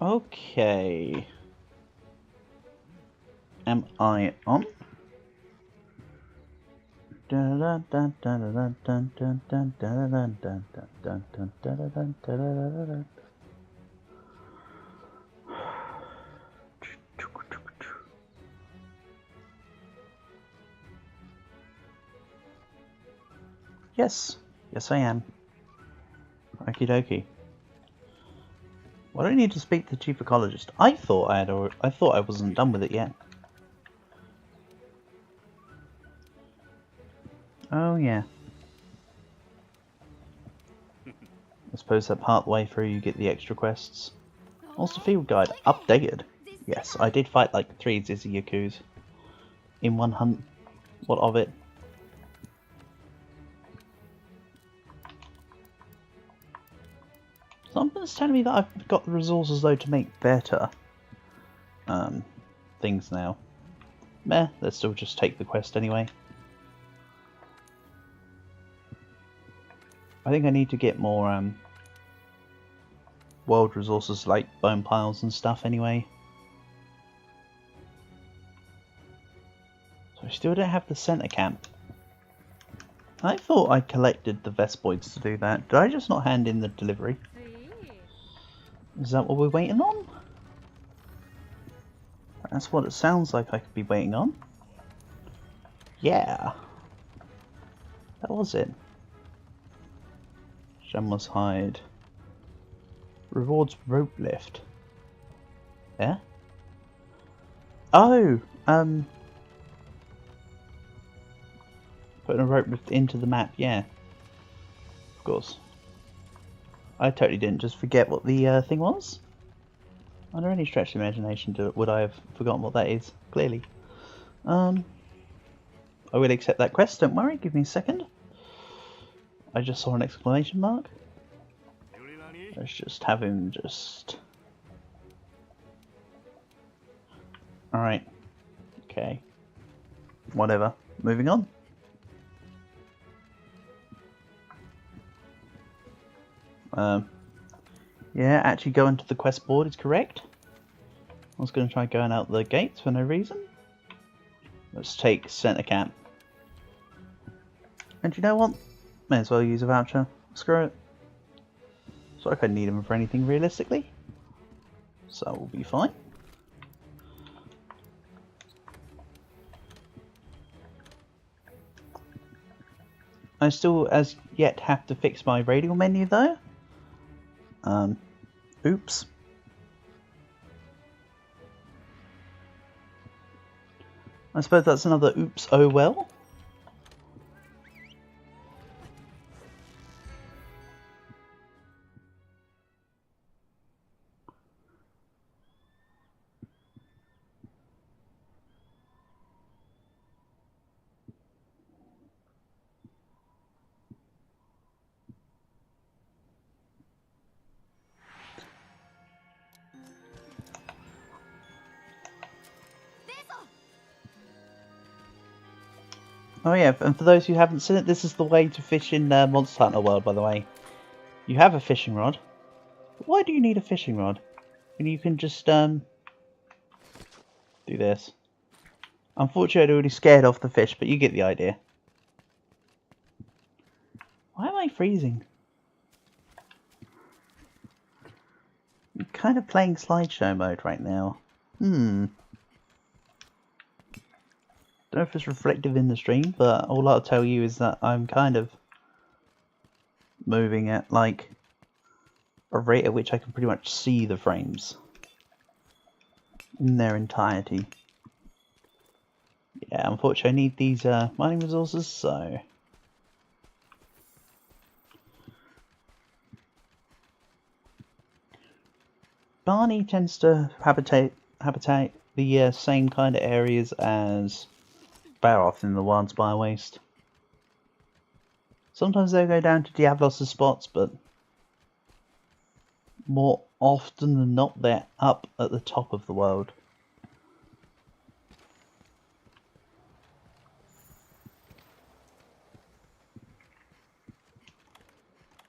Okay. Am I on? Yes. Yes, I am. Okie dokie. Why do I need to speak to the chief ecologist? I thought I wasn't done with it yet. Oh yeah. I suppose that part way through you get the extra quests. Also, field guide updated. Yes, I did fight like 3 Zizzy Yaku's in one hunt. What of it? Something's telling me that I've got the resources though to make better things now. Meh, let's still just take the quest anyway. I think I need to get more world resources like bone piles and stuff anyway. So I still don't have the center camp. I thought I collected the Vespoids to do that. Did I just not hand in the delivery? Is that what we're waiting on? That's what it sounds like I could be waiting on. Yeah. That was it. Shamwas hide. Rewards rope lift. Yeah? Oh! Putting a rope lift into the map, yeah. Of course. I totally didn't just forget what the thing was. Under any stretch of imagination would I have forgotten what that is, clearly. I will accept that quest, don't worry, give me a second. I just saw an exclamation mark. Let's just have him just... Alright. Okay. Whatever. Moving on. Yeah, actually going to the quest board is correct. I was going to try going out the gates for no reason. Let's take center camp. And you know what? May as well use a voucher. Screw it. So I couldn't need them for anything realistically. So we'll be fine. I still as yet have to fix my radial menu though. Oops. I suppose that's another oops oh well. Oh yeah, and for those who haven't seen it, this is the way to fish in Monster Hunter World, by the way. You have a fishing rod. Why do you need a fishing rod? When you can just do this. Unfortunately, I'm already scared off the fish, but you get the idea. Why am I freezing? I'm kind of playing slideshow mode right now. Don't know if it's reflective in the stream, but all I'll tell you is that I'm kind of moving at like a rate at which I can pretty much see the frames in their entirety. Yeah, unfortunately I need these mining resources, so... Barney tends to habitate the same kind of areas as Baroth in the Wildspire Waste. Sometimes they'll go down to Diablos' spots, but more often than not they're up at the top of the world.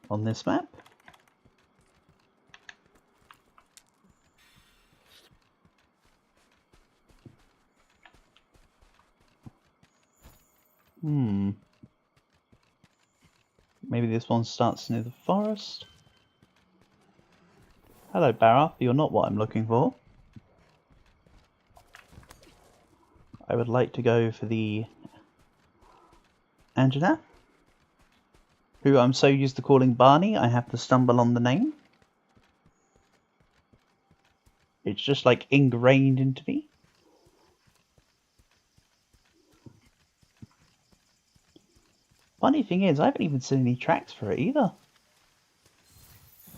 On this map. Maybe this one starts near the forest. Hello, Barath. You're not what I'm looking for. I would like to go for the Anjanath, who I'm so used to calling Barney, I have to stumble on the name. It's just like ingrained into me. Funny thing is, I haven't even seen any tracks for it either.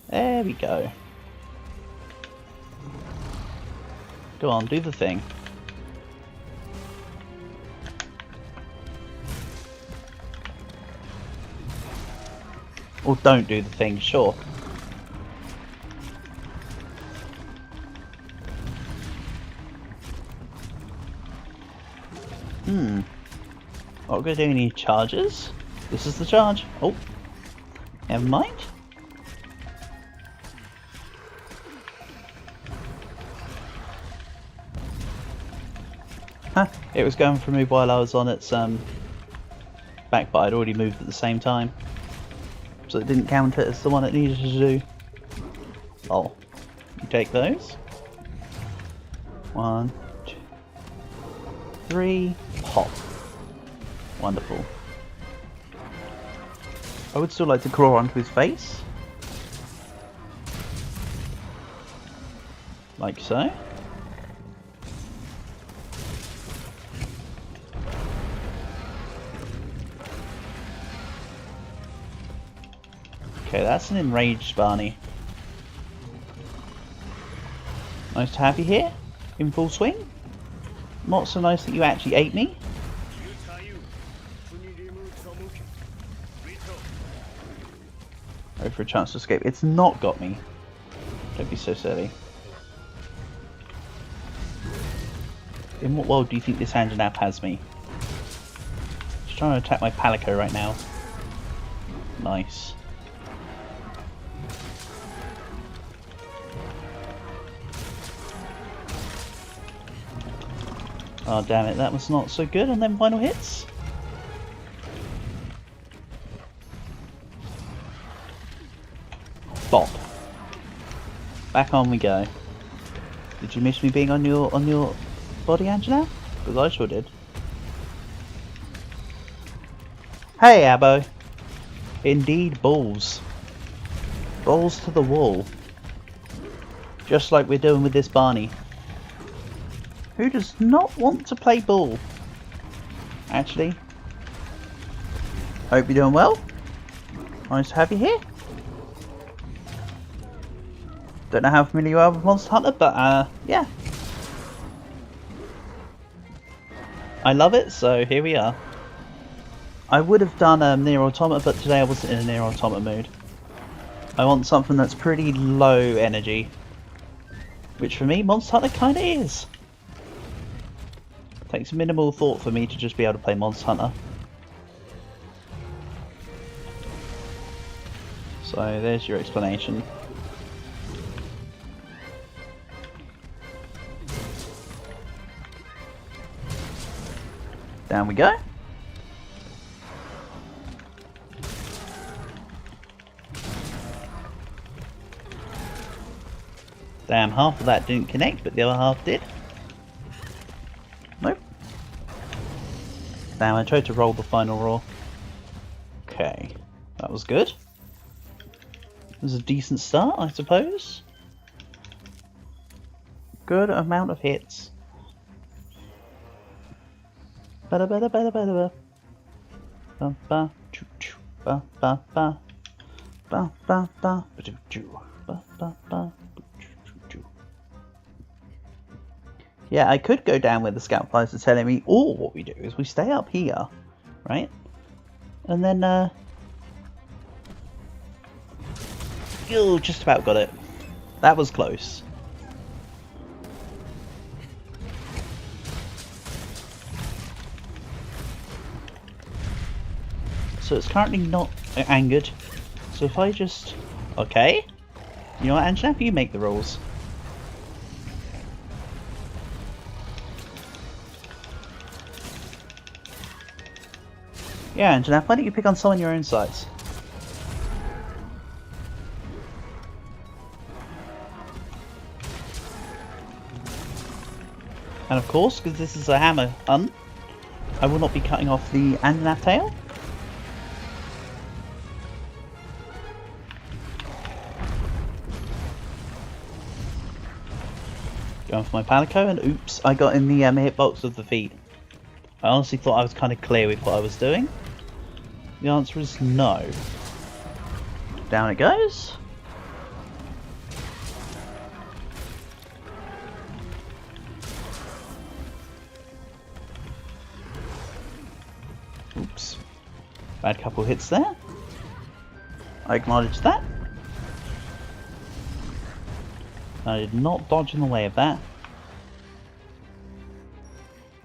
There we go. Go on, do the thing. Or don't do the thing, sure. Not gonna do any charges. This is the charge. Oh, never mind. Huh, it was going for me while I was on its back, but I'd already moved at the same time. So it didn't count it as the one it needed to do. Oh, you take those. 1, 2, 3, pop. Wonderful. I would still like to claw onto his face. Like so. Okay, that's an enraged Barney. Nice to have you here, in full swing. Not so nice that you actually ate me. Wait for a chance to escape. It's not got me. Don't be so silly. In what world do you think this Anjanath has me? Just trying to attack my Palico right now. Nice. Oh damn it, that was not so good. And then final hits. Bop. Back on we go. Did you miss me being on your body, Anjanath? Because I sure did. Hey, Abbo. Indeed, balls. Balls to the wall. Just like we're doing with this Barney. Who does not want to play ball? Actually. Hope you're doing well. Nice to have you here. Don't know how familiar you are with Monster Hunter, but yeah. I love it, so here we are. I would have done Nier Automata, but today I wasn't in a Nier Automata mood. I want something that's pretty low energy. Which for me, Monster Hunter kinda is. Takes minimal thought for me to just be able to play Monster Hunter. So there's your explanation. Down we go. Damn, half of that didn't connect, but the other half did. Nope. Damn, I tried to roll the final roll. Okay, that was good. It was a decent start, I suppose. Good amount of hits. Ba ba ba ba ba ba ba ba choo choo ba ba ba ba ba ba choo choo ba ba ba choo choo. Yeah, I could go down where the scout flies are telling me, or what we do is we stay up here, right? And then oh, just about got it. That was close. So it's currently not angered. So if I just... Okay. You know what, Anjanath? You make the rules. Yeah, Anjanath, why don't you pick on some on your own sides? And of course, because this is a hammer hunt, I will not be cutting off the Anjanath tail. Going for my Palico, and oops, I got in the hitbox of the feet. I honestly thought I was kind of clear with what I was doing. The answer is no. Down it goes. Oops. Bad couple hits there. I acknowledge that. I did not dodge in the way of that.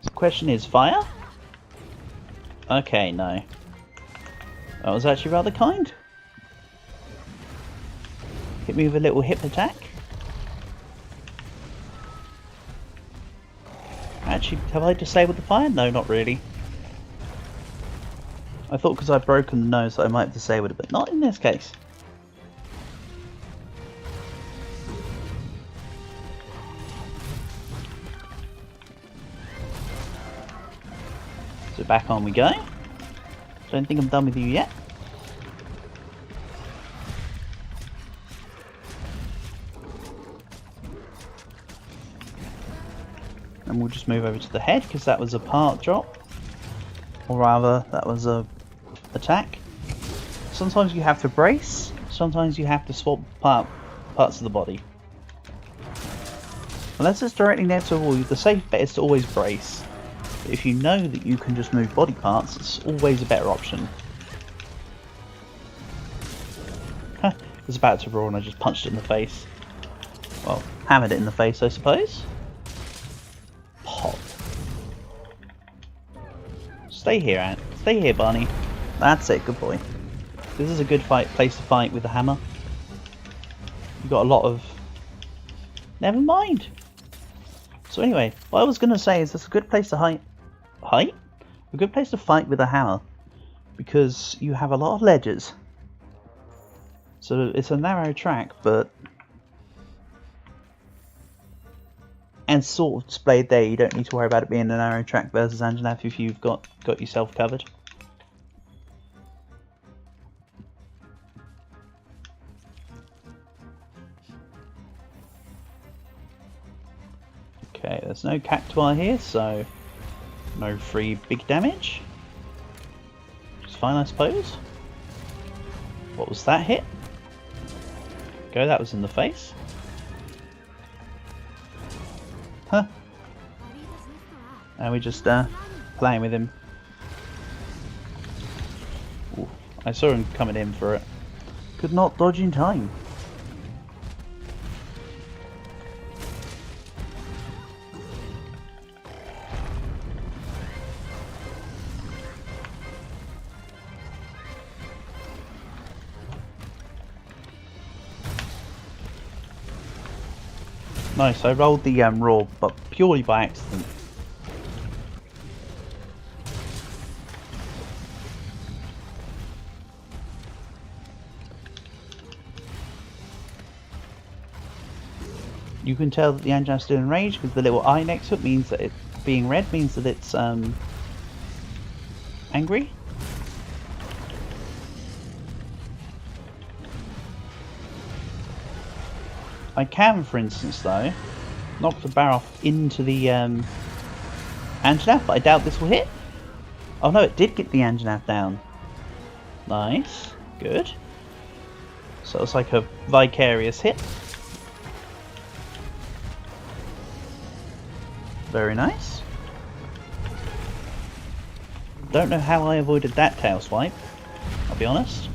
The question is, fire? Okay, no. That was actually rather kind. Hit me with a little hip attack. Actually, have I disabled the fire? No, not really. I thought because I'd broken the nose that I might have disabled it, but not in this case. So back on we go. Don't think I'm done with you yet. And we'll just move over to the head because that was a part drop. Or rather, that was a attack. Sometimes you have to brace, sometimes you have to swap parts of the body. Unless it's directly next to a wall, the safe bet is to always brace. If you know that you can just move body parts, it's always a better option. It was about to roar and I just punched it in the face. Well, hammered it in the face, I suppose. Pop. Stay here, Ant. Stay here, Barney. That's it, good boy. This is a good place to fight with the hammer. You've got a lot of... Never mind. So anyway, what I was going to say is this is a good place to a good place to fight with a hammer, because you have a lot of ledges. So it's a narrow track, but and sort of displayed there. You don't need to worry about it being a narrow track versus Anjanath if you've got yourself covered. Okay, there's no cactuar here, so no free big damage. Which is fine, I suppose. What was that hit? Go, that was in the face. Huh. And we just playing with him. Ooh, I saw him coming in for it. Could not dodge in time. Nice, I rolled the roar, but purely by accident. You can tell that the Anjanath's still enraged because the little eye next to it means that it being red means that it's angry. I can, for instance, though, knock the Barroth into the Anjanath, but I doubt this will hit. Oh no, it did get the Anjanath down. Nice, good. So it's like a vicarious hit. Very nice. Don't know how I avoided that tail swipe, I'll be honest.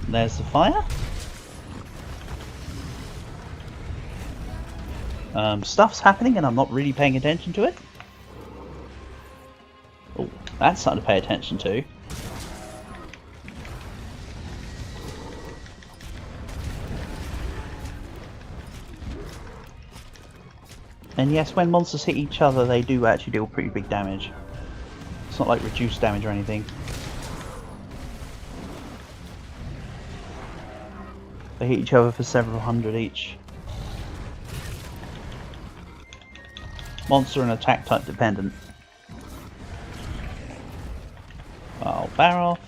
There's the fire. Stuff's happening and I'm not really paying attention to it. Oh, that's something to pay attention to. And yes, when monsters hit each other, they do actually deal pretty big damage. It's not like reduced damage or anything. They hit each other for several hundred each. monster and attack type dependent. Oh, Baroth.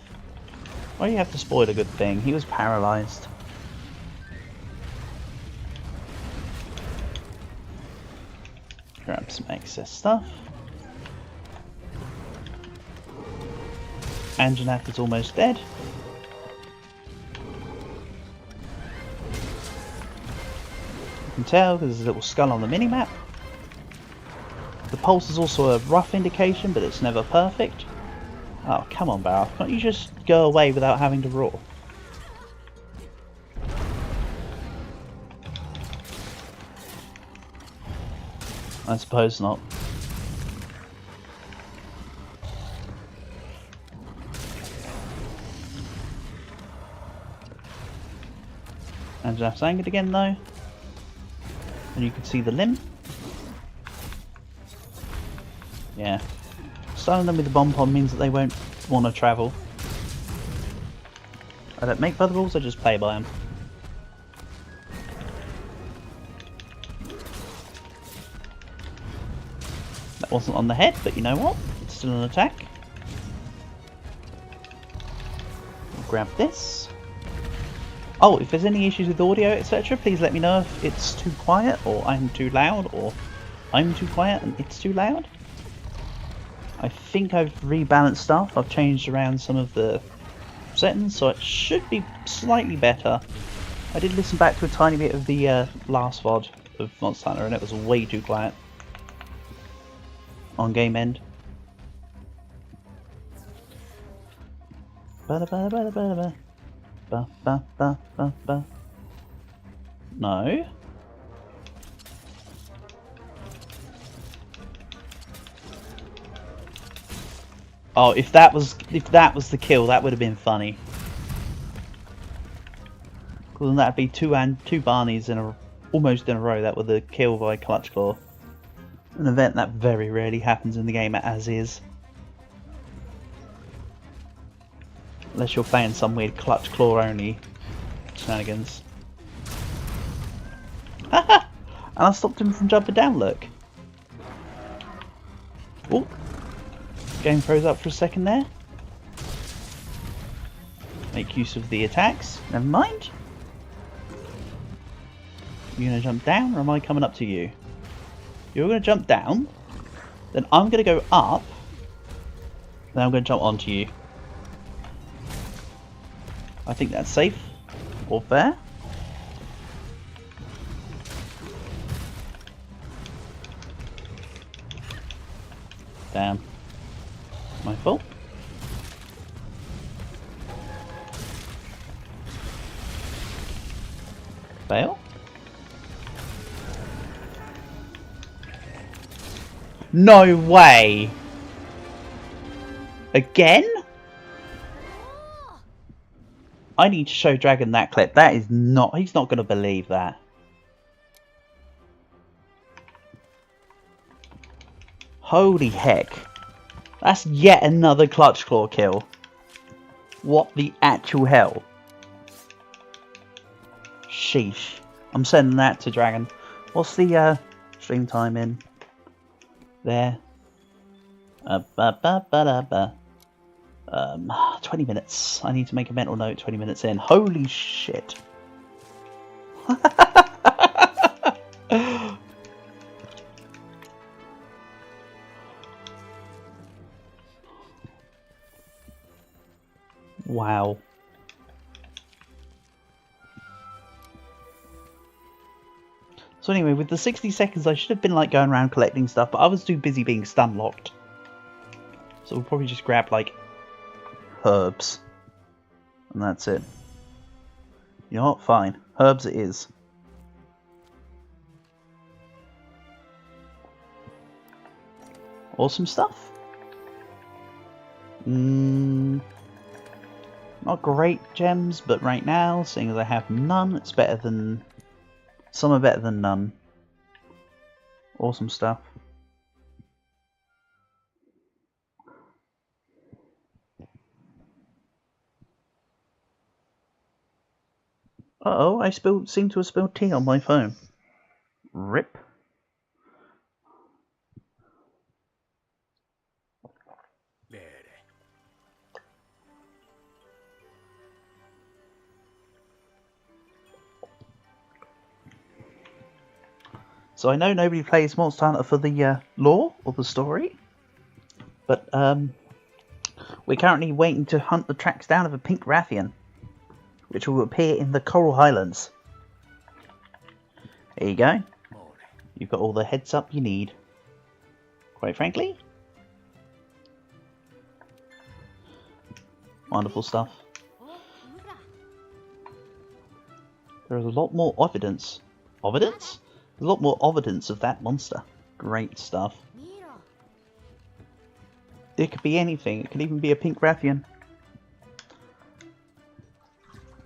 Why do you have to spoil a good thing? He was paralysed. Grab some excess stuff. Anjanath is almost dead. You can tell because there's a little skull on the minimap. The pulse is also a rough indication, but it's never perfect. Oh, come on, Baroth. Can't you just go away without having to roar? I suppose not. Anjanath's angered again, though. And you can see the limb. Yeah. Stunning them with the bomb pod means that they won't want to travel. I don't make by the rules, I just play by them. That wasn't on the head, but you know what? It's still an attack. We'll grab this. Oh, if there's any issues with audio, etc., please let me know if it's too quiet, or I'm too loud, or I'm too quiet and it's too loud. I think I've rebalanced stuff. I've changed around some of the settings, so it should be slightly better. I did listen back to a tiny bit of the last VOD of Monster Hunter, and it was way too quiet on game end. No. Oh, if that was the kill, that would have been funny. Because then that'd be two Barneys in almost in a row that were the kill by Clutch Claw. An event that very rarely happens in the game as is. Unless you're playing some weird Clutch Claw only shenanigans. Haha! And I stopped him from jumping down, look. Oh! Game froze up for a second there. Make use of the attacks. Never mind. You gonna jump down, or am I coming up to you? You're gonna jump down, then I'm gonna go up, then I'm gonna jump onto you. I think that's safe or fair. Damn. My fault. Fail. No way! Again? I need to show Dragon that clip. That is not... He's not going to believe that. Holy heck. That's yet another Clutch Claw kill. What the actual hell? Sheesh. I'm sending that to Dragon. What's the stream time in? There. 20 minutes. I need to make a mental note 20 minutes in. Holy shit. Wow. So anyway, with the 60 seconds I should have been like going around collecting stuff, but I was too busy being stun locked. So we'll probably just grab like herbs. And that's it. You know what? Fine. Herbs it is. Awesome stuff. Not great gems, but right now, seeing as I have none, it's better than... Some are better than none. Awesome stuff. Uh-oh, I seem to have spilled tea on my phone. Rip. So I know nobody plays Monster Hunter for the lore or the story, but we're currently waiting to hunt the tracks down of a pink Rathian, which will appear in the Coral Highlands. There you go. You've got all the heads up you need. Quite frankly. Wonderful stuff. There's a lot more evidence. Evidence? There's a lot more evidence of that monster. Great stuff. It could be anything. It could even be a pink Rathian.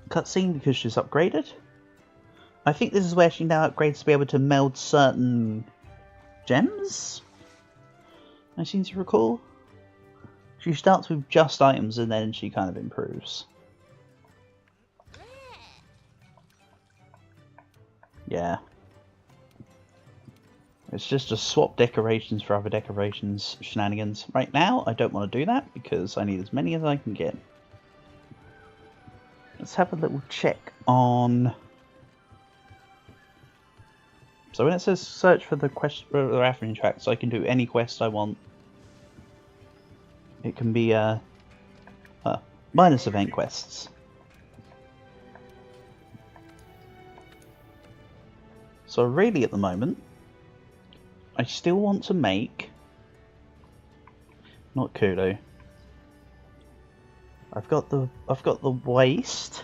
Cutscene because she's upgraded. I think this is where she now upgrades to be able to meld certain gems. I seem to recall. She starts with just items and then she kind of improves. Yeah. It's just to swap decorations for other decorations shenanigans. Right now, I don't want to do that because I need as many as I can get. Let's have a little check on... So when it says search for the quest for the Rathian tracks, I can do any quest I want. It can be minus event quests. So really at the moment, I still want to make, not Kudo. I've got the waist.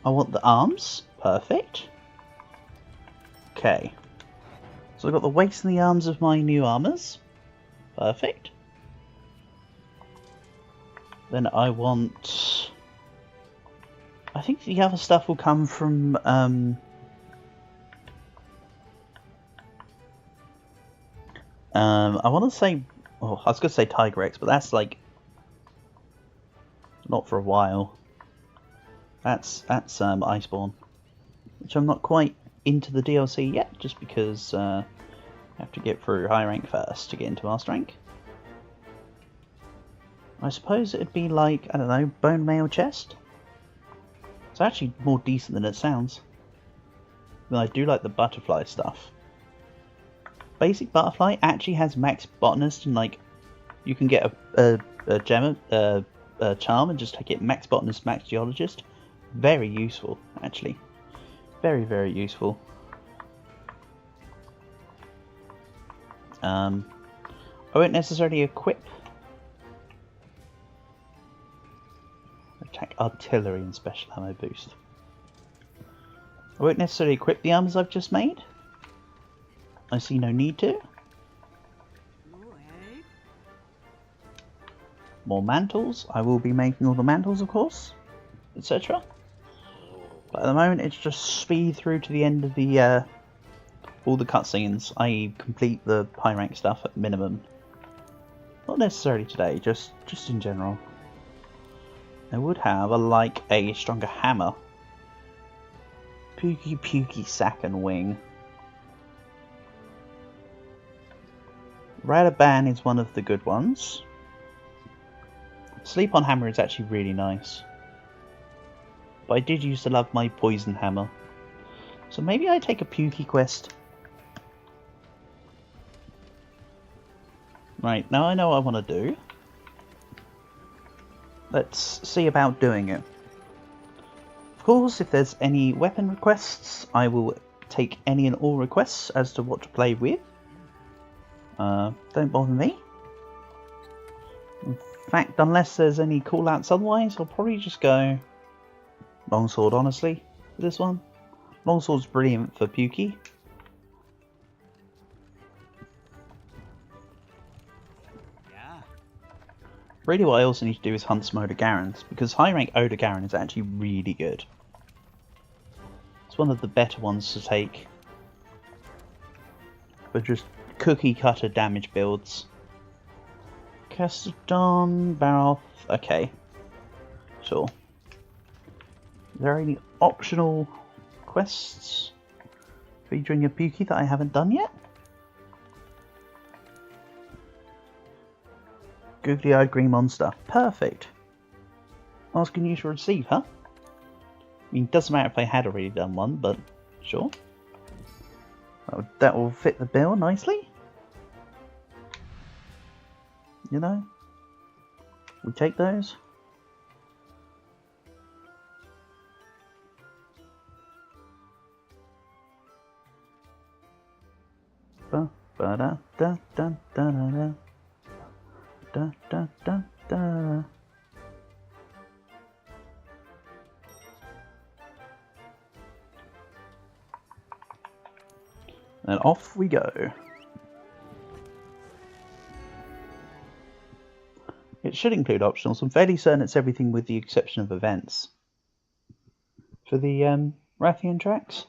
I want the arms. Perfect. Okay. So I've got the waist and the arms of my new armors. Perfect. Then I want... I think the other stuff will come from... I want to say... Oh, I was going to say Tigrex, but that's like... Not for a while. That's Iceborne. Which I'm not quite into the DLC yet, just because I have to get through high rank first to get into master rank. I suppose it'd be like, I don't know, bone mail chest? It's actually more decent than it sounds. But I do like the butterfly stuff. Basic butterfly actually has max botanist, and like you can get a gem, a charm, and just take it max botanist, max geologist. Very useful, actually. Very, very useful. I won't necessarily equip attack artillery and special ammo boost. I won't necessarily equip the armors I've just made. I see no need to. More mantles. I will be making all the mantles, of course, etc. But at the moment, it's just speed through to the end of the all the cutscenes. I complete the high rank stuff at minimum. Not necessarily today, just in general. I would have a stronger hammer. Pukey sack and wing. Radaban is one of the good ones. Sleep on hammer is actually really nice. But I did used to love my poison hammer. So maybe I take a Pukey quest. Right, now I know what I want to do. Let's see about doing it. Of course, if there's any weapon requests, I will take any and all requests as to what to play with. Don't bother me. In fact, unless there's any call-outs otherwise, I'll probably just go longsword, honestly, for this one. Longsword's brilliant for Pukey. Really what I also need to do is hunt some Odogarans, because high rank Odogaran is actually really good. It's one of the better ones to take. But just cookie cutter damage builds. Castodon, Baroth, okay. Sure. Is there any optional quests featuring a Pukey that I haven't done yet? Googly-eyed green monster. Perfect. Asking you to receive, huh? I mean, it doesn't matter if I had already done one, but sure. That will fit the bill nicely. You know? We take those. Ba ba da da da da da da da da da. And off we go. It should include optionals. I'm fairly certain it's everything with the exception of events. For the Rathian tracks.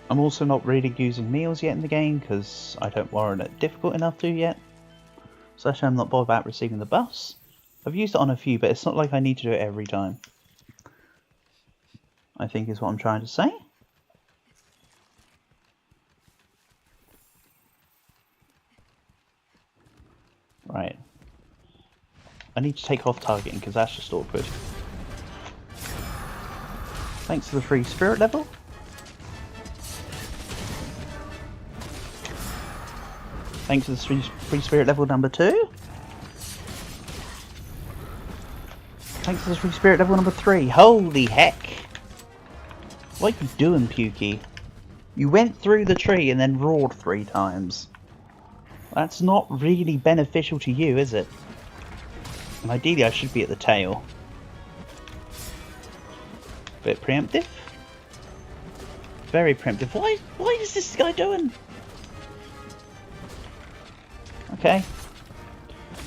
I'm also not really using meals yet in the game because I don't warrant it difficult enough to yet. So I'm not bothered about receiving the bus. I've used it on a few, but it's not like I need to do it every time. I think is what I'm trying to say. Right. I need to take off targeting because that's just awkward. Thanks to the free spirit level. Thanks to the free spirit level number 2. Thanks to the free spirit level number 3. Holy heck! What are you doing, Pukey? You went through the tree and then roared 3 times. That's not really beneficial to you, is it? And ideally I should be at the tail. Bit preemptive. Very preemptive. What is this guy doing? Okay.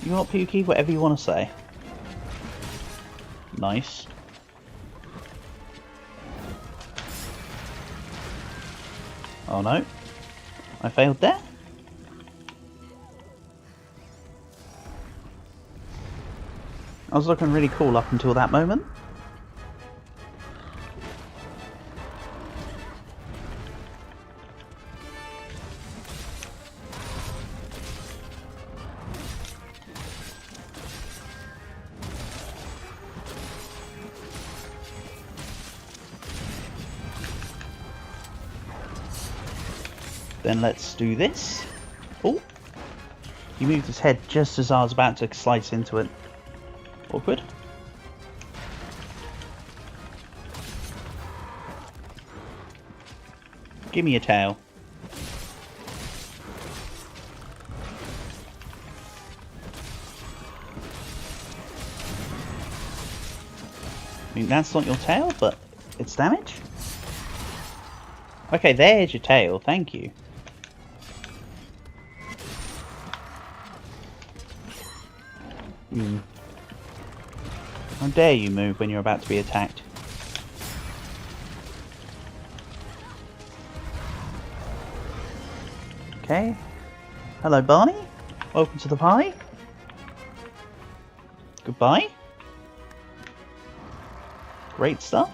You know what, Pukey? Whatever you want to say. Nice. Oh no. I failed there. I was looking really cool up until that moment. Then let's do this. Oh! He moved his head just as I was about to slice into it. Awkward. Give me a tail. I mean, that's not your tail, but it's damage. Okay, there's your tail. Thank you. How dare you move when you're about to be attacked? Okay. Hello, Barney. Welcome to the party. Goodbye. Great stuff.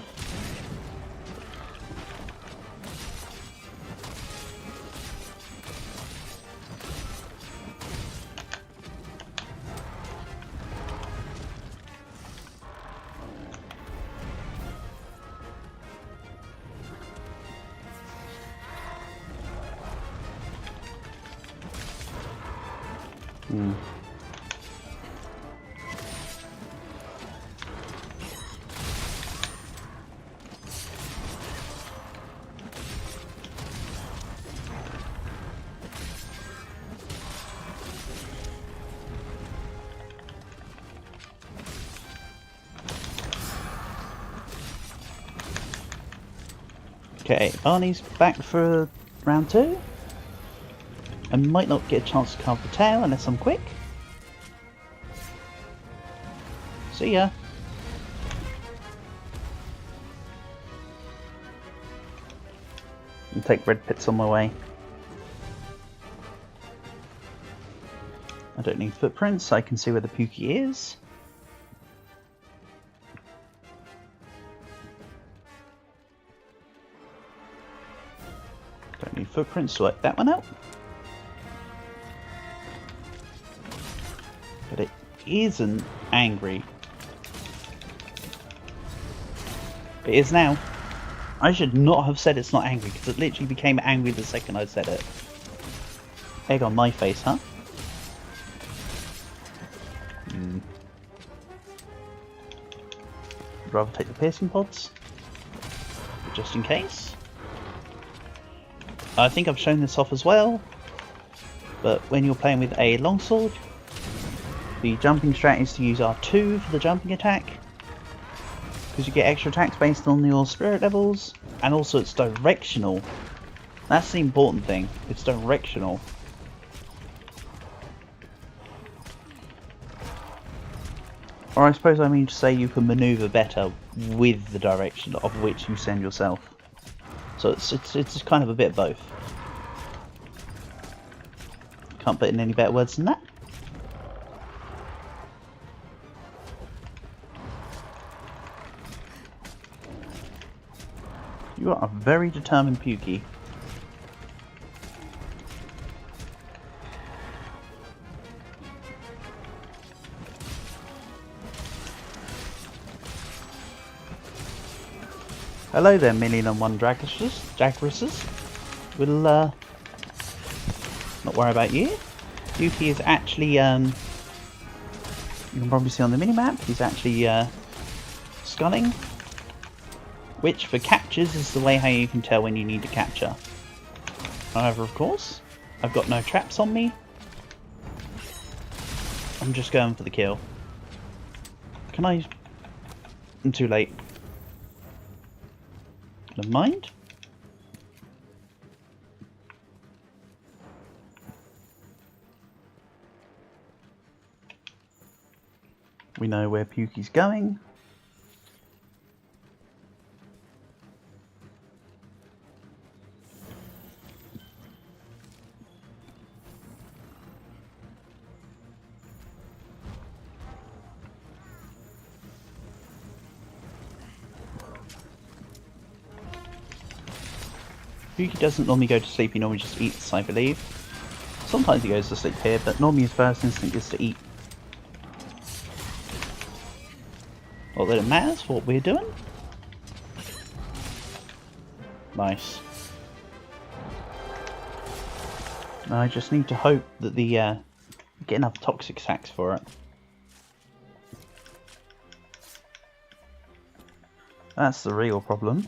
Okay, Barney's back for round 2. I might not get a chance to carve the tail unless I'm quick. See ya. And take red pits on my way. I don't need footprints, I can see where the Pukey is. Don't need footprints to work that one out. isn't angry. It is now. I should not have said it's not angry, because it literally became angry the second I said it. Egg on my face, huh? I'd rather take the piercing pods, just in case. I think I've shown this off as well, but when you're playing with a longsword, the jumping strat is to use R2 for the jumping attack, because you get extra attacks based on your spirit levels, and also it's directional. That's the important thing, it's directional. Or I suppose I mean to say you can manoeuvre better with the direction of which you send yourself. So it's kind of a bit of both. Can't put in any better words than that. You are a very determined Pukey. Hello there, 1,000,001 Jagresses. We'll not worry about you. Yuki is actually, you can probably see on the minimap, he's actually sculling. Which, for captures, is the way how you can tell when you need to capture. However, of course, I've got no traps on me. I'm just going for the kill. Can I... I'm too late. Never mind. We know where Pukey's going. Pukey doesn't normally go to sleep, he normally just eats, I believe. Sometimes he goes to sleep here, but normally his first instinct is to eat. Not that it matters what we're doing. Nice. I just need to hope that the get enough toxic sacks for it. That's the real problem.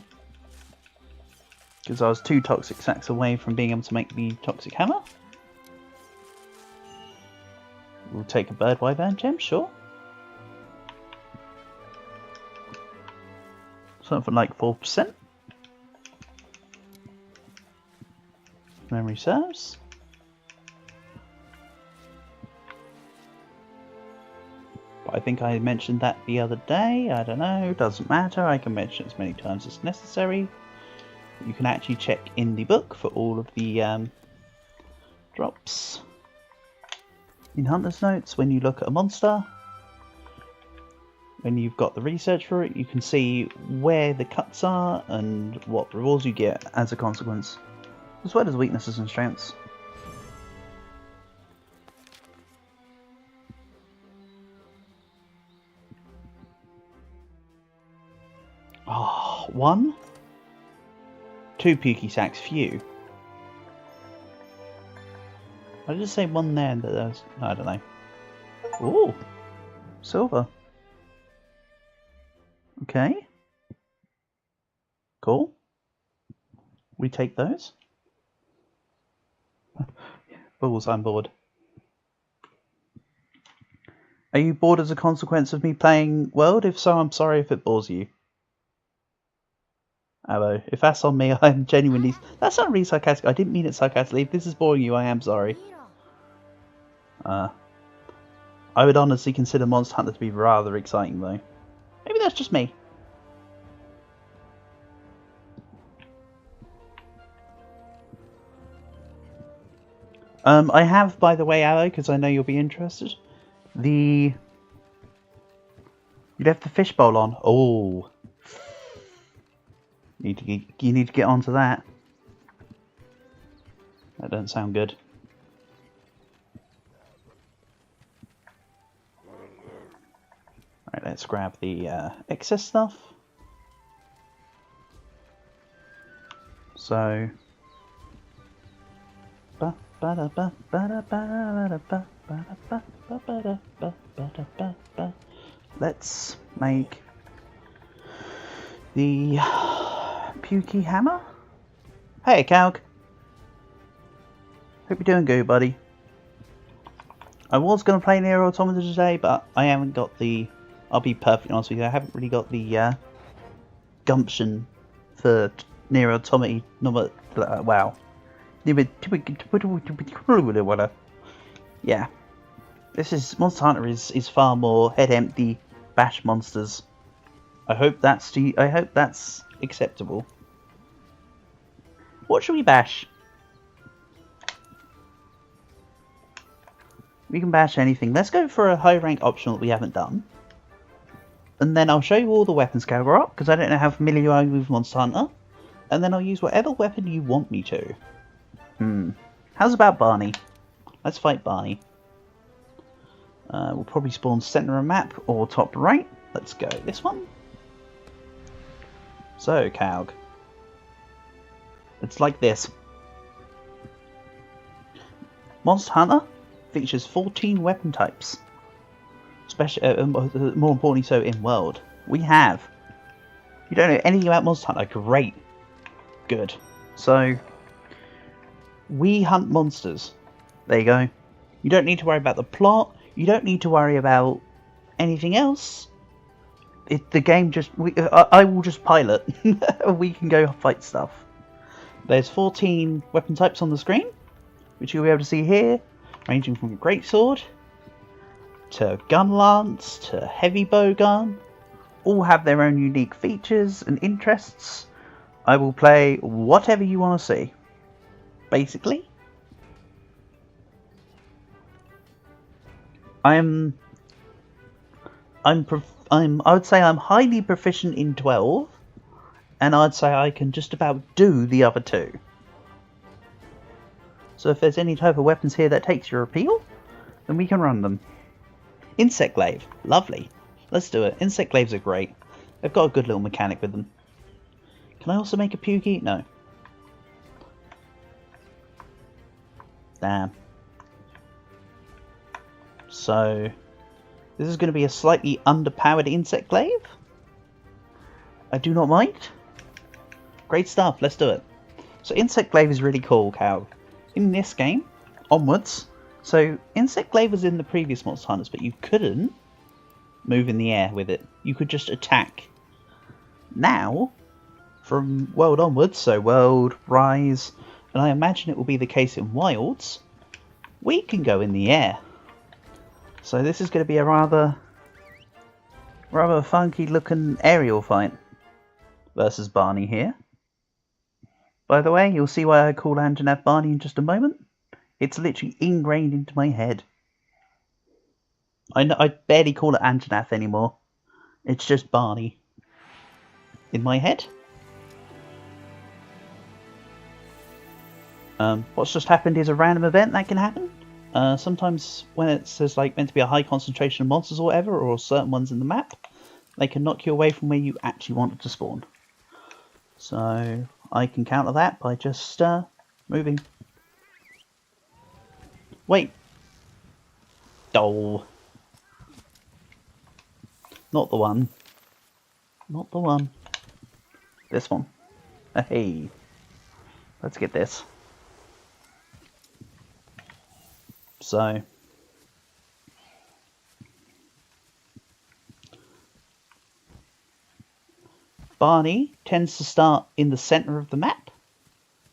Because I was 2 toxic sacks away from being able to make the toxic hammer. We'll take a bird wyvern gem, sure. Something like 4%. Memory serves. But I think I mentioned that the other day. I don't know, doesn't matter. I can mention it as many times as necessary. You can actually check in the book for all of the drops. In Hunter's Notes, when you look at a monster, when you've got the research for it, you can see where the cuts are and what rewards you get as a consequence, as well as weaknesses and strengths. Oh, 1? 2 Pukey sacks, phew. I just say 1 there, but there's... I don't know. Ooh! Silver. Okay. Cool. We take those. Balls, I'm bored. Are you bored as a consequence of me playing World? If so, I'm sorry if it bores you. Hello. If that's on me, I'm genuinely... That's not really sarcastic. I didn't mean it sarcastically. If this is boring you, I am sorry. I would honestly consider Monster Hunter to be rather exciting, though. Maybe that's just me. I have, by the way, Aloe, because I know you'll be interested. You left the fishbowl on. Oh. You need to get onto that. That doesn't sound good. Right, let's grab the excess stuff. So, let's make the Pukey hammer. Hey, Calg. Hope you're doing good, buddy. I was going to play Nier Automata today, but I haven't got the... I'll be perfectly honest with you, I haven't really got the gumption for Nier Automata. Wow. Yeah. Monster Hunter is far more head empty bash monsters. I hope that's acceptable. What should we bash? We can bash anything. Let's go for a high rank optional that we haven't done. And then I'll show you all the weapons category up, because I don't know how familiar you are with Monster Hunter. And then I'll use whatever weapon you want me to. How's about Barney? Let's fight Barney. We'll probably spawn center of map or top right. Let's go this one. So, Calg. It's like this. Monster Hunter features 14 weapon types. Especially, more importantly so in world. We have. You don't know anything about Monster Hunter? Great. Good. So, we hunt monsters. There you go. You don't need to worry about the plot. You don't need to worry about anything else. The game just... I will just pilot. We can go fight stuff. There's 14 weapon types on the screen, which you'll be able to see here, ranging from greatsword to gun lance to heavy bow gun. All have their own unique features and interests. I will play whatever you want to see, basically. I would say I'm highly proficient in 12, and I'd say I can just about do the other two. So if there's any type of weapons here that takes your appeal, then we can run them. Insect glaive, lovely. Let's do it. Insect glaives are great. They've got a good little mechanic with them. Can I also make a Pukey? No. Damn. So, this is going to be a slightly underpowered insect glaive. I do not mind. Great stuff, let's do it. So insect glaive is really cool, Cal. In this game, onwards, so insect glaive was in the previous Monster Hunters, but you couldn't move in the air with it. You could just attack. Now, from World onwards, so World, Rise, and I imagine it will be the case in Wilds, we can go in the air. So this is going to be a rather funky looking aerial fight versus Barney here. By the way, you'll see why I call Anjanath Barney in just a moment. It's literally ingrained into my head. I barely call it Anjanath anymore. It's just Barney in my head. What's just happened is a random event that can happen. Sometimes when it says like meant to be a high concentration of monsters or whatever, or certain ones in the map, they can knock you away from where you actually wanted to spawn. So I can counter that by just moving. Wait. Oh. Not the one. Not the one. This one. Hey. Let's get this. So. Barney tends to start in the center of the map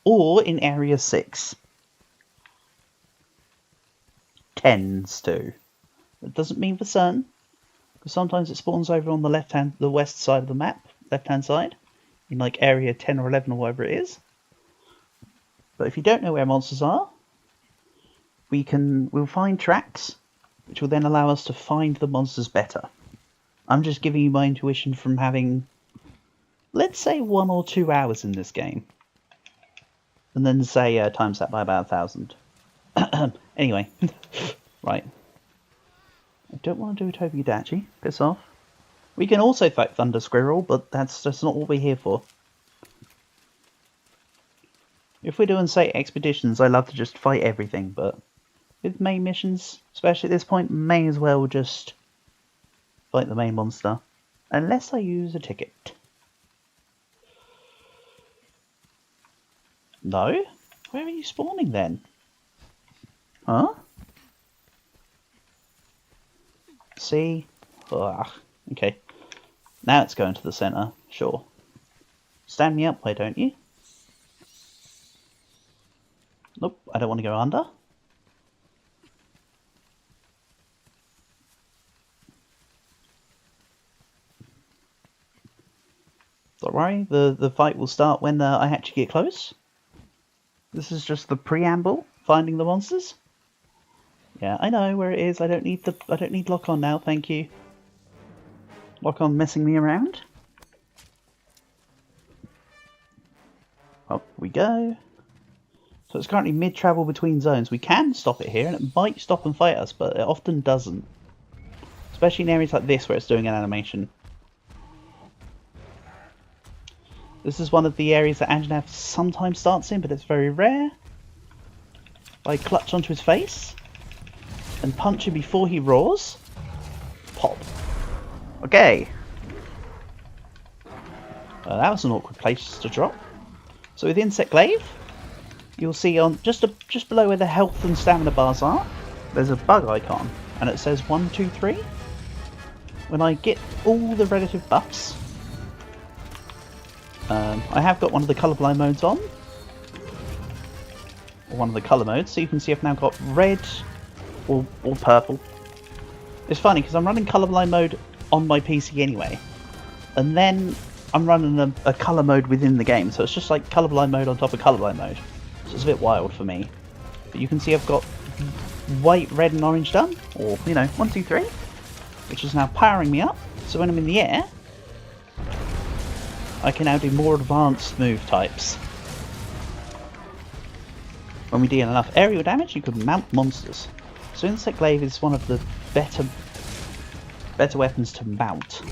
or in area 6. Tends to. That doesn't mean for certain, because sometimes it spawns over on the west side of the map, left-hand side, in like area 10 or 11 or whatever it is. But if you don't know where monsters are, we'll find tracks, which will then allow us to find the monsters better. I'm just giving you my intuition from having, let's say, 1 or 2 hours in this game. And then say times that by about 1,000. Anyway, right. I don't want to do a Tobi-Dachi. Piss off. We can also fight Thunder Squirrel, but that's just not what we're here for. If we're doing, say, expeditions, I love to just fight everything, but with main missions, especially at this point, may as well just fight the main monster. Unless I use a ticket. No? Where are you spawning then? Huh? See? Ugh. Okay. Now it's going to the centre. Sure. Stand me up, why don't you? Nope, I don't want to go under. Don't worry, the fight will start when I actually get close. This is just the preamble, finding the monsters. Yeah, I know where it is. I don't need lock on now, thank you. Lock on messing me around. Up we go. So it's currently mid-travel between zones. We can stop it here, and it might stop and fight us, but it often doesn't. Especially in areas like this where it's doing an animation. This is one of the areas that Anjanath sometimes starts in, but it's very rare. I clutch onto his face and punch him before he roars. Pop. Okay. That was an awkward place to drop. So with Insect Glaive, you'll see on just below where the health and stamina bars are, there's a bug icon, and it says 1, 2, 3. When I get all the relative buffs, I have got one of the colourblind modes on, or one of the colour modes, so you can see I've now got red or purple. It's funny because I'm running colourblind mode on my PC anyway, and then I'm running a colour mode within the game, so it's just like colourblind mode on top of colourblind mode. So it's a bit wild for me. But you can see I've got white, red and orange done, or, you know, 1, 2, 3, which is now powering me up, so when I'm in the air, I can now do more advanced move types. When we deal enough aerial damage, you can mount monsters. So Insect Glaive is one of the better weapons to mount.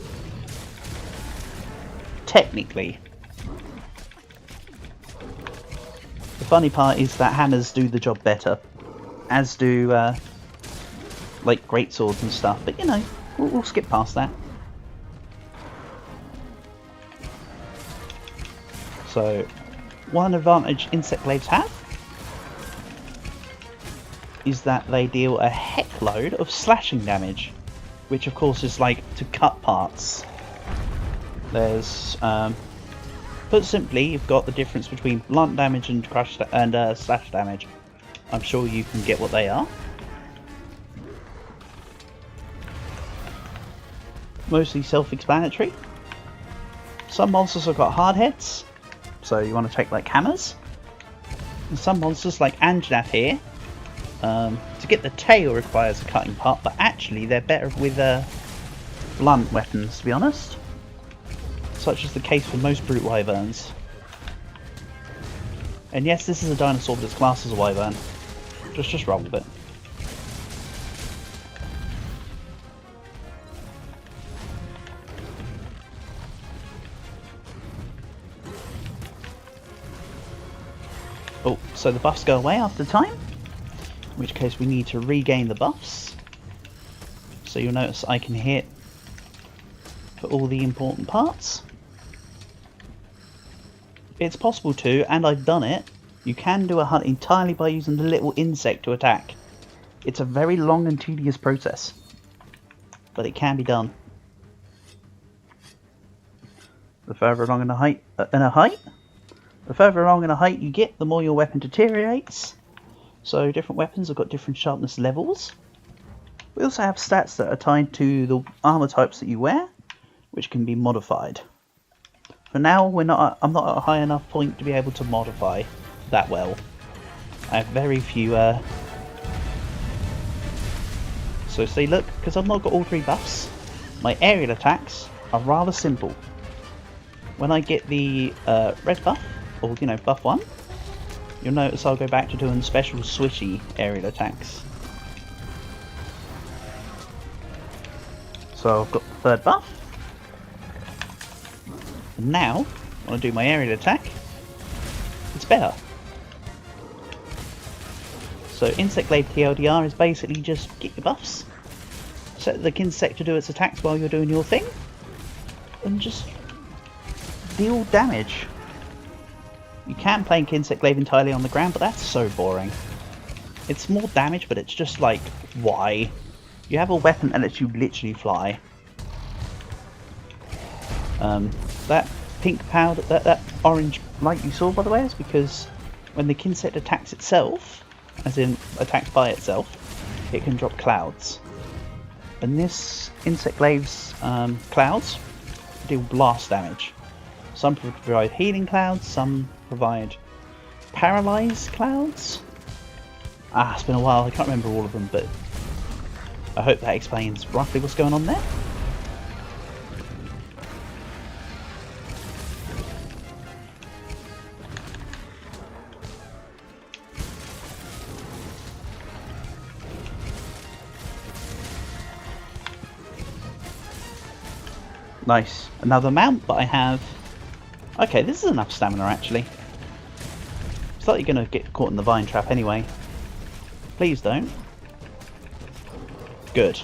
Technically. The funny part is that hammers do the job better, as do like greatswords and stuff. But you know, we'll skip past that. So, one advantage Insect Glaives have is that they deal a heck load of slashing damage, which of course is like to cut parts. There's, put simply, you've got the difference between blunt damage and slash damage. I'm sure you can get what they are. Mostly self-explanatory. Some monsters have got hard heads, so you want to take like hammers. And some monsters like Anjanath here, to get the tail requires a cutting part, but actually they're better with blunt weapons, to be honest. Such is the case for most brute wyverns. And yes, this is a dinosaur, but it's classed as a wyvern. Just roll with it. Oh, so the buffs go away after time, in which case we need to regain the buffs. So you'll notice I can hit for all the important parts. It's possible to, and I've done it, you can do a hunt entirely by using the little insect to attack. It's a very long and tedious process, but it can be done. The further along in a height, the further along in a height you get, the more your weapon deteriorates. So different weapons have got different sharpness levels. We also have stats that are tied to the armor types that you wear, which can be modified. For now, I'm not at a high enough point to be able to modify that well. I have very few. So see, look, because I've not got all 3 buffs, my aerial attacks are rather simple. When I get the red buff, or you know, buff 1, you'll notice I'll go back to doing special swishy aerial attacks. So I've got the 3rd buff, And now, when I do my aerial attack, it's better. So Insect Glaive TLDR is basically just get your buffs, set the Kinsect to do its attacks while you're doing your thing, and just deal damage. You can play Kinsect Glaive entirely on the ground, but that's so boring. It's more damage, but it's just like, why? You have a weapon that lets you literally fly. That pink powder, that orange light you saw, by the way, is because when the Kinsect attacks itself, as in attacks by itself, it can drop clouds. And this Insect Glaive's clouds deal blast damage. Some provide healing clouds, some provide paralyze clouds. It's been a while, I can't remember all of them, but I hope that explains roughly what's going on there. Nice. Another mount, but I have... Okay, this is enough stamina actually. It's like you're going to get caught in the vine trap anyway. Please don't. Good.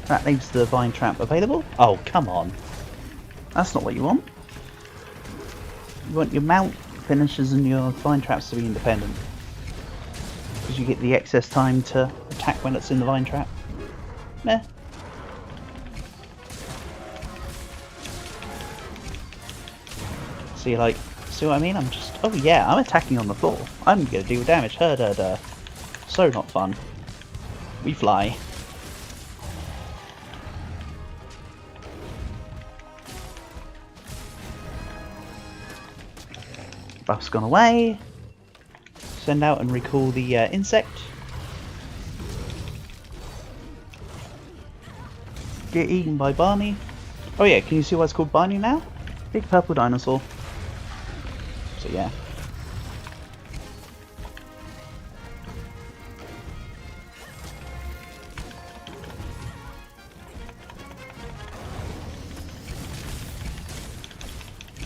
That leaves the vine trap available. Oh, come on. That's not what you want. You want your mount finishers and your vine traps to be independent. Because you get the excess time to attack when it's in the vine trap. Meh. So you're like, see what I mean? I'm just, oh yeah, I'm attacking on the floor. I'm gonna deal damage. So not fun. We fly. Buff's gone away. Send out and recall the insect. Get eaten by Barney. Oh yeah, can you see why it's called Barney now? Big purple dinosaur. So yeah.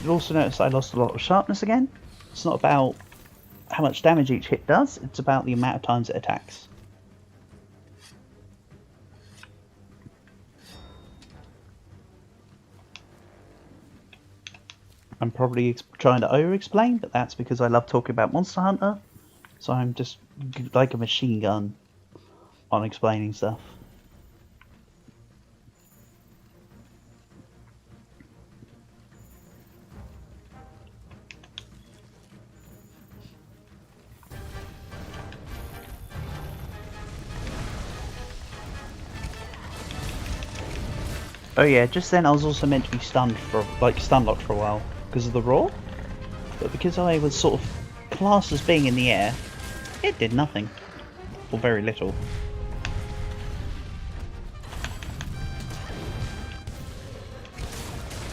You'll also notice I lost a lot of sharpness again. It's not about how much damage each hit does, it's about the amount of times it attacks. I'm probably trying to over-explain, but that's because I love talking about Monster Hunter, so I'm just like a machine gun on explaining stuff. Oh yeah, just then I was also meant to be stunned for, like, stun locked for a while because of the roar, but because I was sort of classed as being in the air, it did nothing, or very little.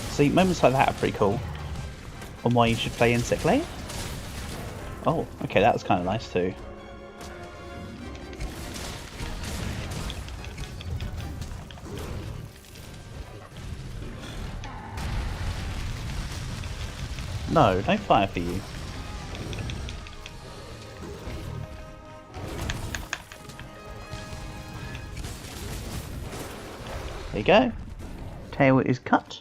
See, moments like that are pretty cool, on why you should play Insect Glaive. Oh, okay, that was kind of nice too. No, no fire for you. There you go. Tail is cut.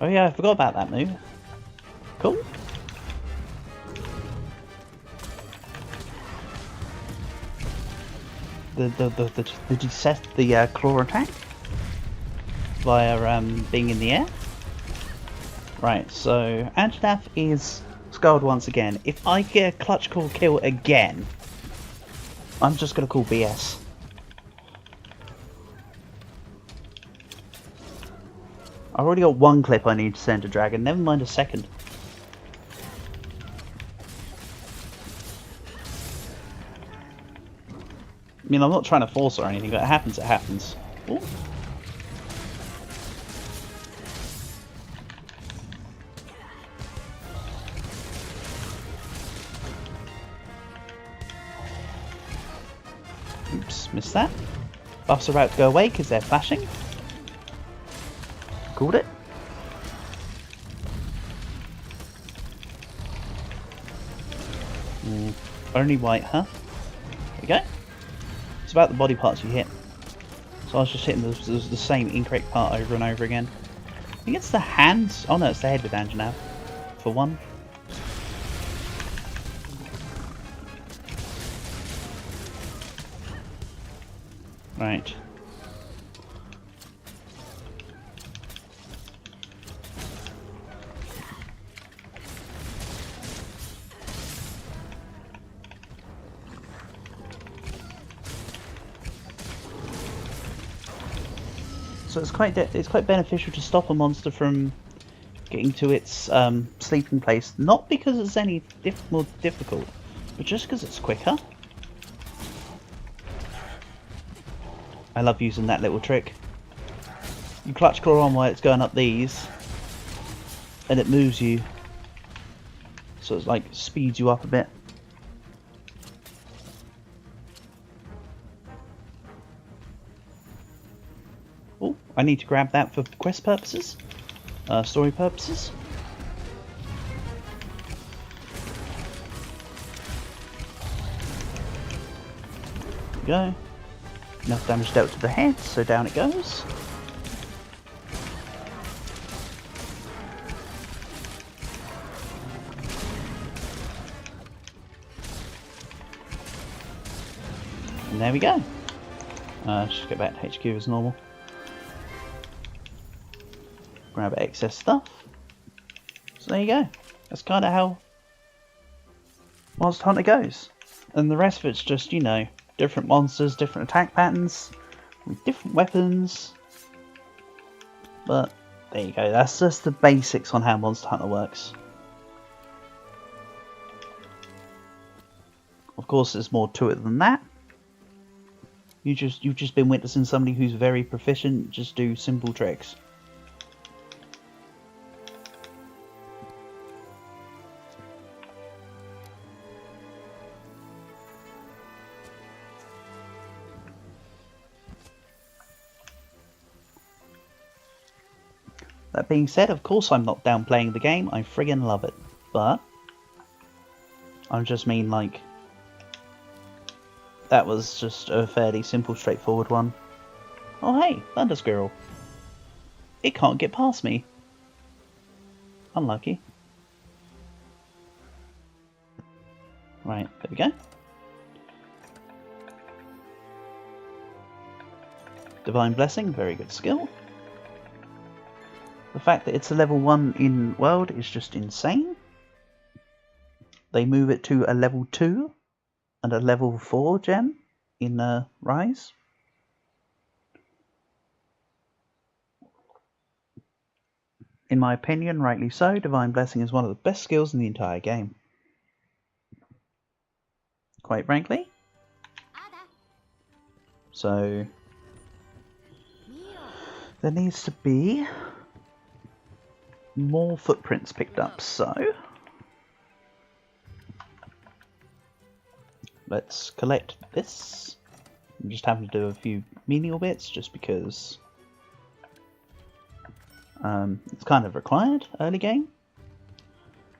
Oh yeah, I forgot about that move. Cool. The claw attack via being in the air. Right, so Anjanath is scarred once again. If I get a clutch call kill again, I'm just gonna call BS. I've already got one clip I need to send to Dragon, never mind a second. mean, I'm not trying to force or anything, but it happens, it happens. Ooh. Oops, missed that. Buffs are about to go away because they're flashing. Called it. Only white, huh? There we go. It's about the body parts you hit. So I was just hitting the same incorrect part over and over again. I think it's the hands. Oh no, it's the head with Anjanath. For one. Right. So it's quite beneficial to stop a monster from getting to its sleeping place, not because it's any more difficult, but just because it's quicker. I love using that little trick. You clutch claw on while it's going up these, and it moves you, so it's like speeds you up a bit. Oh, I need to grab that for quest purposes, story purposes. There we go. Enough damage dealt to the head, so down it goes. And there we go. Just get back to HQ as normal. Grab excess stuff. So there you go. That's kind of how Monster Hunter goes. And the rest of it's just, you know, different monsters, different attack patterns, with different weapons. But there you go. That's just the basics on how Monster Hunter works. Of course, there's more to it than that. You've just been witnessing somebody who's very proficient just do simple tricks. That being said, of course I'm not downplaying the game, I friggin' love it, but I just mean, like, that was just a fairly simple, straightforward one. Oh hey, Thunder Squirrel. It can't get past me. Unlucky. Right, there we go. Divine Blessing, very good skill. The fact that it's a level 1 in World is just insane. They move it to a level 2 and a level 4 gem in Rise. In my opinion, rightly so, Divine Blessing is one of the best skills in the entire game. Quite frankly. So, there needs to be more footprints picked up, so let's collect this. I'm just having to do a few menial bits just because it's kind of required early game.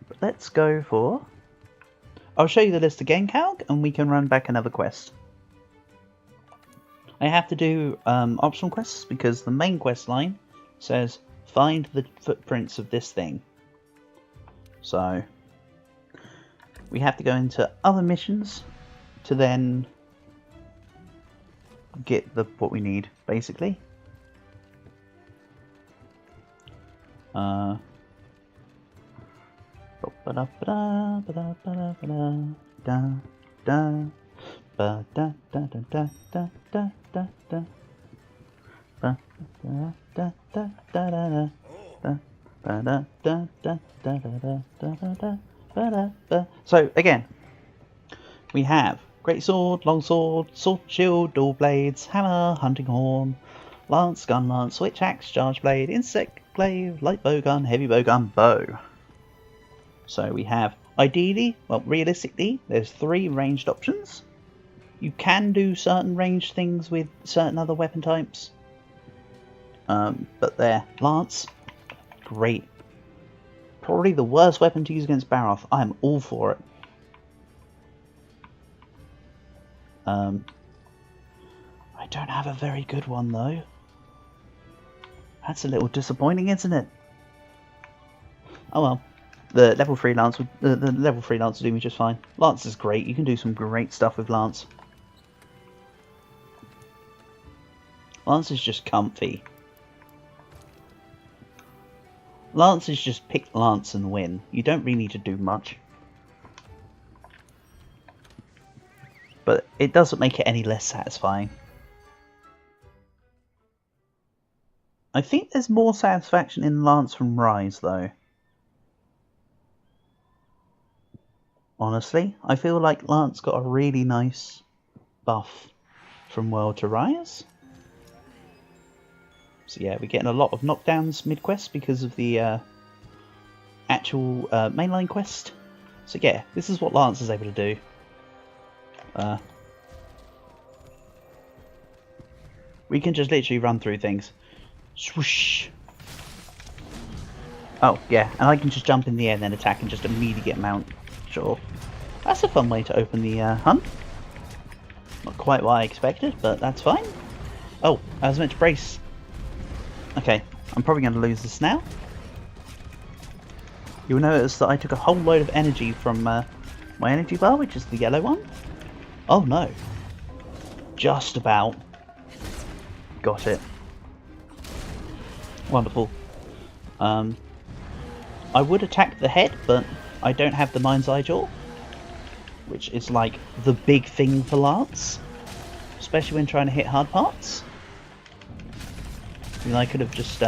But let's go for... I'll show you the list again, Calc, and we can run back another quest. I have to do optional quests because the main quest line says find the footprints of this thing. So we have to go into other missions to then get what we need, basically. So again, we have Great sword, long sword, sword shield, dual blades, hammer, hunting horn, lance, gun lance, switch axe, charge blade, insect glaive, light bow gun, heavy bow gun, bow. So we have, ideally, well realistically, there's 3 ranged options. You can do certain ranged things with certain other weapon types. But there, lance, great. Probably the worst weapon to use against Barroth. I'm all for it. I don't have a very good one though. That's a little disappointing, isn't it? Oh well. The level 3 lance would the level 3 lance will do me just fine. Lance is great. You can do some great stuff with lance. Lance is just comfy. Lance is just pick lance and win. You don't really need to do much. But it doesn't make it any less satisfying. I think there's more satisfaction in Lance from Rise though. Honestly, I feel like Lance got a really nice buff from World to Rise. So yeah, we're getting a lot of knockdowns mid-quest because of the actual mainline quest. So yeah, this is what Lance is able to do. We can just literally run through things. Swoosh! Oh, yeah, and I can just jump in the air and then attack and just immediately get mount. Sure. That's a fun way to open the hunt. Not quite what I expected, but that's fine. Oh, I was meant to brace. Okay, I'm probably going to lose this now. You'll notice that I took a whole load of energy from my energy bar, which is the yellow one. Oh no. Just about. Got it. Wonderful. I would attack the head, but I don't have the Mind's Eye Jaw, which is like the big thing for Lance, especially when trying to hit hard parts. I mean, I could have just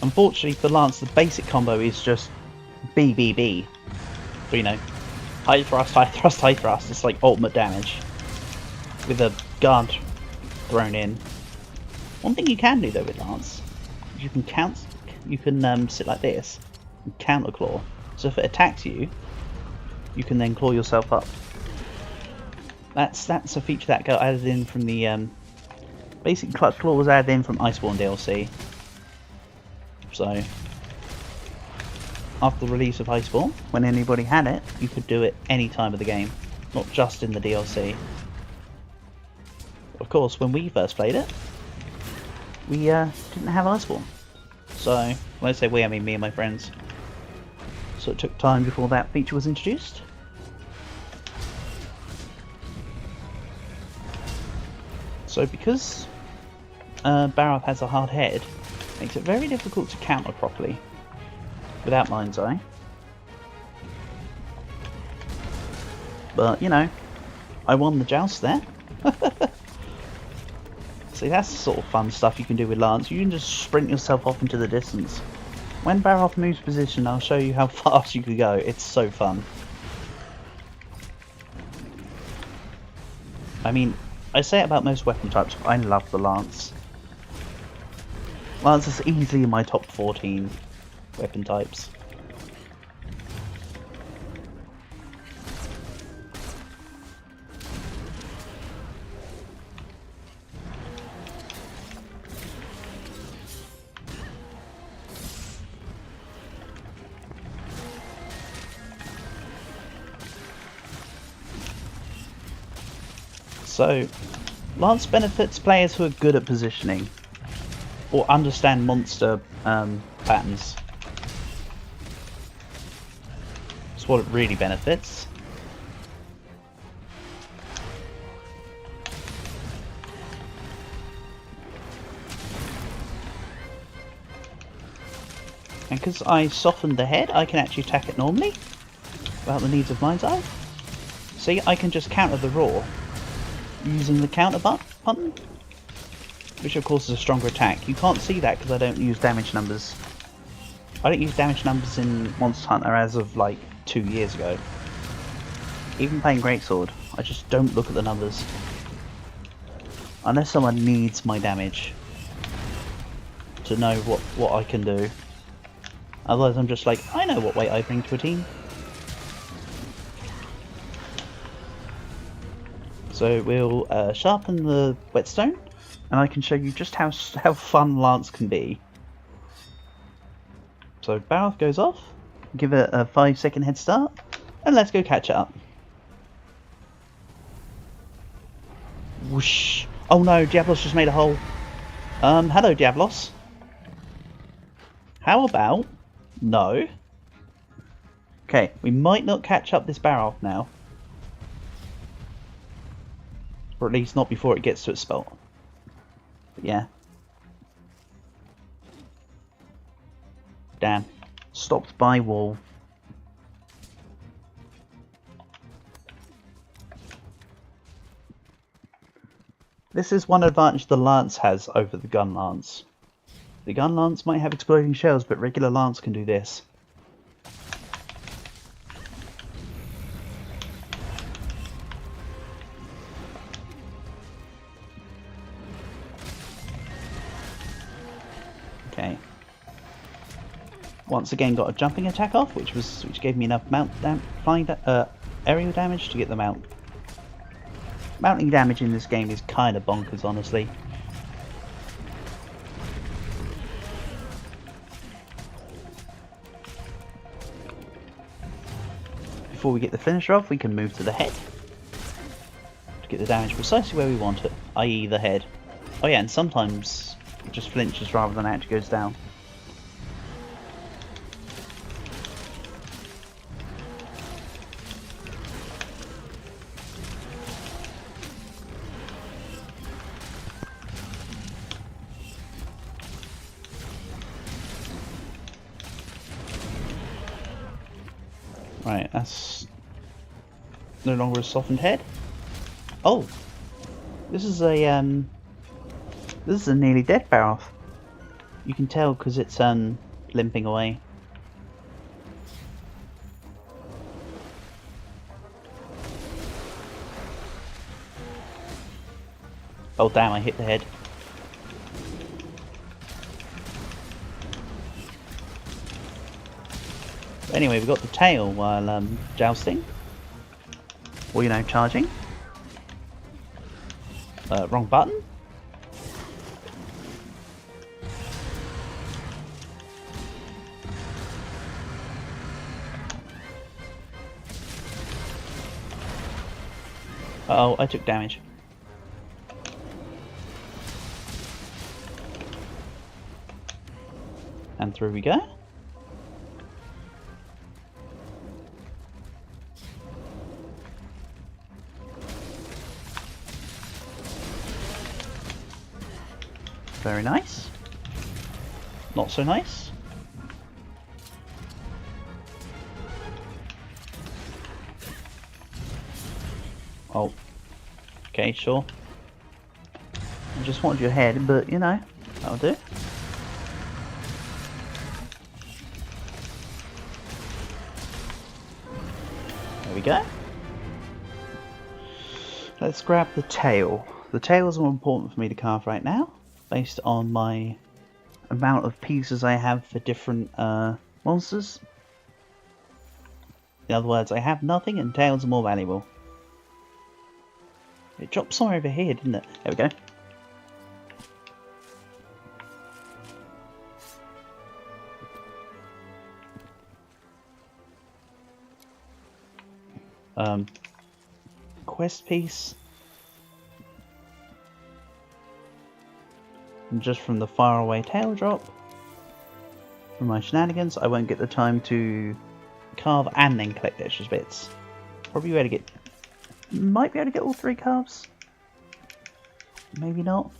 unfortunately for Lance, the basic combo is just BBB. So, you know, high thrust, high thrust, high thrust. It's like ultimate damage with a guard thrown in. One thing you can do though with Lance, you can sit like this and counter claw. So if it attacks you, you can then claw yourself up. That's a feature that got added in from the basic clutch claw was added in from Iceborne DLC. So after the release of Iceborne, when anybody had it, you could do it any time of the game, not just in the DLC. Of course, when we first played it, we didn't have Iceborne. So when I say we, I mean me and my friends. So it took time before that feature was introduced. So because Barroth has a hard head, it makes it very difficult to counter properly without Mind's Eye. But, you know, I won the joust there. See, that's the sort of fun stuff you can do with Lance. You can just sprint yourself off into the distance. When Barroth moves position, I'll show you how fast you can go. It's so fun. I mean, I say it about most weapon types, but I love the Lance. Lance is easily in my top 14 weapon types. So, Lance benefits players who are good at positioning or understand monster patterns. That's what it really benefits. And because I softened the head, I can actually attack it normally without the needs of Mind's Eye. See, I can just counter the roar using the counter button, which of course is a stronger attack. You can't see that because I don't use damage numbers. I don't use damage numbers in Monster Hunter as of like 2 years ago. Even playing Greatsword, I just don't look at the numbers. Unless someone needs my damage to know what I can do. Otherwise I'm just like, I know what weight I bring to a team. So we'll sharpen the whetstone, and I can show you just how fun Lance can be. So Baroth goes off, give it a 5-second head start, and let's go catch up. Whoosh! Oh no, Diablos just made a hole. Hello Diablos. How about no? Okay, we might not catch up this Baroth now. Or at least not before it gets to its spot. But yeah. Damn. Stopped by wall. This is one advantage the Lance has over the Gun Lance. The Gun Lance might have exploding shells, but regular Lance can do this. Okay. Once again, got a jumping attack off, which gave me enough aerial damage to get them out. Mounting damage in this game is kind of bonkers, honestly. Before we get the finisher off, we can move to the head to get the damage precisely where we want it, i.e. the head. Oh yeah, and sometimes it just flinches rather than actually goes down. Right, that's no longer a softened head. Oh, this is a nearly dead Baroth. You can tell because it's limping away. Oh damn! I hit the head. Anyway, we got the tail while jousting, or you know, charging. Wrong button. Uh oh, I took damage. And through we go. Very nice. Not so nice. Oh. Okay, sure. I just wanted your head, but you know, that'll do. There we go. Let's grab the tail. The tail is more important for me to carve right now, based on my amount of pieces I have for different monsters. In other words, I have nothing and tails are more valuable. It dropped somewhere over here, didn't it? There we go. Quest piece. And just from the faraway tail drop. From my shenanigans, I won't get the time to carve and then collect extra bits. Probably be able to get... Might be able to get all 3 carves. Maybe not.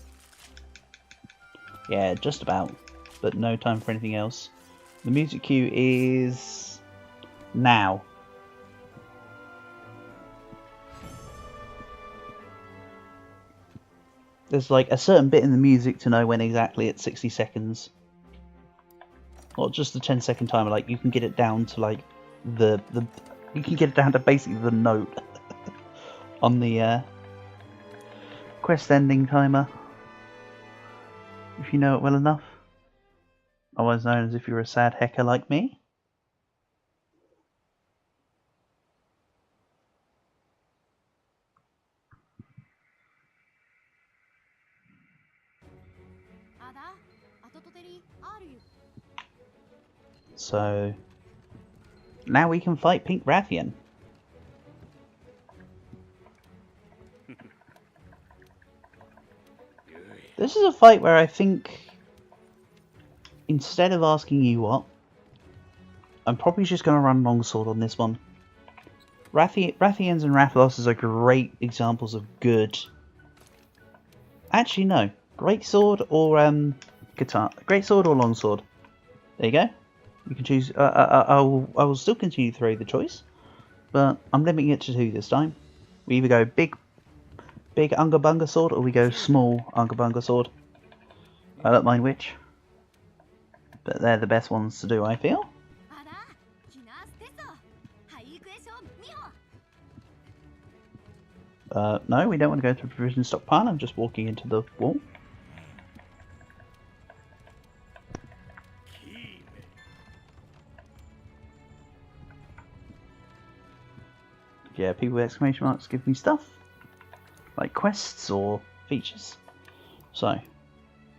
Yeah, just about. But no time for anything else. The music cue is... now. There's like a certain bit in the music to know when exactly it's 60 seconds. Not just the 10-second timer, like you can get it down to like you can get it down to basically the note on the quest ending timer, if you know it well enough. Otherwise known as if you're a sad hacker like me. So now we can fight Pink Rathian. This is a fight where I think instead of asking you what, I'm probably just going to run longsword on this one. Rathians and Rathaloses are great examples of good. Actually, no. Great sword or guitar. Great sword or longsword. There you go. You can choose. I will still continue to throw the choice, but I'm limiting it to 2 this time. We either go big Unga Bunga sword or we go small Unga Bunga sword. I don't mind which, but they're the best ones to do, I feel. No, we don't want to go to the provision stockpile. I'm just walking into the wall. Yeah, people with exclamation marks give me stuff, like quests or features. So,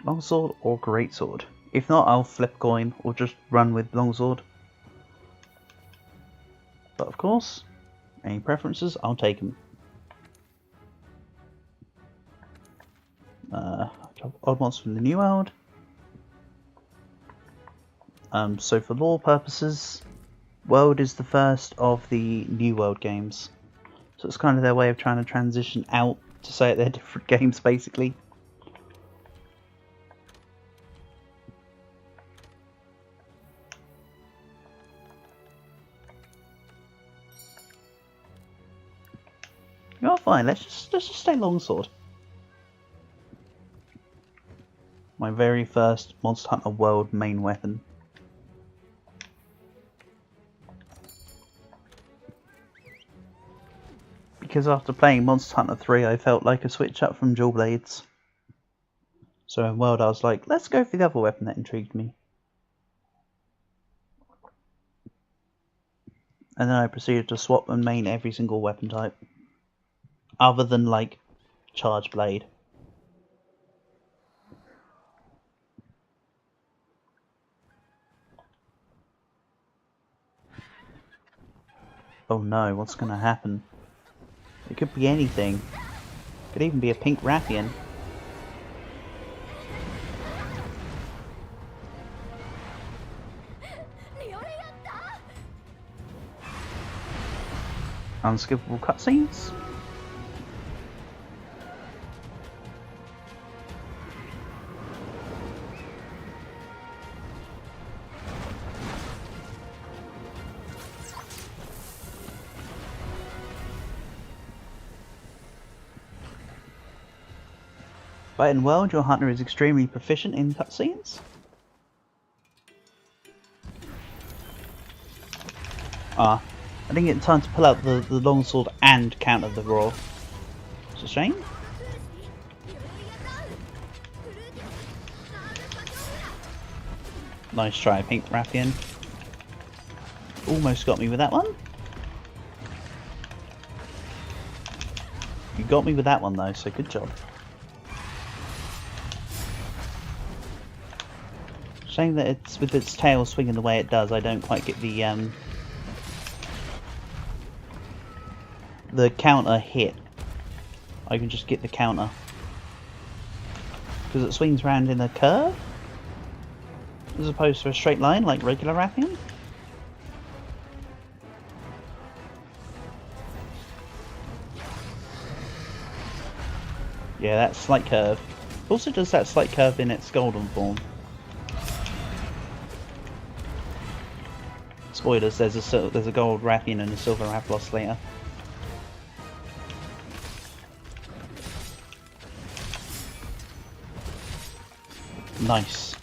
longsword or greatsword. If not, I'll flip a coin or just run with longsword. But of course, any preferences, I'll take them. Odd ones from the New World. So for lore purposes, World is the first of the New World games. So it's kind of their way of trying to transition out to say that they're different games, basically. You're fine. Let's just stay longsword. My very first Monster Hunter World main weapon. Because after playing Monster Hunter 3, I felt like a switch up from dual blades. So in World, I was like, let's go for the other weapon that intrigued me. And then I proceeded to swap and main every single weapon type. Other than, like, Charge Blade. Oh no, what's gonna happen? It could be anything. It could even be a Pink Rathian. Unskippable cutscenes? But in World, your hunter is extremely proficient in cutscenes. I didn't get time to pull out the longsword and counter the roar. It's a shame. Nice try, Pink Rathian. Almost got me with that one. You got me with that one though, so good job. Shame that it's with its tail swinging the way it does. I don't quite get the counter hit. I can just get the counter because it swings around in a curve as opposed to a straight line like regular Rathian. Yeah, that slight curve. It also does that slight curve in its golden form. Spoilers, there's a gold Rathian and a silver Rathalos later. Nice.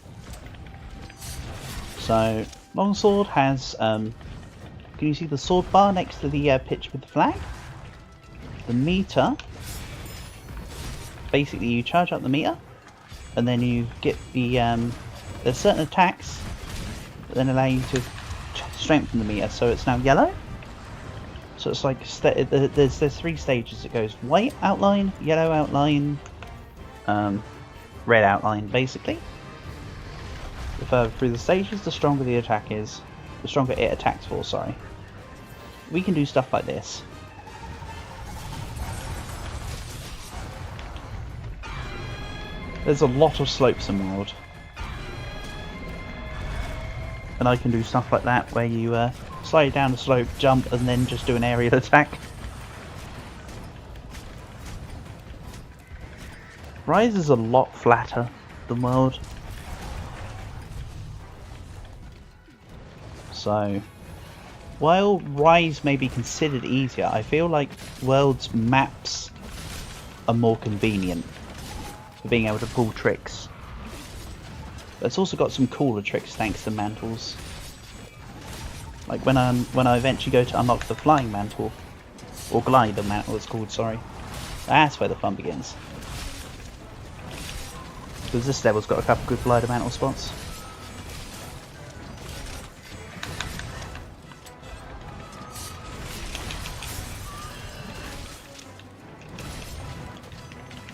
So, longsword has, can you see the sword bar next to the pitch with the flag? The meter, basically you charge up the meter, and then you get the, there's certain attacks that then allow you to strengthen the meter, so it's now yellow. So it's like, there's 3 stages. It goes white outline, yellow outline, red outline, basically. The further through the stages, the stronger the attack is. The stronger it attacks for, sorry. We can do stuff like this. There's a lot of slopes in World. And I can do stuff like that, where you slide down the slope, jump, and then just do an aerial attack. Rise is a lot flatter than World. So, while Rise may be considered easier, I feel like World's maps are more convenient for being able to pull tricks. But it's also got some cooler tricks thanks to mantles. Like when I eventually go to unlock the flying mantle, or glider mantle it's called, sorry. That's where the fun begins. Because this level's got a couple good glider mantle spots.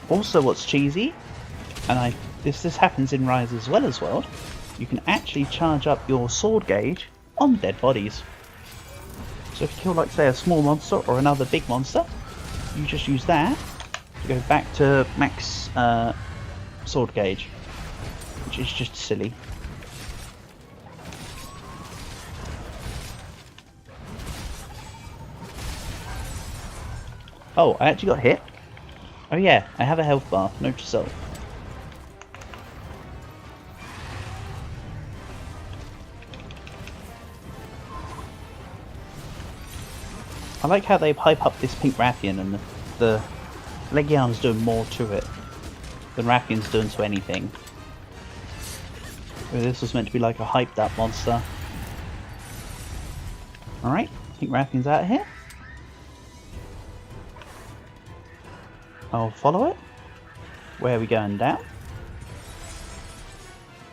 Also, what's cheesy, and this happens in Rise as well as World, you can actually charge up your sword gauge on dead bodies. So if you kill, like, say, a small monster or another big monster, you just use that to go back to max sword gauge, which is just silly. Oh, I actually got hit. Oh yeah, I have a health bar, note to self. I like how they pipe up this pink Rathian, and the Legiarn's doing more to it than Rathian's doing to anything. This was meant to be like a hyped up monster. Alright, pink Rathian's out of here. I'll follow it. Where are we going? Down?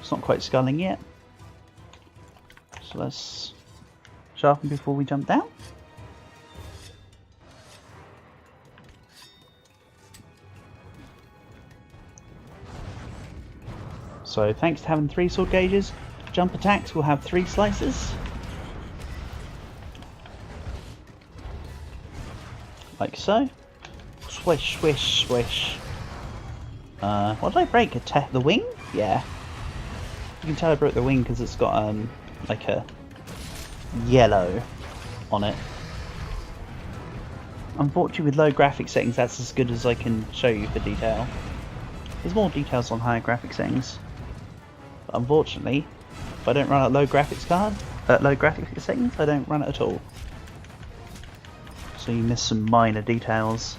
It's not quite sculling yet. So let's sharpen before we jump down. So thanks to having 3 sword gauges, jump attacks will have 3 slices. Like so. Swish, swish, swish. What did I break? The wing? Yeah. You can tell I broke the wing because it's got like a yellow on it. Unfortunately, with low graphic settings, that's as good as I can show you for detail. There's more details on higher graphic settings. But unfortunately, if I don't run at low graphics settings, I don't run it at all. So you miss some minor details.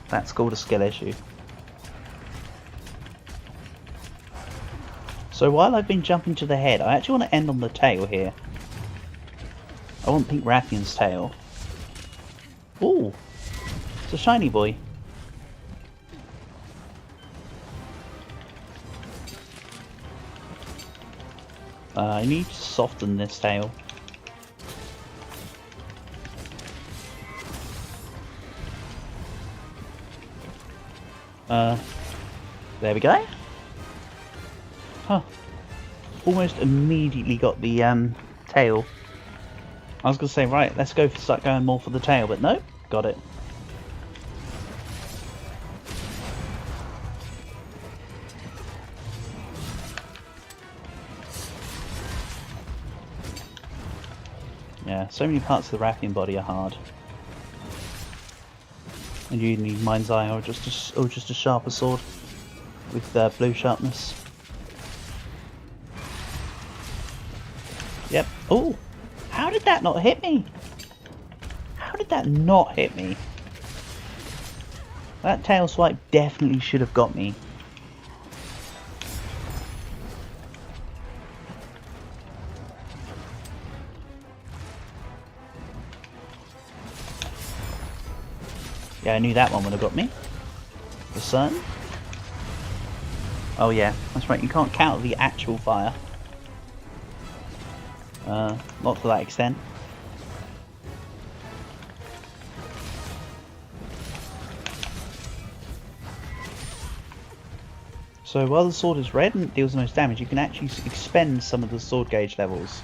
That's called a skill issue. So while I've been jumping to the head, I actually want to end on the tail here. I want Pink Rathian's tail. Ooh! It's a shiny boy. I need to soften this tail. There we go. Huh. Almost immediately got the tail. I was going to say, right, let's start going more for the tail, but no, got it. Yeah, so many parts of the Rathian body are hard. And you need Mind's Eye or just a sharper sword with blue sharpness. Yep. Oh! How did that not hit me? How did that not hit me? That tail swipe definitely should have got me. Yeah, I knew that one would have got me. The sun. Oh yeah, that's right, you can't count the actual fire. Not to that extent. So while the sword is red and it deals the most damage, you can actually expend some of the sword gauge levels.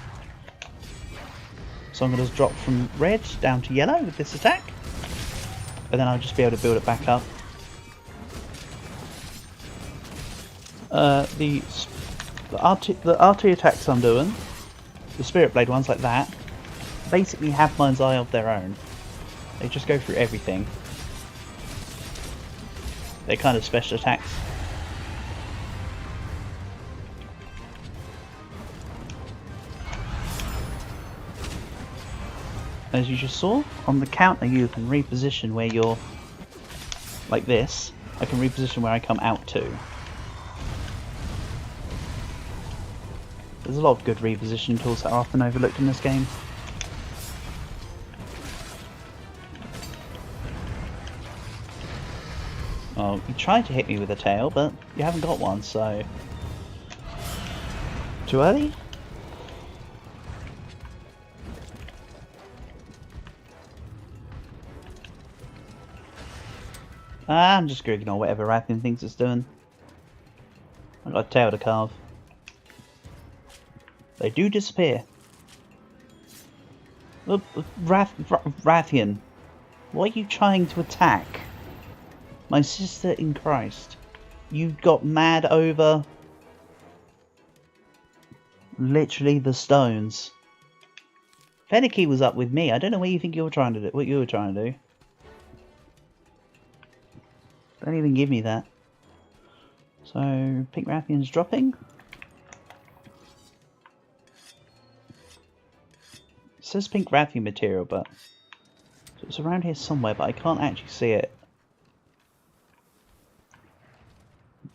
So I'm going to drop from red down to yellow with this attack. And then I'll just be able to build it back up. The RT attacks I'm doing, the Spirit Blade ones like that, basically have mind's eye of their own. They just go through everything. They're kind of special attacks. As you just saw, on the counter you can reposition where you're like this. I can reposition where I come out to. There's a lot of good repositioning tools that are often overlooked in this game. Oh, you tried to hit me with a tail, but you haven't got one, so... Too early? I'm just going to ignore whatever Rathian thinks it's doing. I've got a tail to carve. They do disappear. Look, Rathian, what are you trying to attack? My sister in Christ. You got mad over... literally the stones. Fenneky was up with me. I don't know what you think you were trying to do. What you were trying to do. Don't even give me that. So, Pink Rathian's dropping. It says Pink Rathian material, but it's around here somewhere, but I can't actually see it.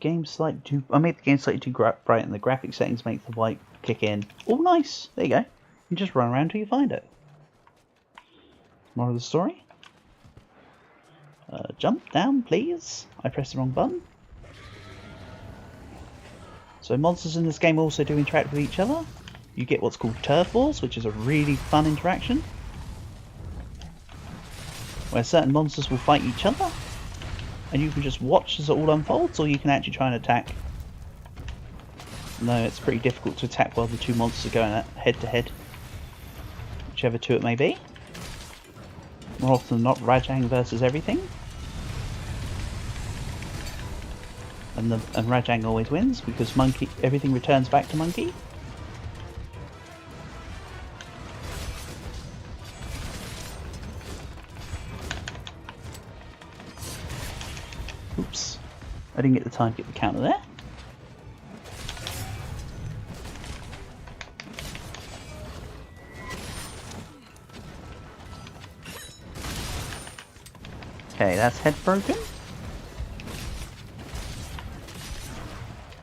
Game's slightly too... I made the game slightly too bright and the graphic settings make the white kick in. Oh, nice! There you go. You just run around till you find it. More of the story. Jump down, please. I pressed the wrong button. So monsters in this game also do interact with each other. You get what's called turf wars, which is a really fun interaction, where certain monsters will fight each other, and you can just watch as it all unfolds, or you can actually try and attack. No, it's pretty difficult to attack while the two monsters are going head to head, whichever two it may be. More often than not, Rajang versus everything. And Rajang always wins because everything returns back to Monkey. Oops. I didn't get the time to get the counter there. Okay, that's head broken.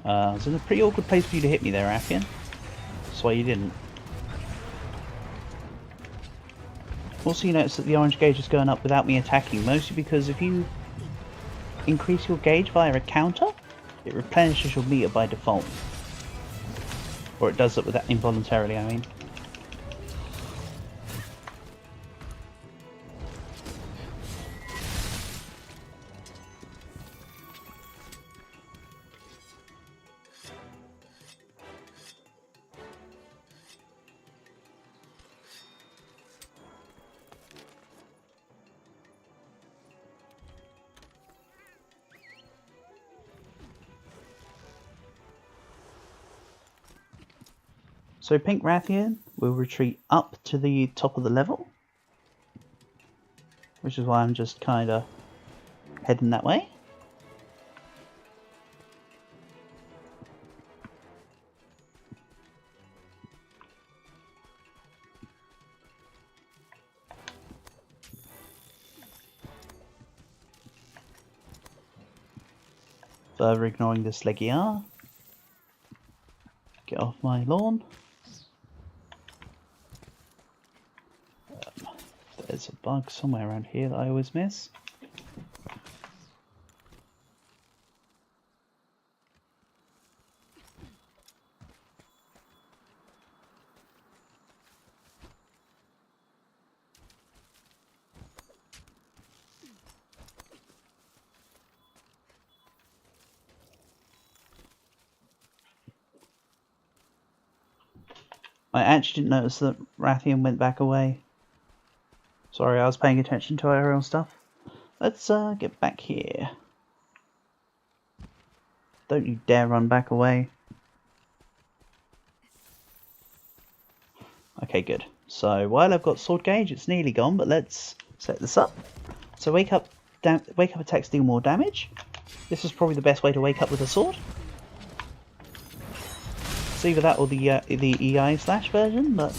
I was in a pretty awkward place for you to hit me there, Rathian. That's why you didn't. Also, you notice that the orange gauge is going up without me attacking, mostly because if you increase your gauge via a counter, it replenishes your meter by default. Or it does it with that involuntarily, I mean. So Pink Rathian will retreat up to the top of the level, which is why I'm just kind of heading that way. Further ignoring this Legiar. Get off my lawn. There's a bug somewhere around here that I always miss. I actually didn't notice that Rathian went back away. Sorry, I was paying attention to aerial stuff. Let's get back here. Don't you dare run back away. Okay, good. So while I've got sword gauge, it's nearly gone, but let's set this up. So wake up attacks deal more damage. This is probably the best way to wake up with a sword. It's either that or the EI slash version, but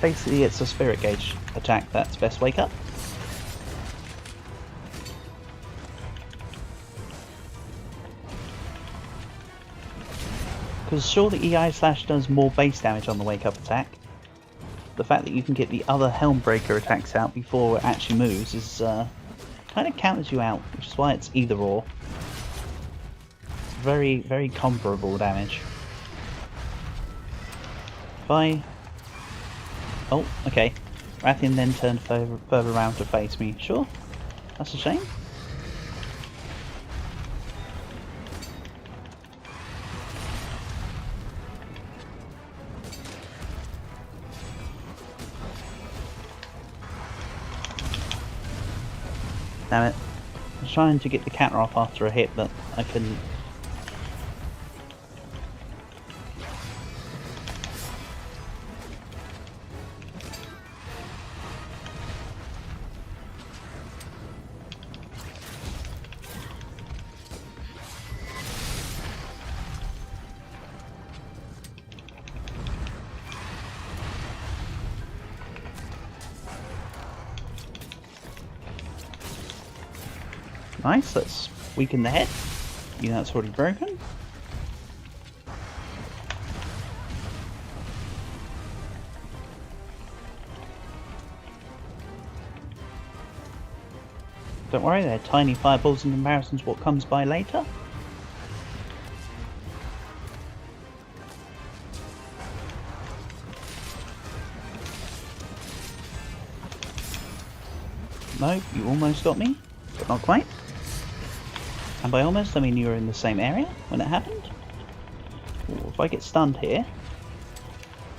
basically it's a spirit gauge attack that's best wake up. Because sure, the EI slash does more base damage on the wake up attack. The fact that you can get the other Helmbreaker attacks out before it actually moves is kind of counters you out, which is why it's either or. It's very, very comparable damage. If I... Oh, okay. Rathian then turned further around to face me. Sure, that's a shame. Damn it. I was trying to get the counter off after a hit, but I couldn't. Nice, let's weaken the head. You know it's already broken. Don't worry, they're tiny fireballs in comparison to what comes by later. No, you almost got me, but not quite. And by almost, I mean you were in the same area when it happened. Ooh, if I get stunned here...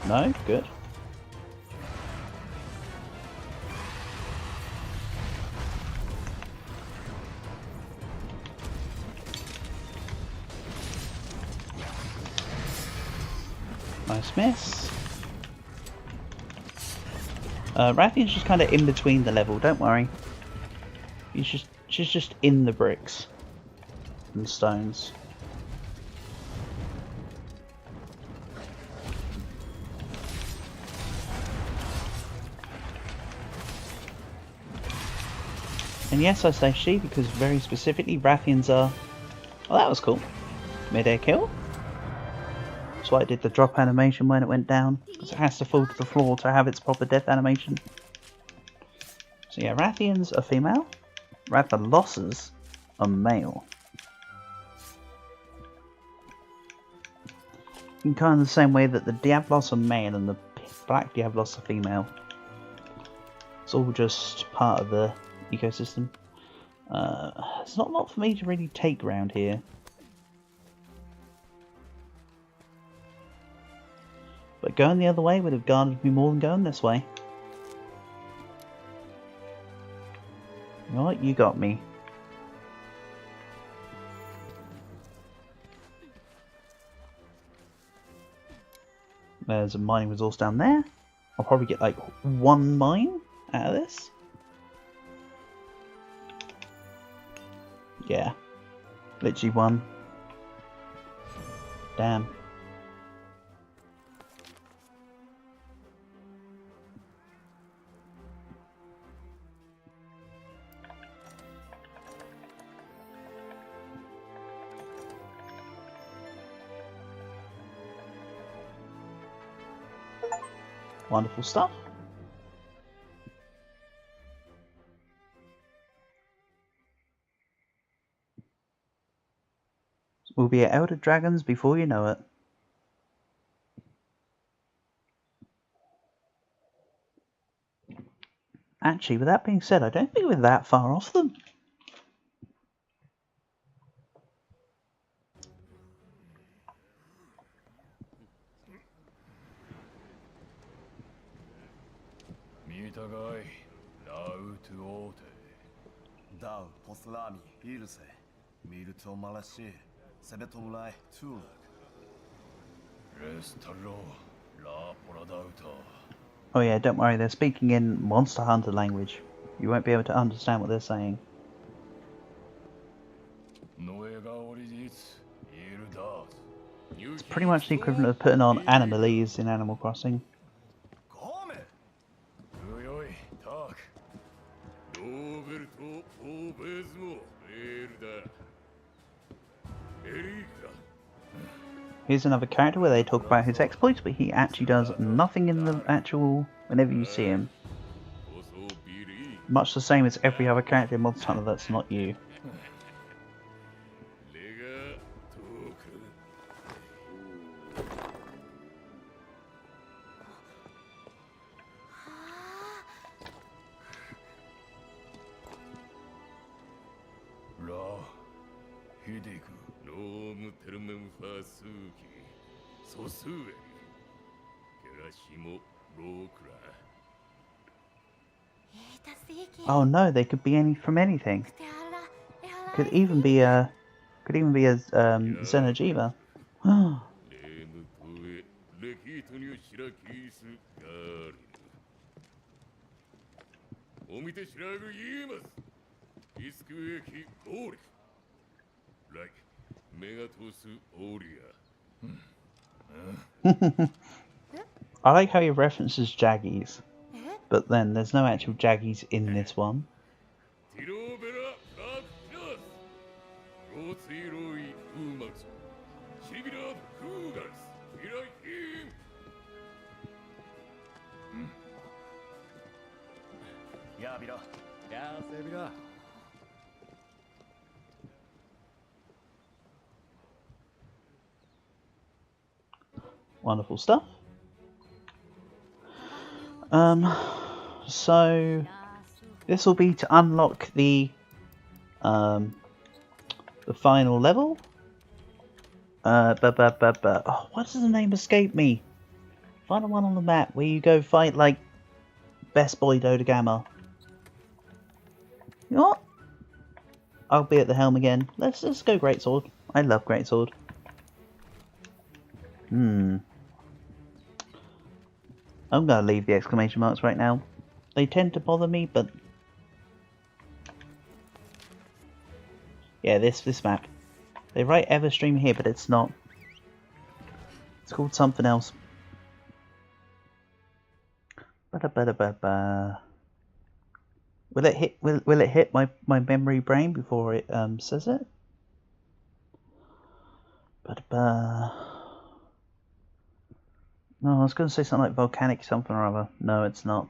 No? Good. Nice miss. Rathian's just kind of in between the level, don't worry. She's just in the bricks and stones. And yes, I say she because very specifically Rathians are... Oh, that was cool. Mid-air kill. That's why it did the drop animation when it went down, because it has to fall to the floor to have its proper death animation. So yeah, Rathians are female, Rathalosses are male. In kind of the same way that the Diablos are male and the Black Diablos are female. It's all just part of the ecosystem. There's not a lot for me to really take around here. But going the other way would have garnered me more than going this way. You know what? You got me. There's a mining resource down there. I'll probably get like one mine out of this. Yeah. Literally one. Damn. Wonderful stuff. We'll be at Elder Dragons before you know it. Actually, with that being said, I don't think we're that far off them. Dau, Poslami, Ilse, Milto Malashi, Sebetomlai, Tulak. Restalo, La Poradauta. Oh yeah, don't worry, they're speaking in Monster Hunter language. You won't be able to understand what they're saying. It's pretty much the equivalent of putting on Animalese in Animal Crossing. Here's another character where they talk about his exploits, but he actually does nothing in the actual whenever you see him. Much the same as every other character in Monster Hunter that's not you. Oh no, they could be any from anything. Could even be a Xeno'jiiva. I like how he references Jaggies, but then there's no actual Jaggies in this one. Wonderful stuff. So this will be to unlock the final level. Oh, why does the name escape me? Final one on the map where you go fight like Best Boy Dodogama. You know what? I'll be at the helm again. Let's go Greatsword. I love Greatsword. I'm gonna leave the exclamation marks right now. They tend to bother me, but yeah, this map. They write Everstream here, but it's not. It's called something else. Ba-da-ba-da-ba-ba. Will it hit? Will it hit my memory brain before it says it? Ba-da-ba. No, I was going to say something like volcanic something or other. No, it's not.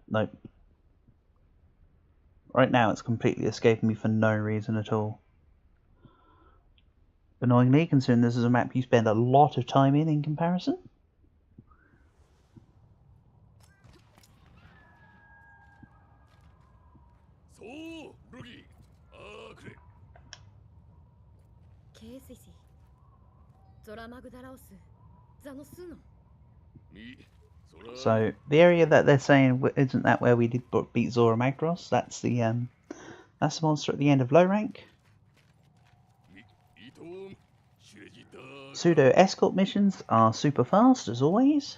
Nope. Right now it's completely escaping me for no reason at all. Annoyingly, considering this is a map you spend a lot of time in comparison. So the area that they're saying isn't that where we did beat Zora Magdaros? That's the monster at the end of low rank. Pseudo escort missions are super fast as always.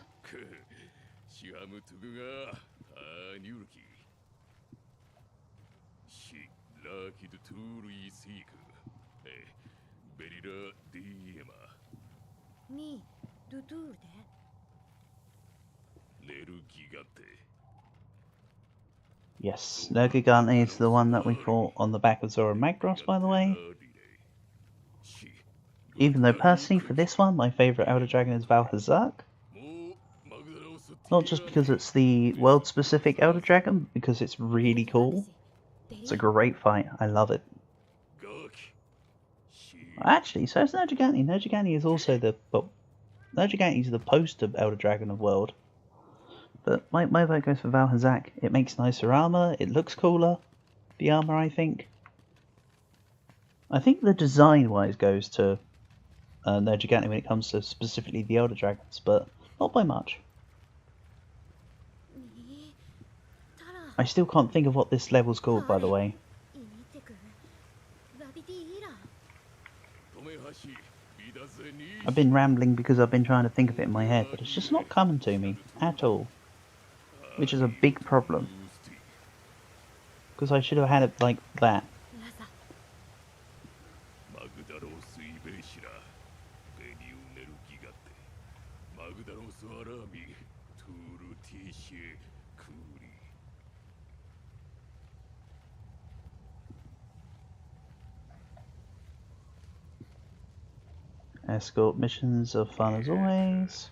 Yes, Nergigante is the one that we fought on the back of Zora Magdaros, by the way. Even though personally, for this one, my favourite Elder Dragon is Valhazak. Not just because it's the world-specific Elder Dragon, but because it's really cool. It's a great fight. I love it. Actually, so is Nergigante. Nergigante is also the... Well, Nergigante is the poster Elder Dragon of World. But my vote goes for Valhazak. It makes nicer armour, it looks cooler. The armour, I think. I think the design-wise goes to Nergigante when it comes to specifically the Elder Dragons, but not by much. I still can't think of what this level's called, by the way. I've been rambling because I've been trying to think of it in my head, but it's just not coming to me at all. Which is a big problem. Because I should have had it like that. Escort missions are fun as always.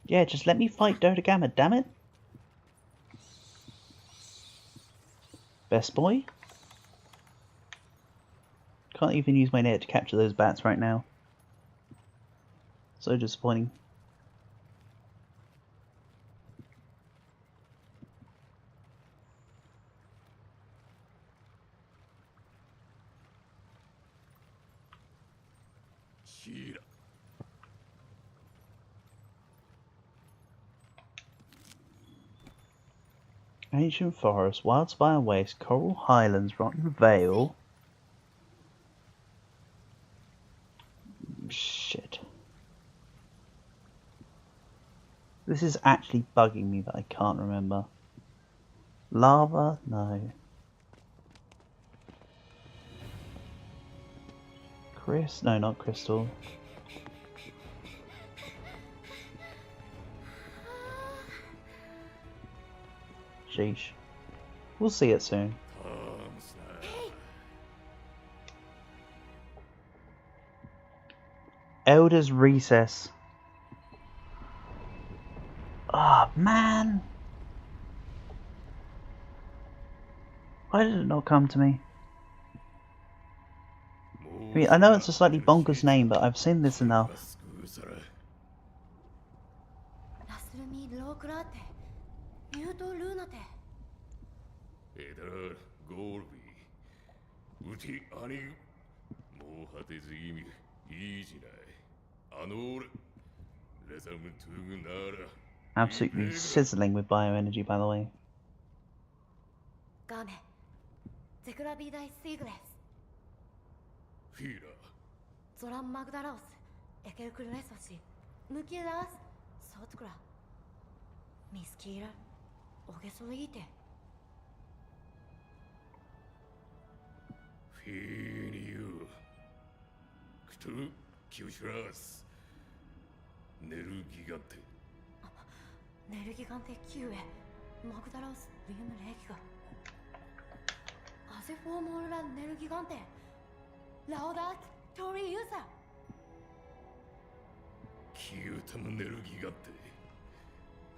Yeah, just let me fight Dodogama, damn it. Best boy. Can't even use my net to capture those bats right now. So disappointing. Ancient Forest, Wildspire Waste, Coral Highlands, Rotten Vale. Shit. This is actually bugging me that I can't remember. Lava? No. Chris? No, not Crystal. Sheesh. We'll see it soon. Elder's Recess. Ah, oh, man! Why did it not come to me? I mean, I know it's a slightly bonkers name, but I've seen this enough. Absolutely sizzling with bioenergy, by the way. Zoran Magdaros, Ekelkulesoshi, Mukiras, Sotkra, Miskira, Ogesolite. Finiu, Ktu, Kyushras, Nerugigante. Nerugigante Q, Magdaros, Lium Regiga. Azeformora Nerugigante, Laudat. Tori user. Kyutam Nerugigante.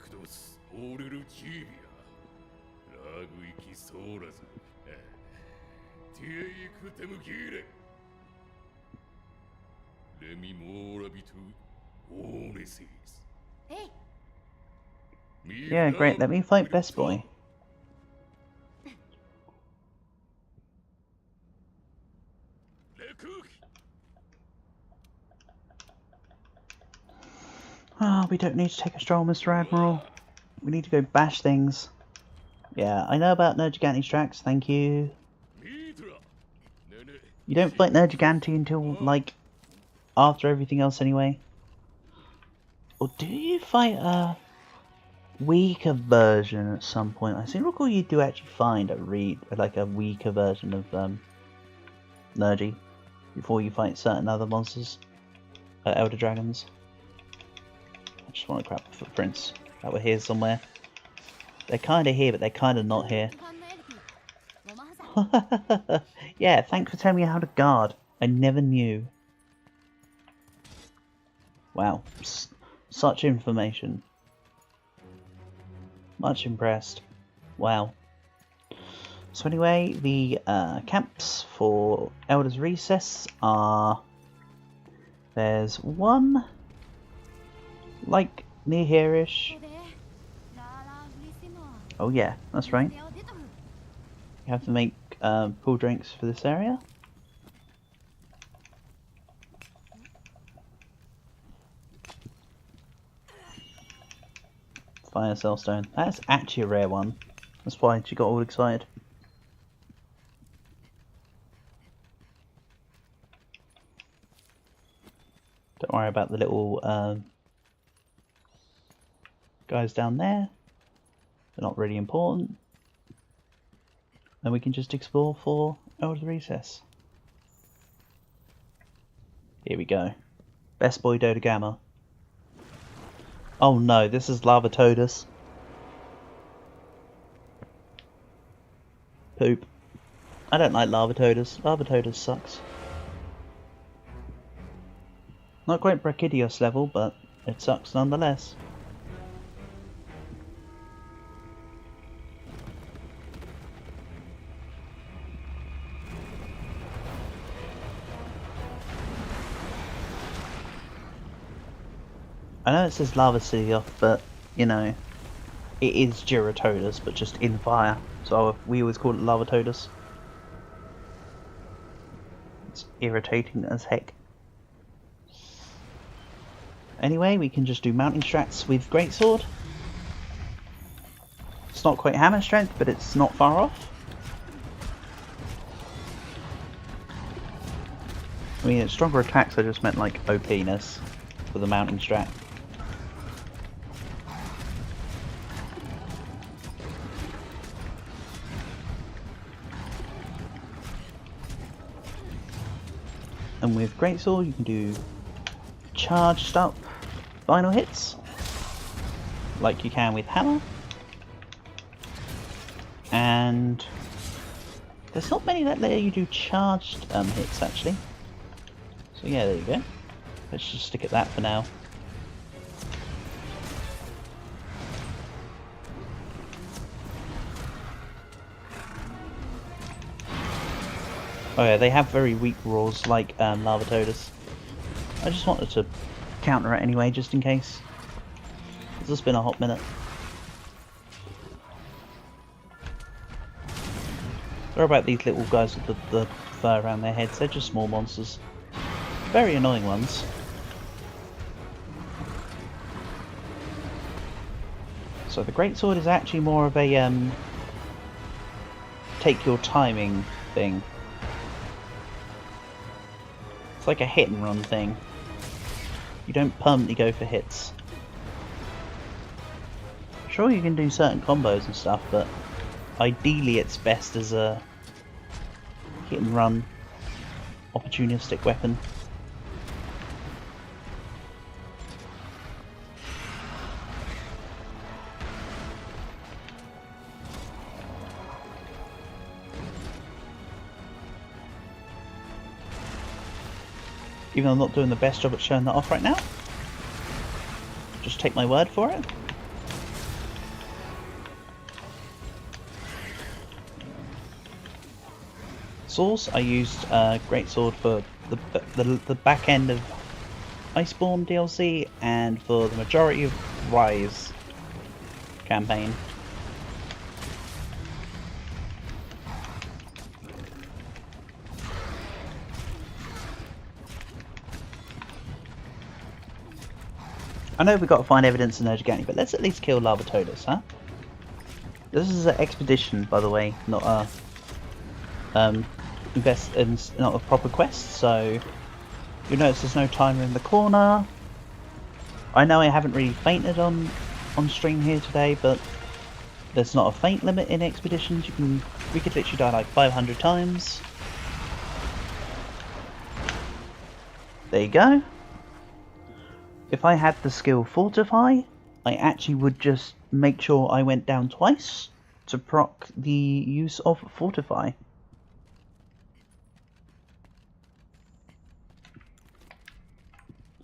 Kdos Orelu Chibia. Raguiki Soras. Tiei Kutemukire. Lemi Morabitu Onesis. Hey. Yeah, great. Let me fight Best Boy. Oh, we don't need to take a stroll, Mr. Admiral. We need to go bash things. Yeah, I know about Nergigante's tracks, thank you. You don't fight Nergigante until, like, after everything else anyway. Or do you fight a weaker version at some point? I seem to recall you do actually find a weaker version of Nergi before you fight certain other monsters, Elder Dragons. I just want to grab the footprints. that were here somewhere. They're kind of here, but they're kind of not here. ファンのエルフィロマンさん Yeah, thanks for telling me how to guard. I never knew. Wow, such information. Much impressed. Wow. So anyway, the camps for Elder's Recess are... There's one, like, near here-ish. でラーラーグリスモア Oh yeah, that's right. 手を出とる You have to make pool drinks for this area. Fire cell stone. That's actually a rare one. That's why she got all excited. Don't worry about the little guys down there. They're not really important. Then we can just explore for Elder's Recess. Here we go. Best boy Dodogama. Oh no, this is Lavatodus. Poop. I don't like Lavatodus. Lavatodus sucks. Not quite Brachydios level, but it sucks nonetheless. I know it says Lavaseoth, but, you know, it is Giratodus, but just in fire. So we always call it Lavatodus. It's irritating as heck. Anyway, we can just do mounting strats with Greatsword. It's not quite hammer strength, but it's not far off. I mean, it's stronger attacks, I just meant like OP-ness for the mounting strat. And with Greatsword you can do charged up final hits, like you can with Hammer. And there's not many that let you do charged hits actually. So yeah, there you go. Let's just stick at that for now. Oh yeah, they have very weak roars like Lavatodus. I just wanted to counter it anyway, just in case. It's just been a hot minute. Sorry about these little guys with the fur around their heads, they're just small monsters. Very annoying ones. So the Greatsword is actually more of a take your timing thing. It's like a hit and run thing. You don't permanently go for hits. Sure, you can do certain combos and stuff, but ideally it's best as a hit and run opportunistic weapon. Even though I'm not doing the best job at showing that off right now. Just take my word for it. Source, I used Greatsword for the back end of Iceborne DLC and for the majority of Rise campaign. I know we've got to find evidence in Ojigani, but let's at least kill Lavatodus, huh? This is an expedition, by the way, not a not a proper quest. So you'll notice there's no timer in the corner. I know I haven't really fainted on stream here today, but there's not a faint limit in expeditions. We could literally die like 500 times. There you go. If I had the skill Fortify, I actually would just make sure I went down twice to proc the use of Fortify.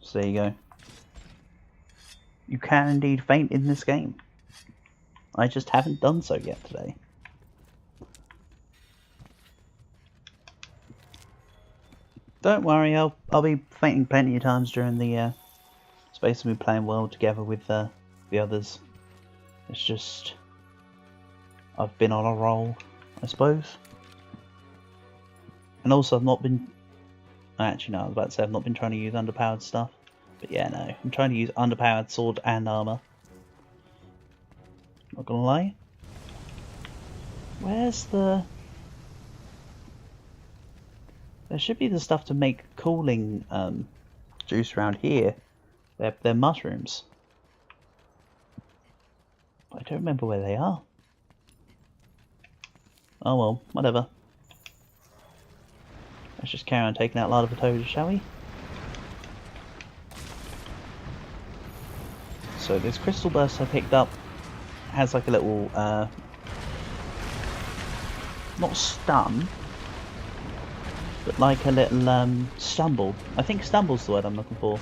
So there you go. You can indeed faint in this game. I just haven't done so yet today. Don't worry, I'll be fainting plenty of times during the space we've been playing World together with the others. It's just I've been on a roll, I suppose. And also I've not been... Actually no, I was about to say I've not been trying to use underpowered stuff. But yeah, no, I'm trying to use underpowered sword and armour. Not gonna lie. Where's the... There should be the stuff to make cooling juice around here. They're mushrooms. I don't remember where they are. Oh well, whatever. Let's just carry on taking out Larvatoda, shall we? So this crystal burst I picked up has like a little, not stun, but like a little stumble. I think stumble's the word I'm looking for.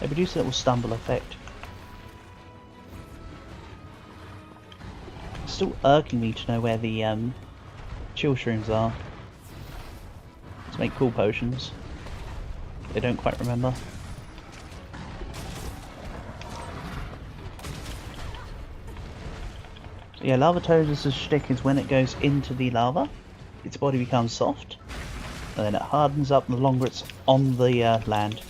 They produce a little stumble effect. It's still irking me to know where the chill shrooms are to make cool potions. They don't quite remember. So yeah, Larvatoda's shtick is when it goes into the lava, its body becomes soft, and then it hardens up the longer it's on the land.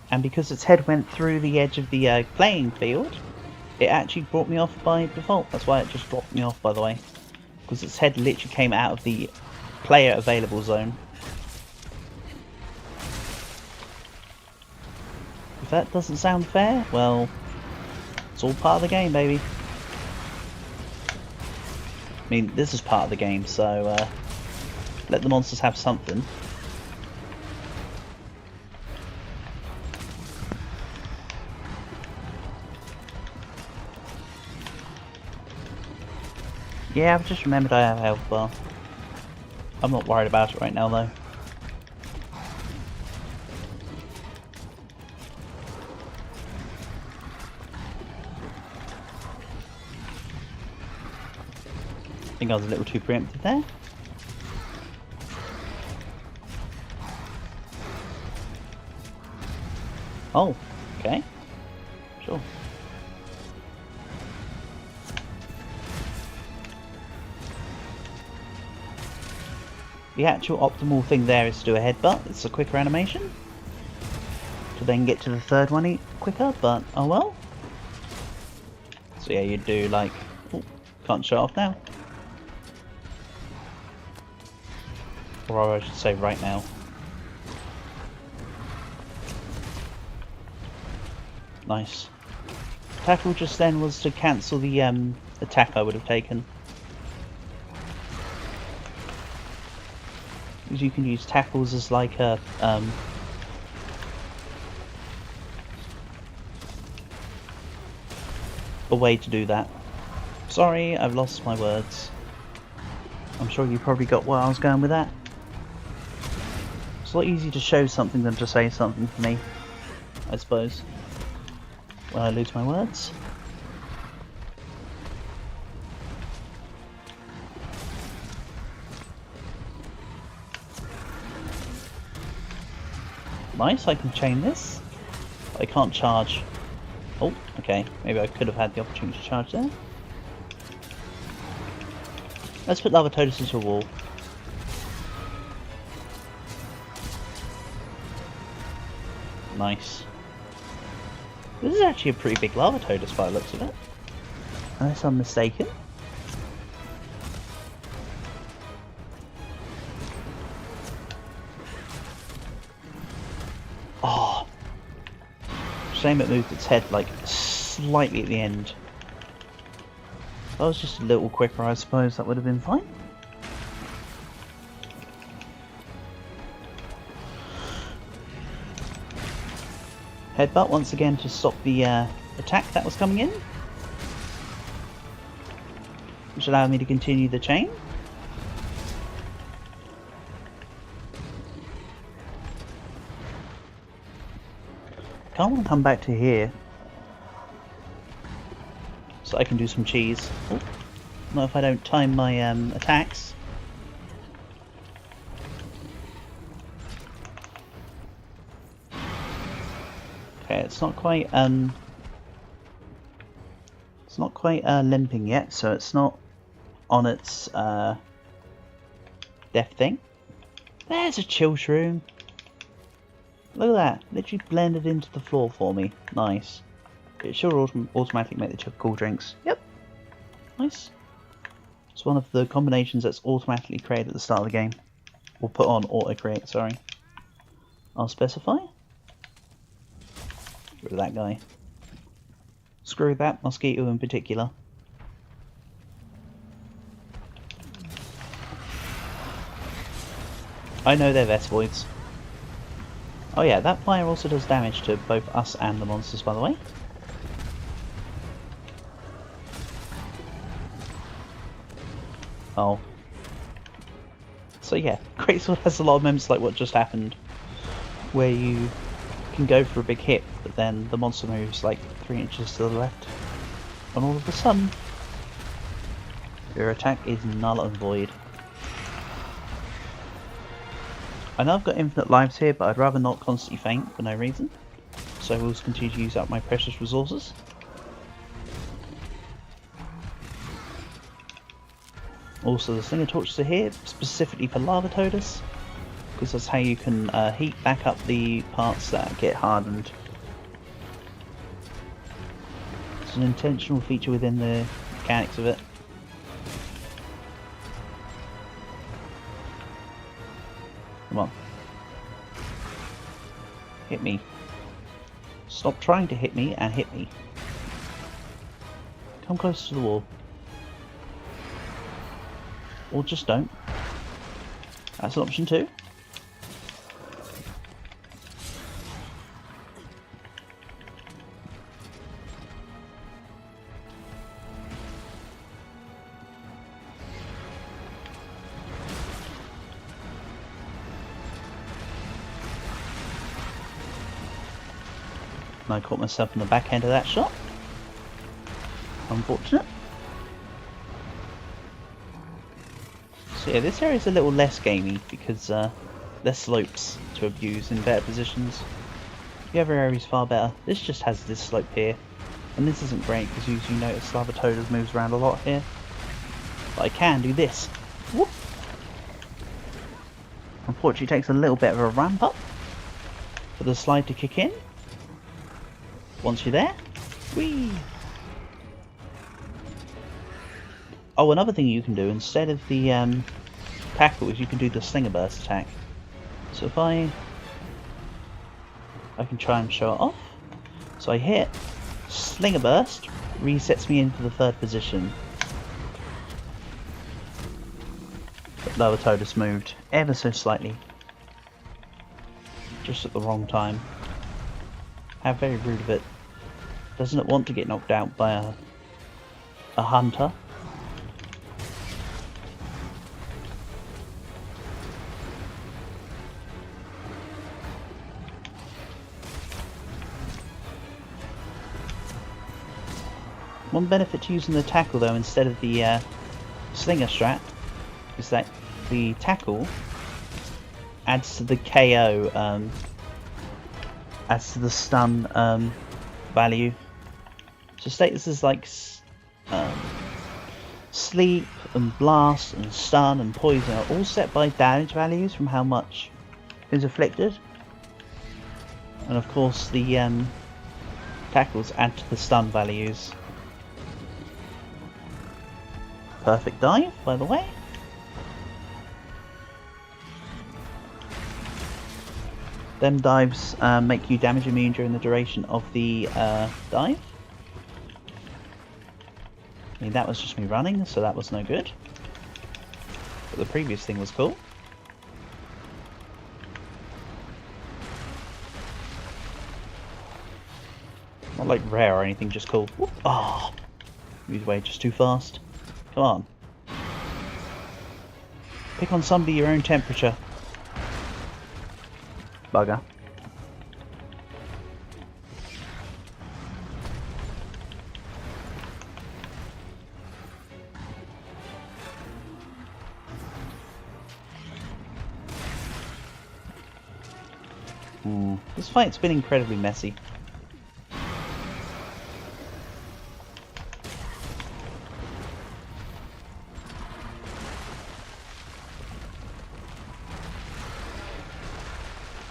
And because its head went through the edge of the playing field, it actually brought me off by default. That's why it just dropped me off, by the way. Because its head literally came out of the player available zone. If that doesn't sound fair, well, it's all part of the game, baby. I mean, this is part of the game, so let the monsters have something. Yeah, I've just remembered I have a health bar. I'm not worried about it right now, though. I think I was a little too preemptive there. Oh, okay. Sure. The actual optimal thing there is to do a headbutt. It's a quicker animation. To then get to the third one quicker, but oh well. So yeah, you do like... Oh, can't show off now. Or I should say right now. Nice. Tackle just then was to cancel the attack I would have taken. Because you can use tackles as like a way to do that. Sorry, I've lost my words. I'm sure you probably got where I was going with that. It's a lot easier to show something than to say something for me, I suppose, when I lose my words. Nice, I can chain this. I can't charge. Oh, okay. Maybe I could have had the opportunity to charge there. Let's put Larvatoda into a wall. Nice. This is actually a pretty big Larvatoda by the looks of it. Unless I'm mistaken. Oh, shame it moved its head like slightly at the end. If I was just a little quicker, I suppose that would have been fine. Headbutt once again to stop the attack that was coming in, which allowed me to continue the chain. Can't want to come back to here so I can do some cheese. Oh, not if I don't time my attacks. Okay, it's not quite limping yet, so it's not on its death thing. There's a chill shroom. Look at that, literally blended into the floor for me. Nice. It should automatically make the cool drinks. Yep. Nice. It's one of the combinations that's automatically created at the start of the game. Or put on auto-create, sorry. I'll specify. Get rid of that guy. Screw that mosquito in particular. I know they're Vesvoids. Oh yeah, that fire also does damage to both us and the monsters, by the way. Oh. So yeah, Greatsword has a lot of moments like what just happened, where you can go for a big hit, but then the monster moves like 3 inches to the left, and all of a sudden, your attack is null and void. I know I've got infinite lives here, but I'd rather not constantly faint for no reason, so I will continue to use up my precious resources. Also, the Slinger Torches are here specifically for Lava Toadus, because that's how you can heat back up the parts that get hardened. It's an intentional feature within the mechanics of it. Come on. Hit me. Stop trying to hit me and hit me. Come close to the wall. Or just don't. That's an option too. I caught myself in the back end of that shot. Unfortunate. So yeah, this area is a little less gamey because less slopes to abuse in better positions. The other area is far better. This just has this slope here, and this isn't great because you notice Lava Toadus moves around a lot here. But I can do this. Whoop. Unfortunately, it takes a little bit of a ramp up for the slide to kick in. Once you're there, whee! Oh, another thing you can do instead of the tackle is you can do the Slinger Burst attack. So if I can try and show it off. So I hit Slinger Burst, resets me into the third position. But Lava Toadus moved ever so slightly, just at the wrong time. How very rude of it. Doesn't it want to get knocked out by a hunter? One benefit to using the tackle though instead of the slinger strat is that the tackle adds to the KO, adds to the stun value. So statuses like sleep and blast and stun and poison are all set by damage values from how much is afflicted, and of course the tackles add to the stun values. Perfect dive, by the way. Them dives make you damage immune during the duration of the dive. I mean, that was just me running, so that was no good. But the previous thing was cool. Not like rare or anything, just cool. Ah, oh, moved away just too fast. Come on. Pick on somebody your own temperature. Bugger. This fight's been incredibly messy.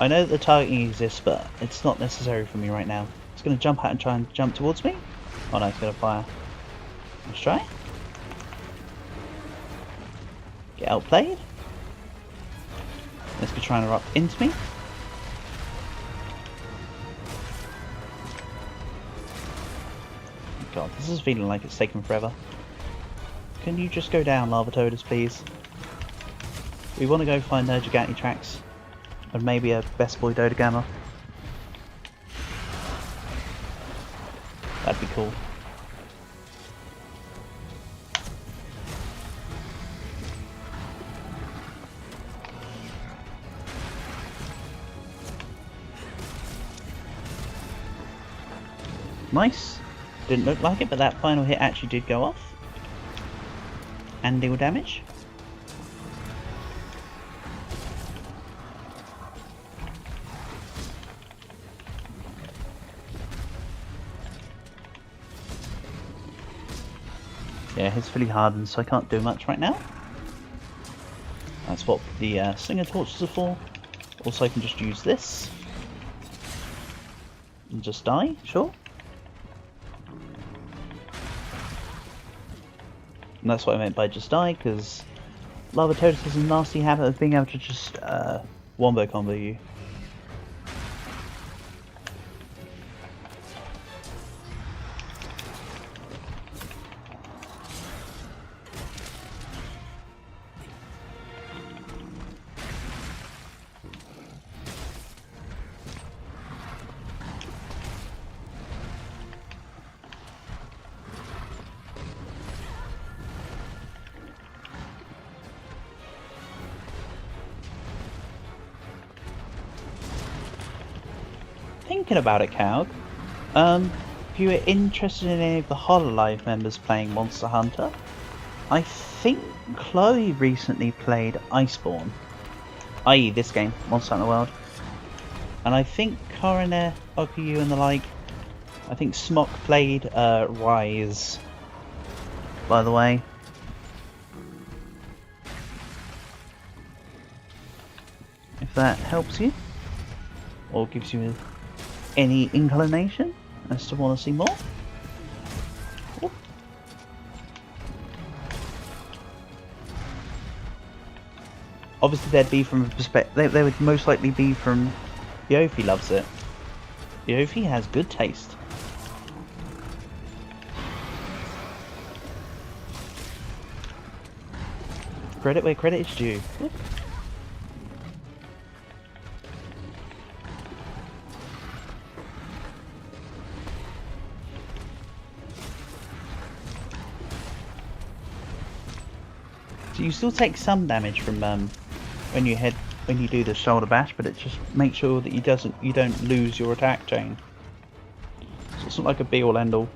I know that the targeting exists, but it's not necessary for me right now. It's going to jump out and try and jump towards me. Oh no, it's going to fire. Let's try. Get outplayed. Let's be trying to erupt into me. God, this is feeling like it's taking forever. Can you just go down, Larvatodus, please? We want to go find Gigantitrax. And maybe a Best Boy Dodogama. That'd be cool. Nice. Didn't look like it, but that final hit actually did go off. And deal damage. Yeah, it's fully hardened, so I can't do much right now. That's what the Slinger Torches are for. Also, I can just use this. And just die, sure. And that's what I meant by just die, because Larvatodus has a nasty habit of being able to just wombo combo you. Thinking about it, Calg, if you were interested in any of the Hololive members playing Monster Hunter, I think Chloe recently played Iceborne, i.e. this game, Monster Hunter World, and I think Coroner, Okuyu and the like, I think Smock played Rise, by the way. If that helps you, or gives you any inclination as to want to see more. Ooh. Obviously they'd be from a perspective, they would most likely be from Yofi loves it. Yofi has good taste. Credit where credit is due. Ooh. So you still take some damage from when you do the shoulder bash, but it just makes sure that you don't lose your attack chain. So it's not like a be all end all.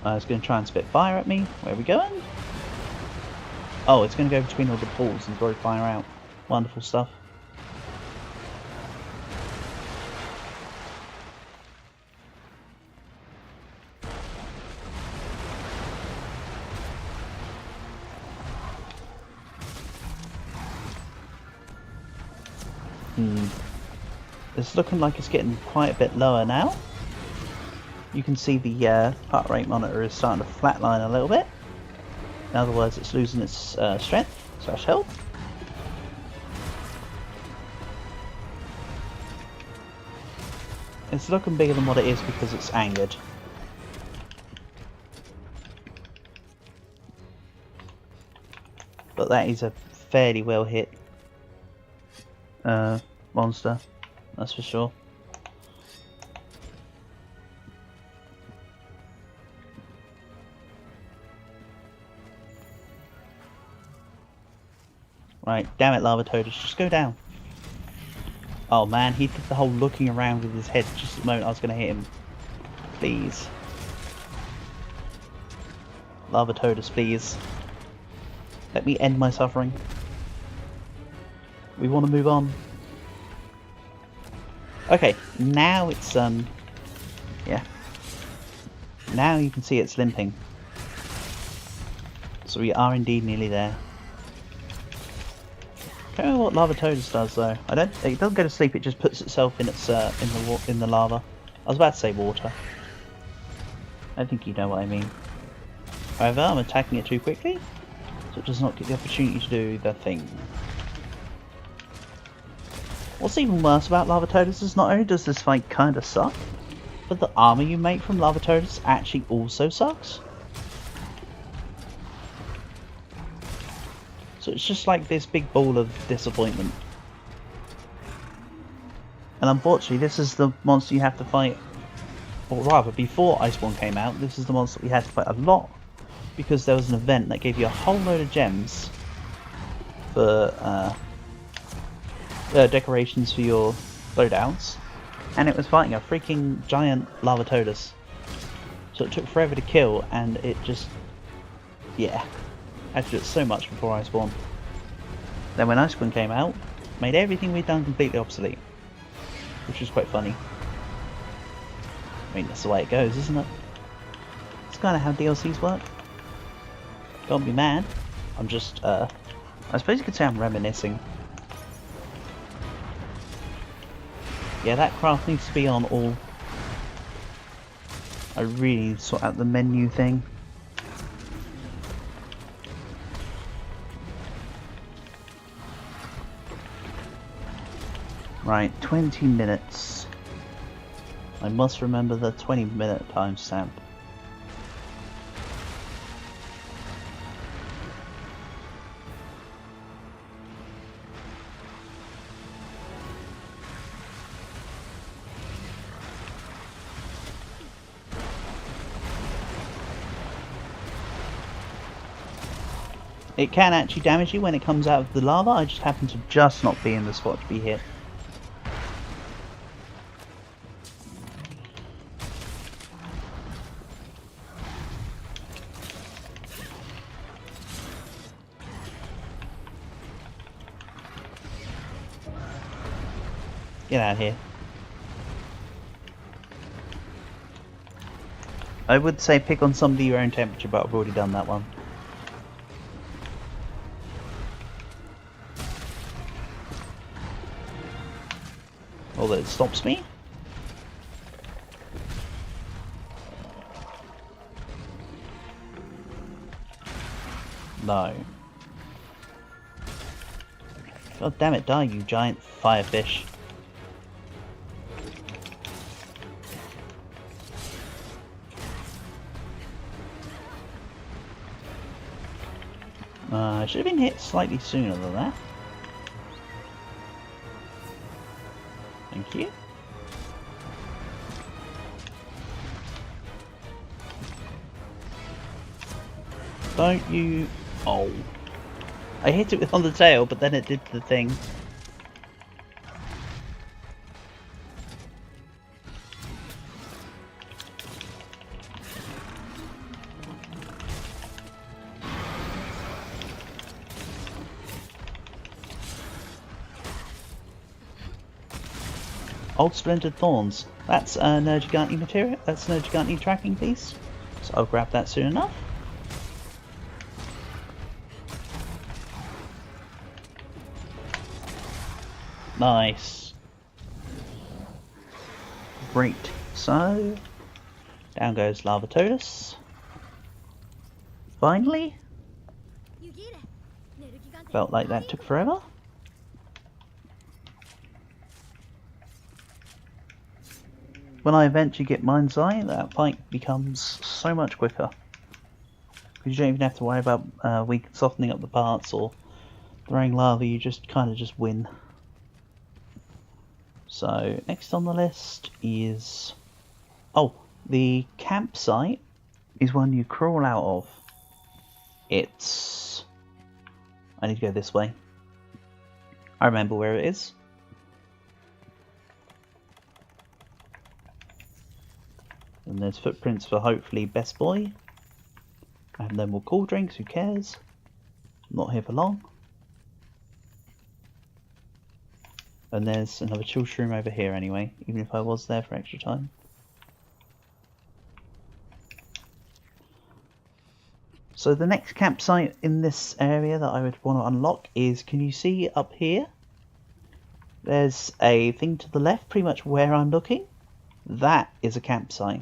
It's going to try and spit fire at me. Where are we going? Oh, it's going to go between all the balls and throw fire out. Wonderful stuff. It's looking like it's getting quite a bit lower now. You can see the heart rate monitor is starting to flatline a little bit. In other words, it's losing its strength / health. It's looking bigger than what it is because it's angered. But that is a fairly well hit monster, that's for sure. Right, damn it, Lava Toadus, just go down. Oh man, he did the whole looking around with his head just at the moment I was going to hit him. Please. Lava Toadus, please. Let me end my suffering. We want to move on. Okay, now it's, yeah. Now you can see it's limping. So we are indeed nearly there. I don't know what Lava Toadus does though. It doesn't go to sleep. It just puts itself in its in the lava. I was about to say water. I think you know what I mean. However, I'm attacking it too quickly, so it does not get the opportunity to do the thing. What's even worse about Lava Toadus is not only does this fight kind of suck, but the armor you make from Lava Toadus actually also sucks. So it's just like this big ball of disappointment. And unfortunately this is the monster you have to fight, or rather before Iceborne came out, this is the monster we had to fight a lot, because there was an event that gave you a whole load of gems for decorations for your loadouts, and it was fighting a freaking giant Lava Toadus. So it took forever to kill, and it just, yeah. I had to do it so much before Iceborne. Then when Iceborne came out, made everything we'd done completely obsolete. Which was quite funny. I mean, that's the way it goes, isn't it? It's kind of how DLCs work. Don't be mad. I'm just, I suppose you could say I'm reminiscing. Yeah, that craft needs to be on all. I really need to sort out the menu thing. Right, 20 minutes. I must remember the 20-minute timestamp. It can actually damage you when it comes out of the lava. I just happen to just not be in the spot to be hit. Get out of here. I would say pick on somebody your own temperature, but I've already done that one. Although it stops me. No. God damn it, die you giant firefish. I should have been hit slightly sooner than that. Thank you. Don't you... Oh. I hit it on the tail, but then it did the thing. Old Splendid Thorns. That's Nergigante material. That's Nergigante tracking piece. So I'll grab that soon enough. Nice. Great. So down goes Lava Toadus. Finally. Felt like that took forever. When I eventually get Mind's Eye, that fight becomes so much quicker. Because you don't even have to worry about softening up the parts or throwing lava, you just kind of just win. So next on the list is... oh, the campsite is one you crawl out of. It's... I need to go this way. I remember where it is. And there's footprints for hopefully Best Boy. And then we'll call drinks, who cares? I'm not here for long. And there's another chill shroom over here anyway, even if I was there for extra time. So the next campsite in this area that I would want to unlock is, can you see up here? There's a thing to the left, pretty much where I'm looking. That is a campsite.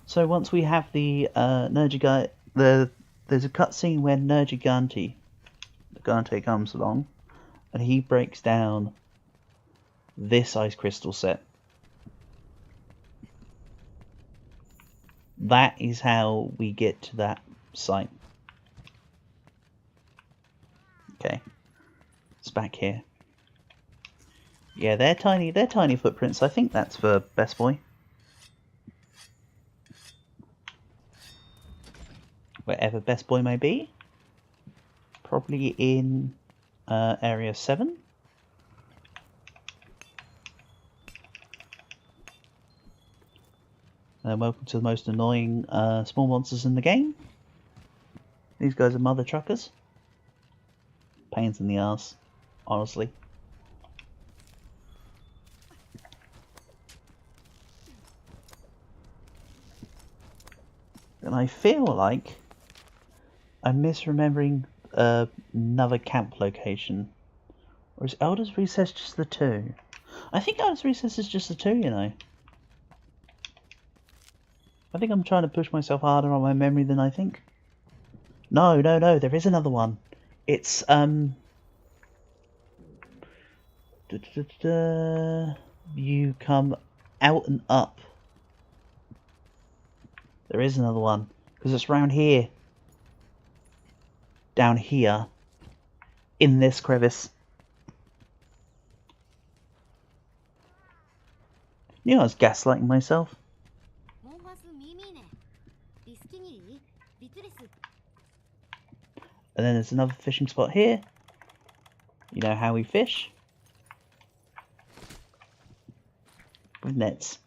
So once we have the Nergigante, there's a cutscene where Nergigante, the Gante comes along, and he breaks down this ice crystal set. That is how we get to that site. Okay, it's back here. Yeah, they're tiny footprints. I think that's for Best Boy. Wherever Best Boy may be. Probably in Area 7. And welcome to the most annoying small monsters in the game. These guys are mother truckers. Pains in the arse, honestly. And I feel like I'm misremembering another camp location. Or is Elder's Recess just the 2? I think Elder's Recess is just the 2, you know. I think I'm trying to push myself harder on my memory than I think. No, there is another one. It's, you come out and up. There is another one, because it's round here. Down here. In this crevice. You know, I was gaslighting myself. And then there's another fishing spot here. You know how we fish? With nets.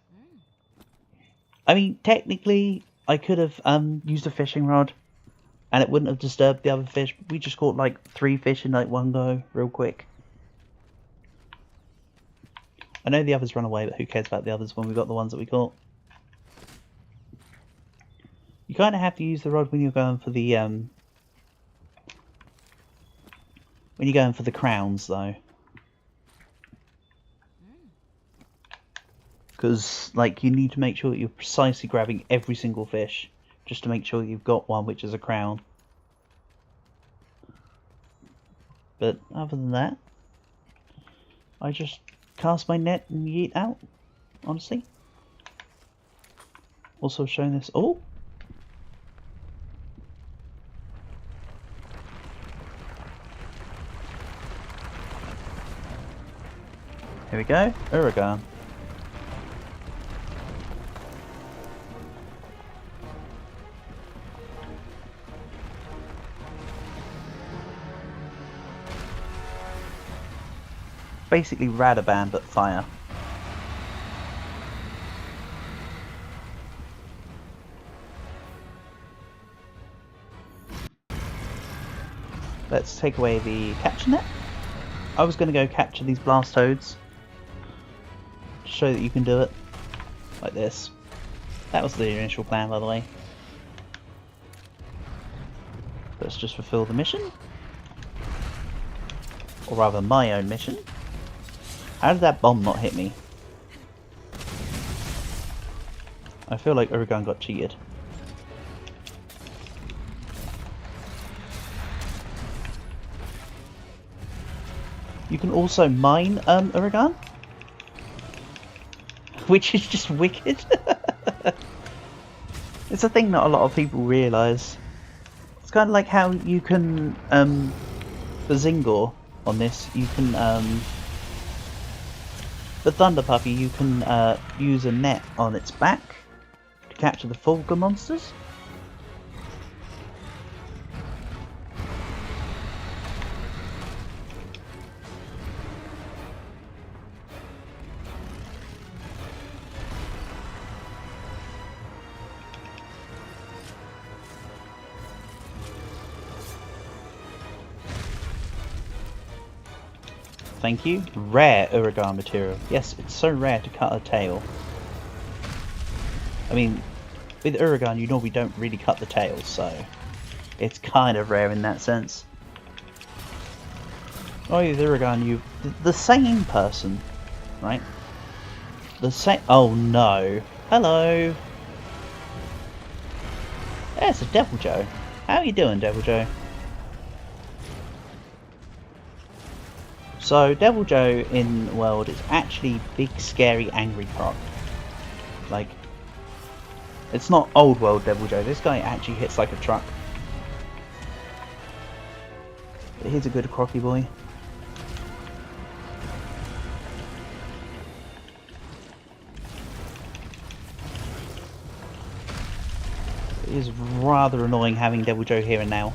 I mean, technically, I could have used a fishing rod, and it wouldn't have disturbed the other fish. We just caught like 3 fish in like one go, real quick. I know the others run away, but who cares about the others when we got the ones that we caught? You kind of have to use the rod when you're going for the crowns, though. Because, like, you need to make sure that you're precisely grabbing every single fish, just to make sure you've got one which is a crown. But other than that, I just cast my net and yeet out, honestly. Also showing this... oh! Here we go, Uragaan. Basically Radaban, but fire. Let's take away the capture net. I was going to go capture these Blastodes. Show that you can do it. Like this. That was the initial plan, by the way. Let's just fulfill the mission. Or rather, my own mission. How did that bomb not hit me? I feel like Uragaan got cheated. You can also mine Uragaan, which is just wicked. It's a thing not a lot of people realise. It's kind of like how you can, for Zingor on this, you can For Thunder Puppy, you can use a net on its back to capture the Fulgur monsters. Thank you. Rare Uragaan material. Yes, it's so rare to cut a tail. I mean, with Uragaan you normally don't really cut the tails, so it's kind of rare in that sense. Oh, with Uragaan the same person, right? The same. Oh no! Hello. There's a Deviljho. How are you doing, Deviljho? So Deviljho in World is actually big, scary, angry Croc. Like, it's not old world Deviljho. This guy actually hits like a truck. But he's a good crocky boy. It is rather annoying having Deviljho here and now.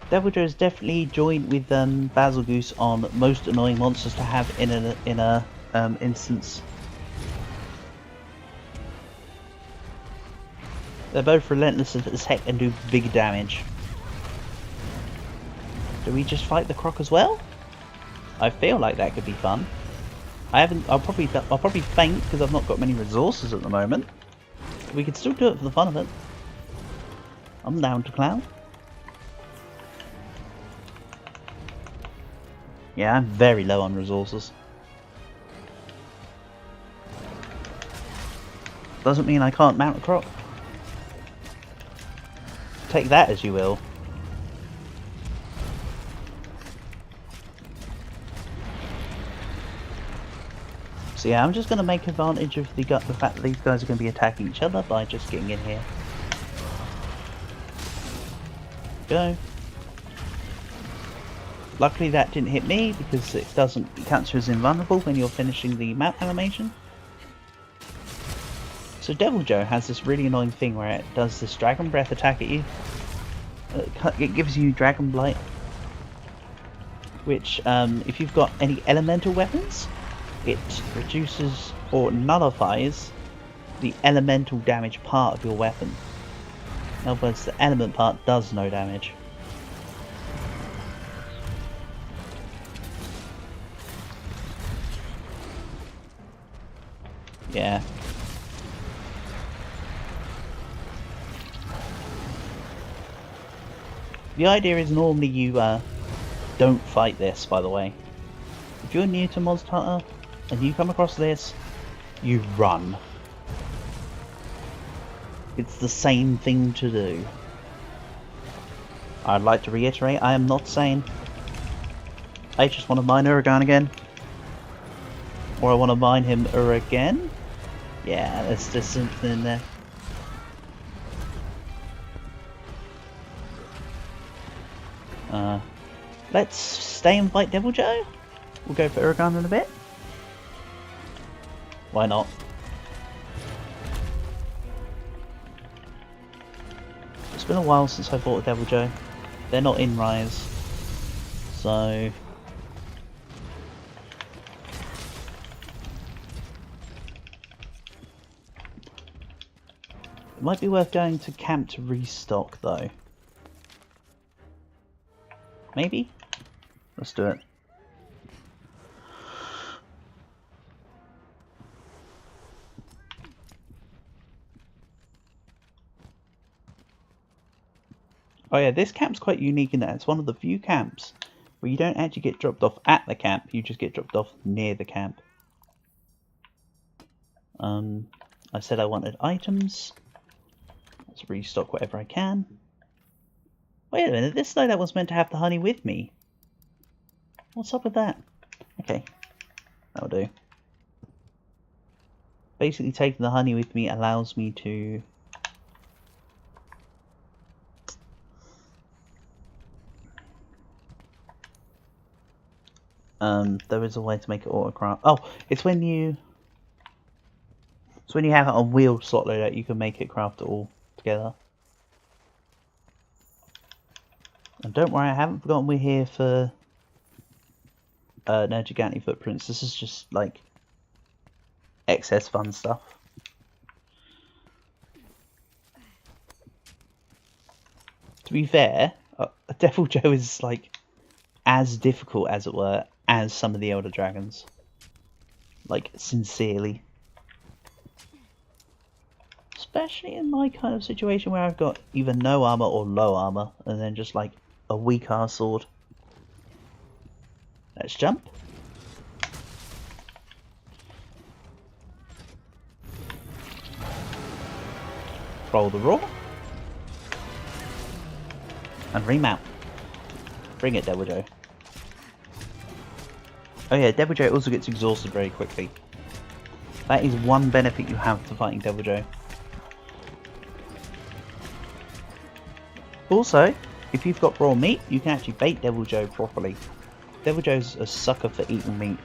Deviljho is definitely joined with Bazelgeuse on most annoying monsters to have in a instance. They're both relentless as heck and do big damage. Do we just fight the Croc as well? I feel like that could be fun. I'll probably faint because I've not got many resources at the moment. We could still do it for the fun of it. I'm down to clown. Yeah, I'm very low on resources. Doesn't mean I can't mount a Croc. Take that as you will. So yeah, I'm just going to make advantage of the fact that these guys are going to be attacking each other by just getting in here. Go. Luckily that didn't hit me because it counts as invulnerable when you're finishing the map animation. So Deviljho has this really annoying thing where it does this Dragon Breath attack at you. It gives you Dragon Blight, which if you've got any elemental weapons, it reduces or nullifies the elemental damage part of your weapon. In other words, the element part does no damage. Yeah. The idea is normally you don't fight this, by the way. If you're new to Monster Hunter and you come across this, you run. It's the same thing to do. I'd like to reiterate, I am not saying I just want to mine Uragaan again. Or I want to mine him again. Yeah, there's just something in there. Let's stay and fight Deviljho. We'll go for Uragaan in a bit. Why not? It's been a while since I fought a Deviljho. They're not in Rise, so it might be worth going to camp to restock though. Maybe? Let's do it. Oh yeah, this camp's quite unique in that it's one of the few camps where you don't actually get dropped off at the camp, you just get dropped off near the camp. I said I wanted items. Let's restock whatever I can. Wait a minute, this loadout was meant to have the honey with me. What's up with that? Okay, that'll do. Basically taking the honey with me allows me to there is a way to make it auto-craft. Oh, it's when you have it on wheeled slot loader, you can make it craft it all together. And don't worry, I haven't forgotten we're here for Nergigante Footprints. This is just like excess fun stuff. To be fair, Deviljho is like as difficult, as it were, as some of the Elder Dragons. Like, sincerely. Especially in my kind of situation where I've got either no armor or low armor, and then just like a weak ass sword. Let's jump. Roll the roar. And remount. Bring it, Deviljho. Oh yeah, Deviljho also gets exhausted very quickly. That is one benefit you have to fighting Deviljho. Also, if you've got raw meat, you can actually bait Deviljho properly. Deviljho's a sucker for eating meat.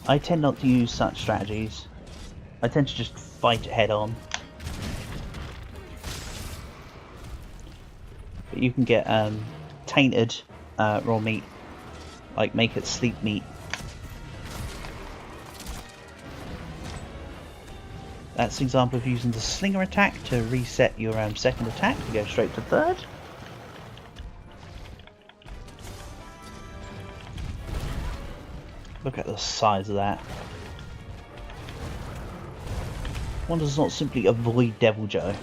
I tend not to use such strategies. I tend to just fight it head on. But you can get tainted raw meat, like make it sleep meat. That's an example of using the slinger attack to reset your second attack to go straight to third. Look at the size of that. One does not simply avoid Deviljho.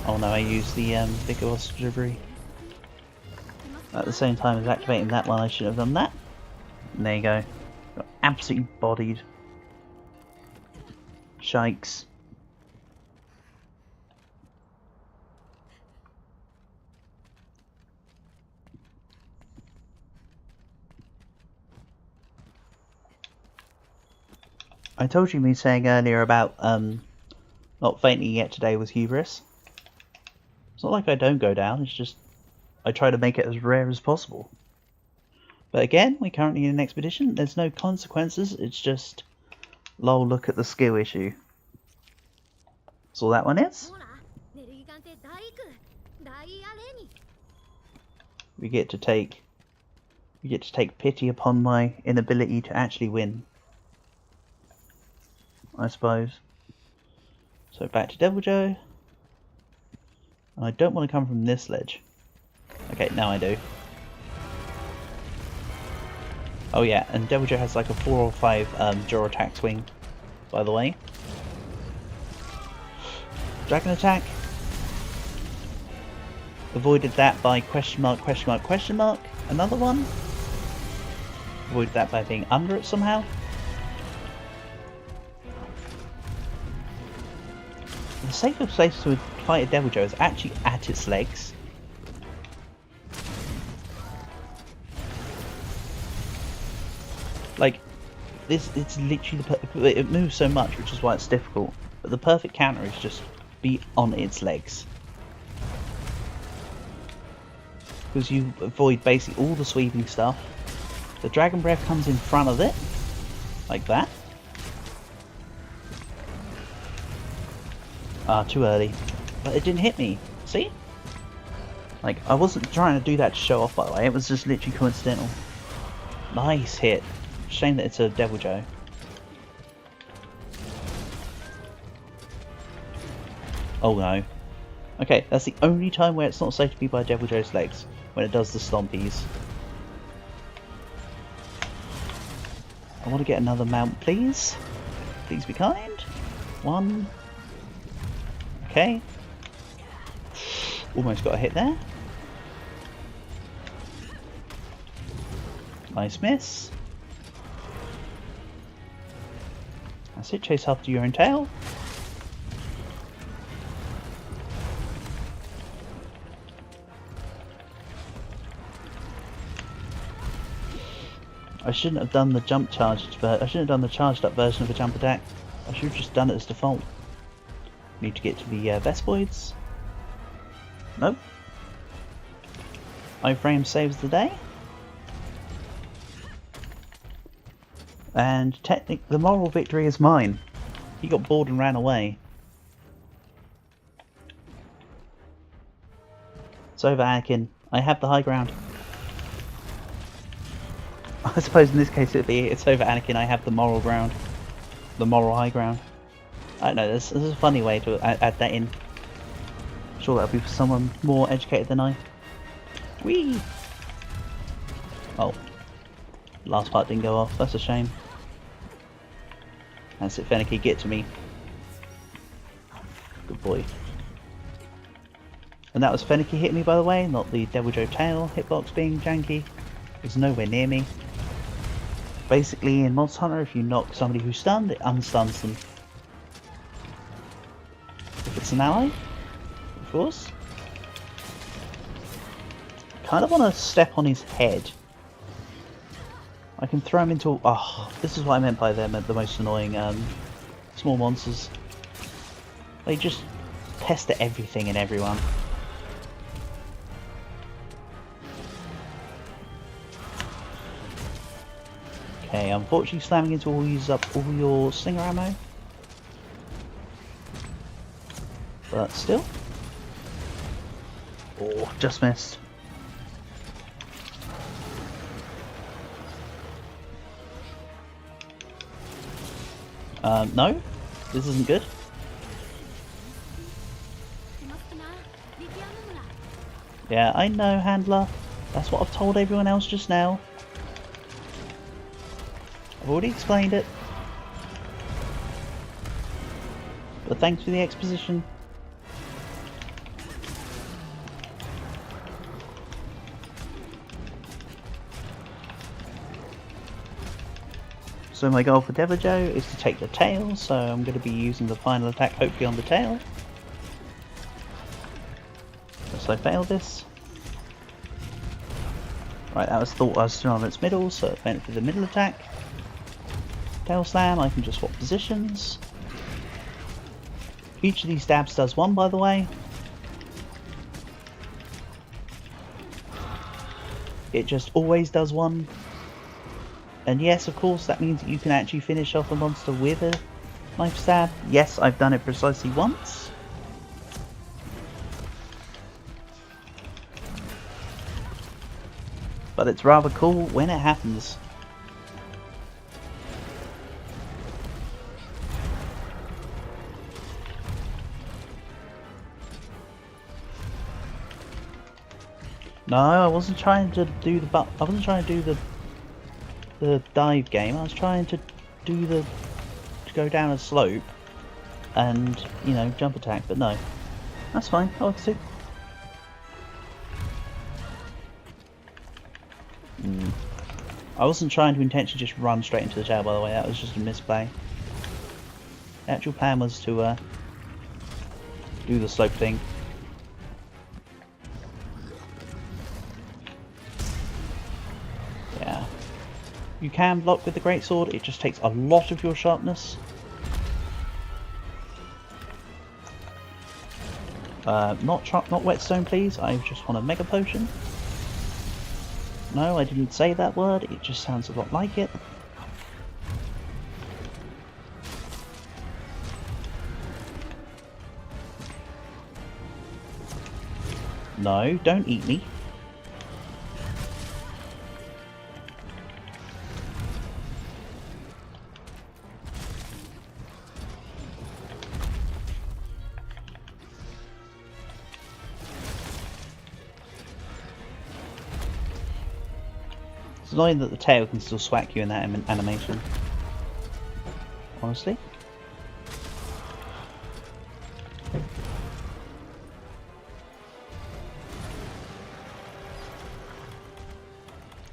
Oh no, I used the Vigorous Debris. At the same time as activating that one, I should have done that. And there you go. Got absolutely bodied. Shikes. I told you me saying earlier about not fainting yet today was hubris. It's not like I don't go down, it's just I try to make it as rare as possible. But again, we're currently in an expedition, there's no consequences, it's just lol, look at the skill issue. That's all that one is. We get to take pity upon my inability to actually win, I suppose. So back to Deviljho. I don't want to come from this ledge. Okay, now I do. Oh yeah, and Deviljho has like a 4 or 5 jaw attack swing, by the way. Dragon attack. Avoided that by question mark, question mark, question mark. Another one. Avoided that by being under it somehow. The safest place to fight a Deviljho is actually at its legs. Like, it's literally it moves so much, which is why it's difficult. But the perfect counter is just be on its legs, because you avoid basically all the sweeping stuff. The Dragon Breath comes in front of it, like that. Ah, too early. But it didn't hit me. See? Like, I wasn't trying to do that to show off, by the way. It was just literally coincidental. Nice hit. Shame that it's a Deviljho. Oh no. Okay, that's the only time where it's not safe to be by Deviljho's legs. When it does the stompies. I want to get another mount, please. Please be kind. 1. Okay. Almost got a hit there. Nice miss. That's it, chase after your own tail. I shouldn't have done the jump charged, but I shouldn't have done the charged up version of the jump attack. I should have just done it as default. Need to get to the Vespoids. Nope. iframe saves the day. And the moral victory is mine. He got bored and ran away. It's over, Anakin. I have the high ground. I suppose in this case it'd be it's over, Anakin. I have the moral ground. The moral high ground. I don't know, this is a funny way to add that in. I'm sure that'll be for someone more educated than I. Whee! Oh. Last part didn't go off, that's a shame. That's it, Fenneky, get to me. Good boy. And that was Fenneky hitting me, by the way, not the Deviljho tail hitbox being janky. It was nowhere near me. Basically, in Monster Hunter, if you knock somebody who's stunned, it unstuns them. If it's an ally, of course. Kind of want to step on his head. I can throw him into... Oh, this is what I meant by them, the most annoying small monsters. They just pester everything and everyone. Okay, unfortunately slamming into all use up all your slinger ammo. But still. Oh, just missed. No, this isn't good. Yeah, I know, Handler. That's what I've told everyone else just now. I've already explained it. But thanks for the exposition. So my goal for Deviljho is to take the tail, so I'm going to be using the final attack hopefully on the tail. Unless I fail this. Right, that was thought I was still on its middle, so it went for the middle attack. Tail slam, I can just swap positions. Each of these stabs does one, by the way. It just always does one. And yes, of course, that means that you can actually finish off a monster with a knife stab. Yes, I've done it precisely once. But it's rather cool when it happens. No, I wasn't trying to do the dive game. I was trying to do to go down a slope and, you know, jump attack, but no. That's fine, I want to. I wasn't trying to intentionally just run straight into the tail, by the way, that was just a misplay. The actual plan was to do the slope thing. Yeah. You can block with the greatsword, it just takes a lot of your sharpness. Not whetstone, please. I just want a mega potion. No, I didn't say that word. It just sounds a lot like it. No, don't eat me. It's annoying that the tail can still swack you in that animation. Honestly.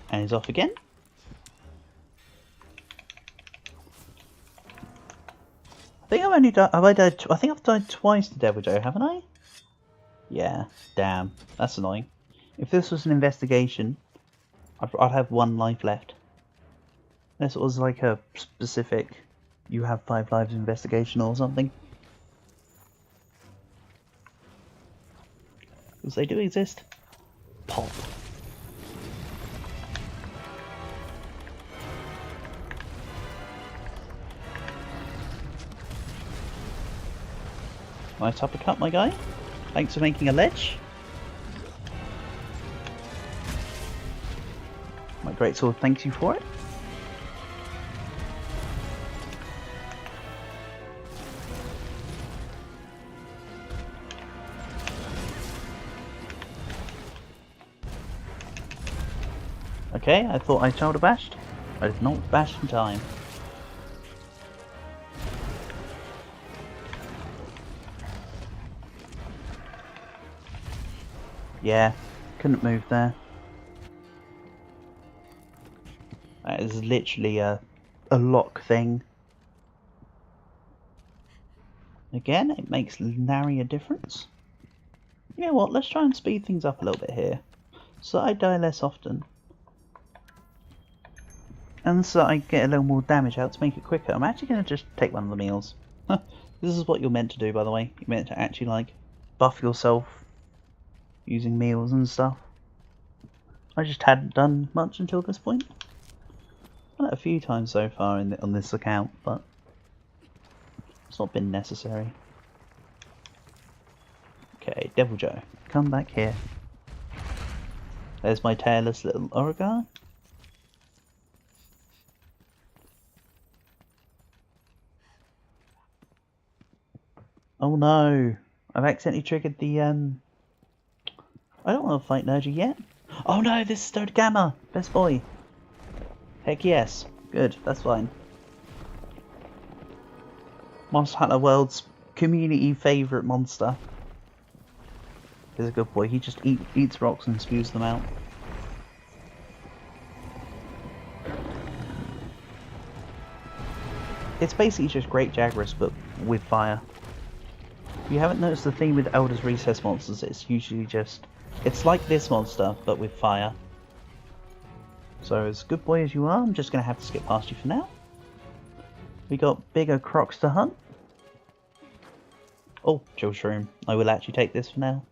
And he's off again. I think I've only died. I think I've died twice to Deviljho, haven't I? Yeah. Damn. That's annoying. If this was an investigation, I'd have 1 life left. Unless it was like a specific, you have 5 lives investigation or something. Because they do exist. Pop. Nice uppercut, my guy. Thanks for making a ledge. My greatsword thanks you for it. Okay, I thought I shoulder bashed. I did not bash in time. Yeah, couldn't move there. That is literally a lock thing. Again, it makes nary a difference. You know what, let's try and speed things up a little bit here. So I die less often. And so I get a little more damage out to make it quicker. I'm actually going to just take one of the meals. This is what you're meant to do, by the way. You're meant to actually, like, buff yourself using meals and stuff. I just hadn't done much until this point. I've done it a few times so far on this account, but it's not been necessary. Okay, Devil Joe, come back here. There's my tailless little Orogar. Oh no! I've accidentally triggered the I don't want to fight Nergy yet. Oh no, this is Stone Gamma! Best boy! Heck yes. Good, that's fine. Monster Hunter World's community favourite monster. He's a good boy, he just eats rocks and spews them out. It's basically just Great Jagras, but with fire. If you haven't noticed the theme with Elder's Recess monsters, it's usually just... It's like this monster, but with fire. So as good boy as you are, I'm just going to have to skip past you for now. We got bigger crocs to hunt. Oh, Chill Shroom. I will actually take this for now.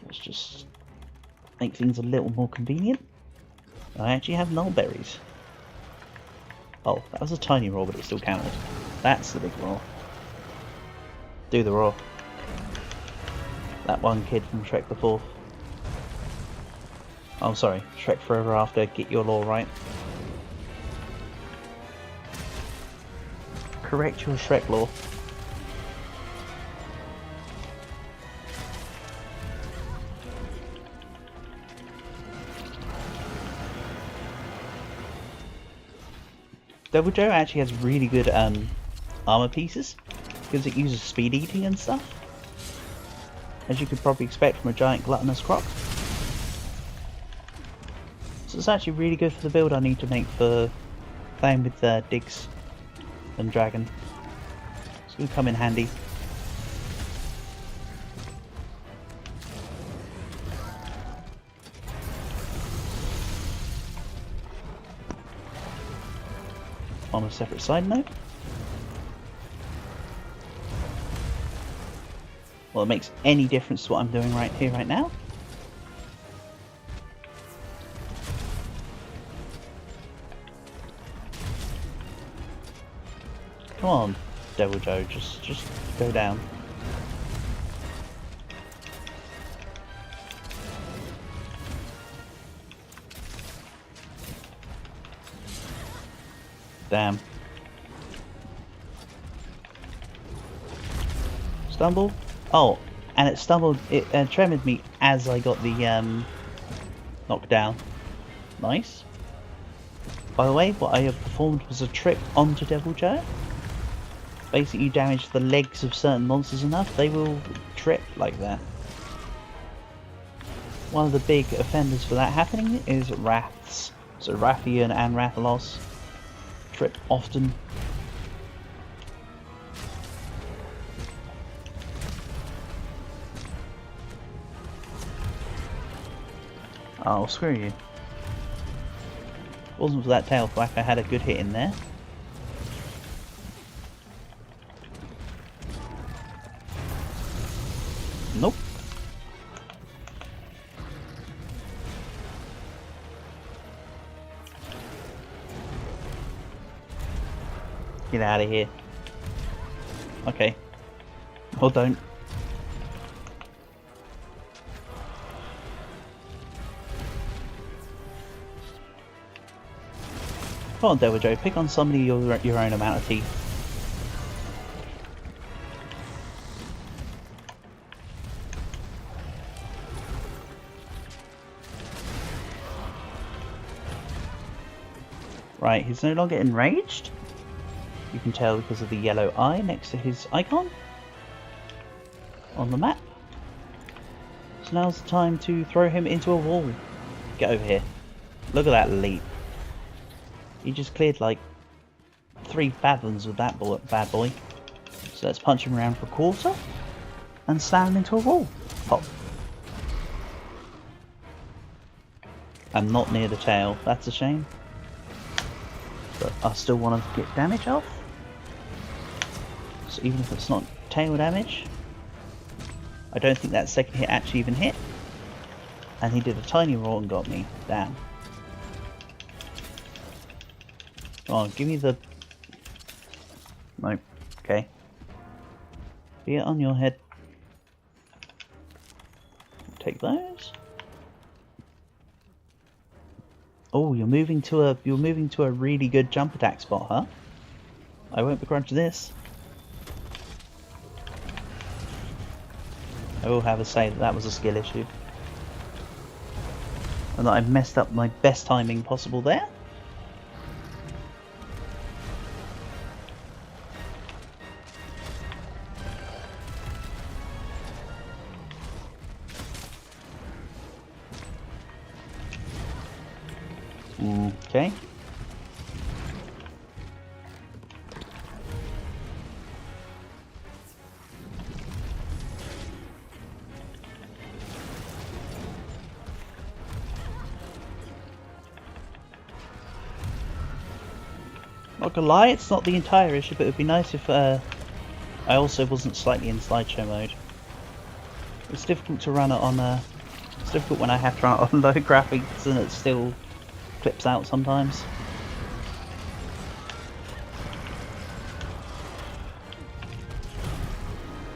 Let's just make things a little more convenient. I actually have null berries. Oh, that was a tiny roar, but it still counted. That's the big roar. Do the roar. That one kid from Shrek the Fourth. Oh, sorry. Shrek Forever After. Get your lore right. Correct your Shrek lore. Devil Joe actually has really good armor pieces because it uses speed eating and stuff, as you could probably expect from a giant gluttonous croc. So it's actually really good for the build I need to make for playing with Diggs and Dragon. It's going to come in handy. On a separate side note, well, it makes any difference to what I'm doing right here, right now. Come on, Devil Joe, just go down. Damn. Stumble? Oh, and it stumbled, it tremored me as I got the knockdown. Nice. By the way, what I have performed was a trick onto Devil Joe. Basically, you damage the legs of certain monsters enough, they will trip like that. One of the big offenders for that happening is Wraths. So Rathian and Rathalos trip often. Oh, screw you. Wasn't for that tail thwack, I had a good hit in there. Nope. Get out of here. Okay. Or don't. Come on, Deviljho, pick on somebody your own amount of teeth. Right, he's no longer enraged. You can tell because of the yellow eye next to his icon on the map. So now's the time to throw him into a wall. Get over here. Look at that leap. He just cleared like 3 fathoms with that bad boy. So let's punch him around for a quarter and slam him into a wall. Pop. I'm not near the tail. That's a shame. But I still want to get damage off. So even if it's not tail damage, I don't think that second hit actually even hit. And he did a tiny roll and got me. Damn. Come on, give me the... Nope. Okay. Be it on your head. Take those. Oh, you're moving to a really good jump attack spot, huh? I won't begrudge this. I will have to say that was a skill issue. And that I've messed up my best timing possible there. Okay. Not gonna lie, it's not the entire issue, but it would be nice if I also wasn't slightly in slideshow mode. It's difficult to run it on it's difficult when I have to run it on low graphics and it still clips out sometimes.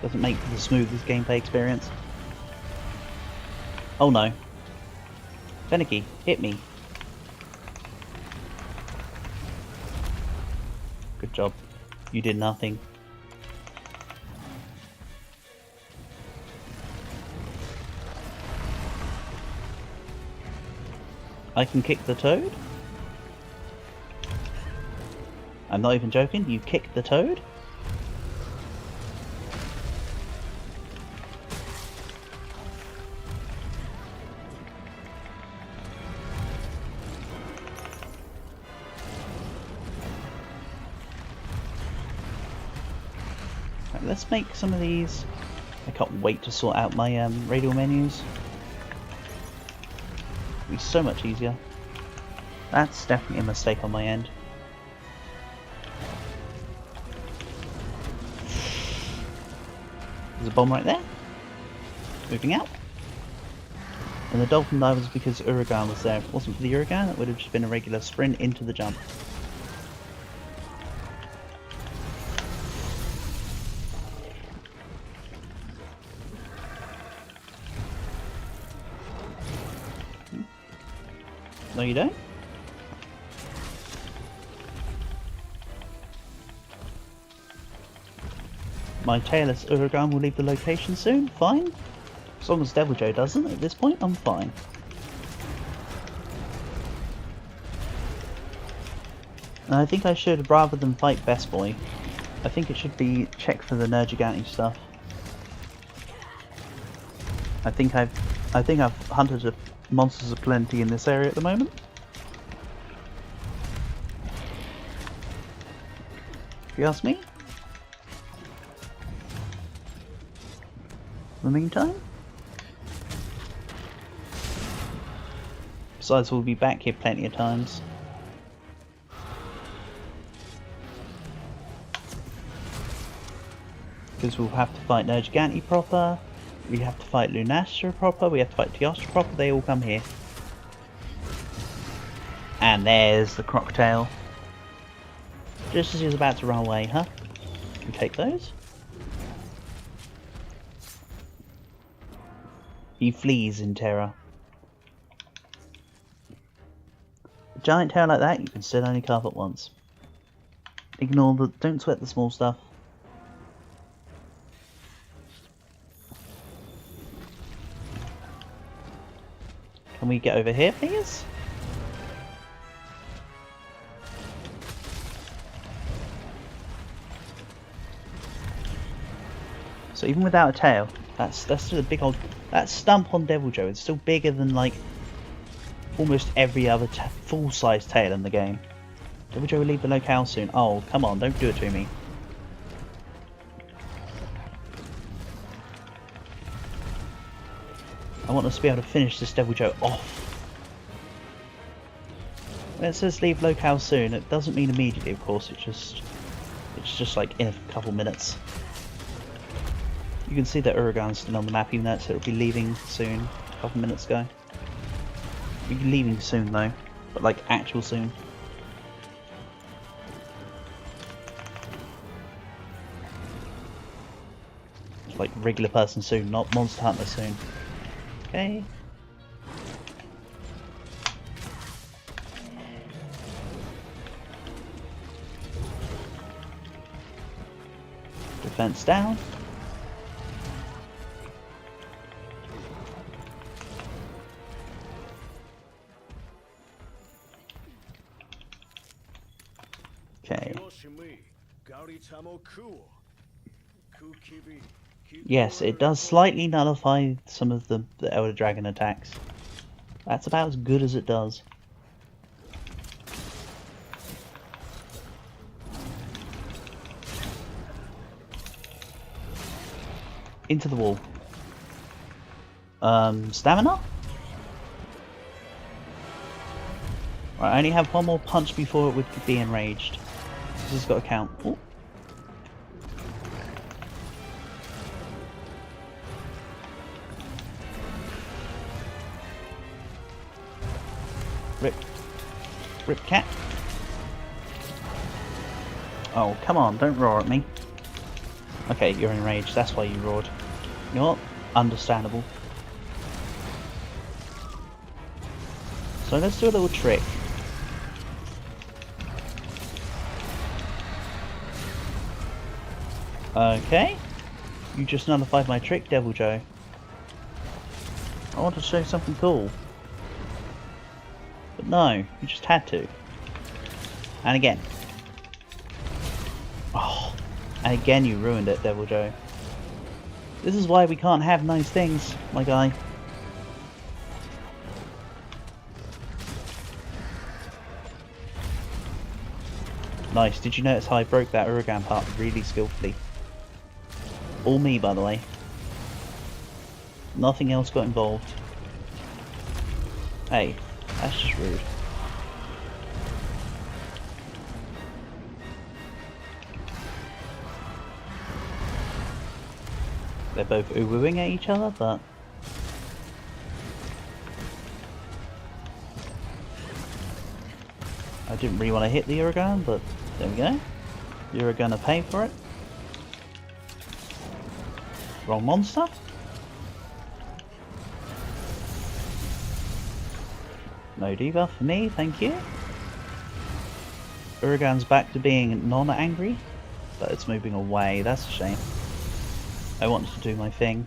Doesn't make for the smoothest gameplay experience. Oh no. Fenneky, hit me. Good job. You did nothing. I can kick the toad? I'm not even joking, you kicked the toad? Right, let's make some of these. I can't wait to sort out my radial menus. It'll be so much easier. That's definitely a mistake on my end. There's a bomb right there. Moving out. And the dolphin dive was because Uragaan was there. If it wasn't for the Uragaan, it would have just been a regular sprint into the jump. No, you don't? My tailless Uragaan will leave the location soon, fine. As long as Deviljho doesn't, at this point, I'm fine. And I think I should, rather than fight Best Boy, I think it should be check for the Nergigante stuff. I think I've hunted monsters of plenty in this area at the moment. If you ask me. In the meantime. Besides, we'll be back here plenty of times. Because we'll have to fight Nergigante proper, we have to fight Lunastra proper, we have to fight Teostra proper, they all come here. And there's the Croctail. Just as he was about to run away, huh? You take those? He flees in terror. A giant tail like that, you can still only carve it once. Ignore the... don't sweat the small stuff. Can we get over here, please? So even without a tail, that's still a big old... that stump on Deviljho is still bigger than like almost every other full-size tail in the game. Deviljho will leave the locale soon. Oh, come on, don't do it to me. I want us to be able to finish this Deviljho off. When it says leave locale soon, it doesn't mean immediately, of course. It's just like in a couple minutes. You can see that Uragan's still on the map, even though it said it'll be leaving soon. A couple minutes ago. It'll be leaving soon though, but like actual soon. Like regular person soon, not Monster Hunter soon. Okay. Defense down. Okay. Yes, it does slightly nullify some of the Elder Dragon attacks. That's about as good as it does. Into the wall. Stamina? Right, I only have one more punch before it would be enraged. This has got to count. Ooh. Rip cat. Oh, come on, don't roar at me. Okay, you're enraged, that's why you roared. You know what? Understandable. So let's do a little trick. Okay. You just nullified my trick, Deviljho. I want to show something cool. But no, you just had to. And again. Oh, and again you ruined it, Deviljho. This is why we can't have nice things, my guy. Nice, did you notice how I broke that Uragan part really skillfully? All me, by the way. Nothing else got involved. Hey. That's just rude. They're both ooh-wooing at each other, but... I didn't really want to hit the Uragan, but there we go. You're gonna pay for it. Wrong monster. No debuff for me, thank you. Uragan's back to being non-angry, but it's moving away, that's a shame. I wanted to do my thing.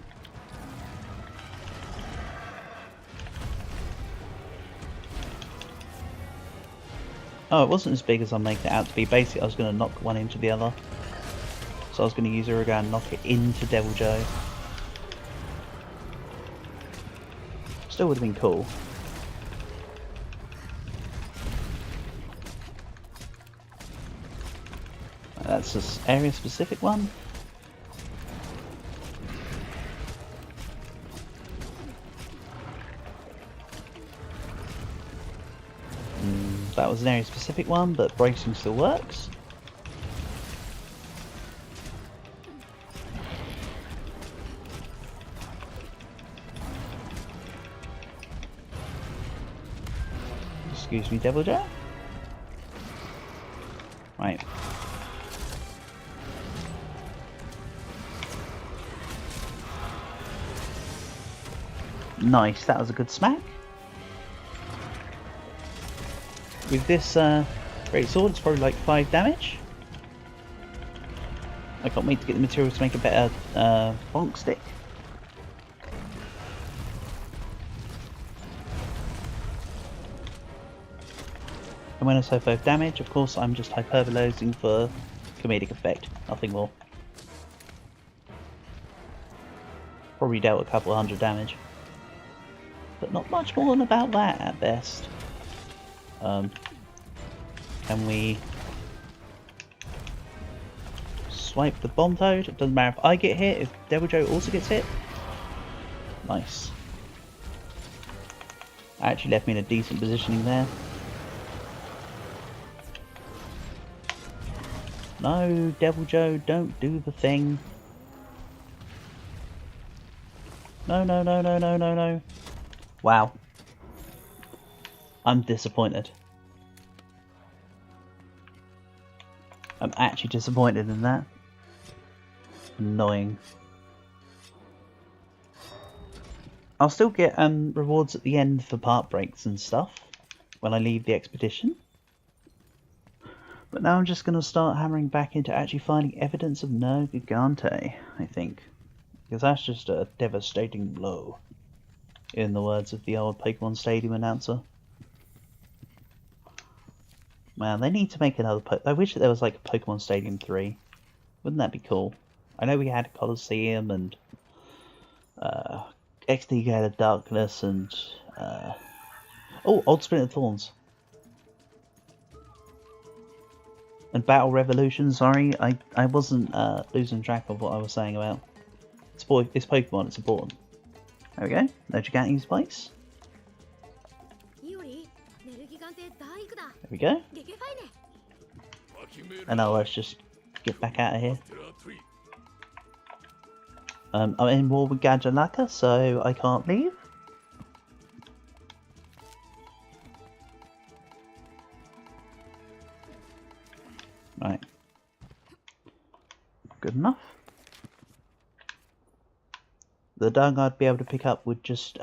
Oh, it wasn't as big as I'm making it out to be. Basically, I was going to knock one into the other. So I was going to use Uragan and knock it into Deviljho. Still would have been cool. That's this area specific one. That was an area specific one, but bracing still works. Excuse me, Deviljho. Right. Nice, that was a good smack. With this great sword, it's probably like 5 damage. I can't wait to get the materials to make a better bonk stick. And when I say 5 damage, of course I'm just hyperbolizing for comedic effect, nothing more. Probably dealt a couple 100 damage. But not much more than about that at best. Can we swipe the bomb toad? It doesn't matter if I get hit, if Deviljho also gets hit. Nice. Actually left me in a decent positioning there. No, Deviljho, don't do the thing. No, no, no, no, no, no, no. Wow. I'm disappointed. I'm actually disappointed in that. Annoying. I'll still get rewards at the end for part breaks and stuff when I leave the expedition. But now I'm just going to start hammering back into actually finding evidence of Nergigante, I think. Because that's just a devastating blow, in the words of the old Pokemon Stadium announcer. Man, they need to make another I wish that there was like a Pokemon Stadium 3. Wouldn't that be cool? I know we had Colosseum and XD Gate of Darkness and oh, Old Splinter Thorns. And Battle Revolution, sorry, I wasn't losing track of what I was saying about. It's Pokemon, it's important. There we go, no Gigante's place. There we go. And now let's just get back out of here. I'm in war with Gajalaka, so I can't leave. Right. Good enough. The dung I'd be able to pick up would just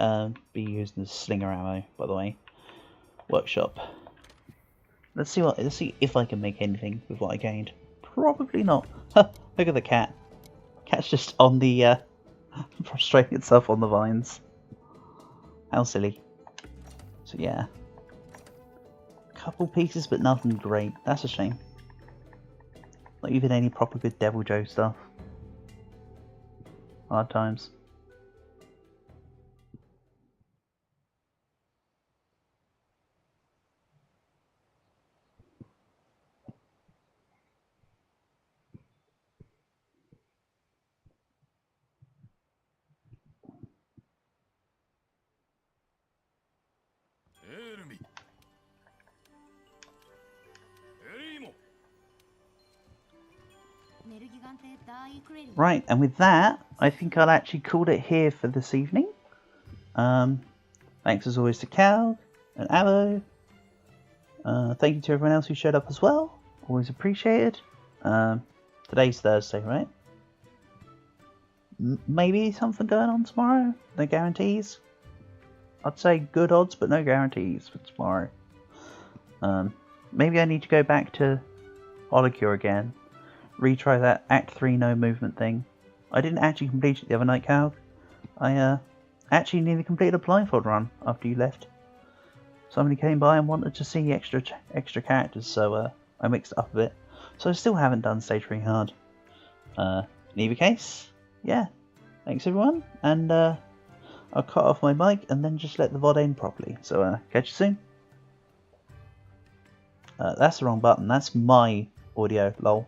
be used as slinger ammo, by the way. Workshop. Let's see if I can make anything with what I gained. Probably not. Look at the cat. Cat's just on the prostrating itself on the vines. How silly. So yeah. Couple pieces but nothing great. That's a shame. Not even any proper good Deviljho stuff. Hard times. Right, and with that, I think I'll actually call it here for this evening. Thanks as always to Cal and Avo. Thank you to everyone else who showed up as well. Always appreciated. Today's Thursday, right? Maybe something going on tomorrow. No guarantees. I'd say good odds, but no guarantees for tomorrow. Maybe I need to go back to Holocure again. Retry that Act 3 no movement thing. I didn't actually complete it the other night, Cal. I actually nearly completed a blindfold run after you left. Somebody came by and wanted to see extra characters, so I mixed it up a bit. So I still haven't done Stage 3 hard. In either case, yeah. Thanks everyone, and I'll cut off my mic and then just let the VOD end properly. So catch you soon. That's the wrong button. That's my audio, lol.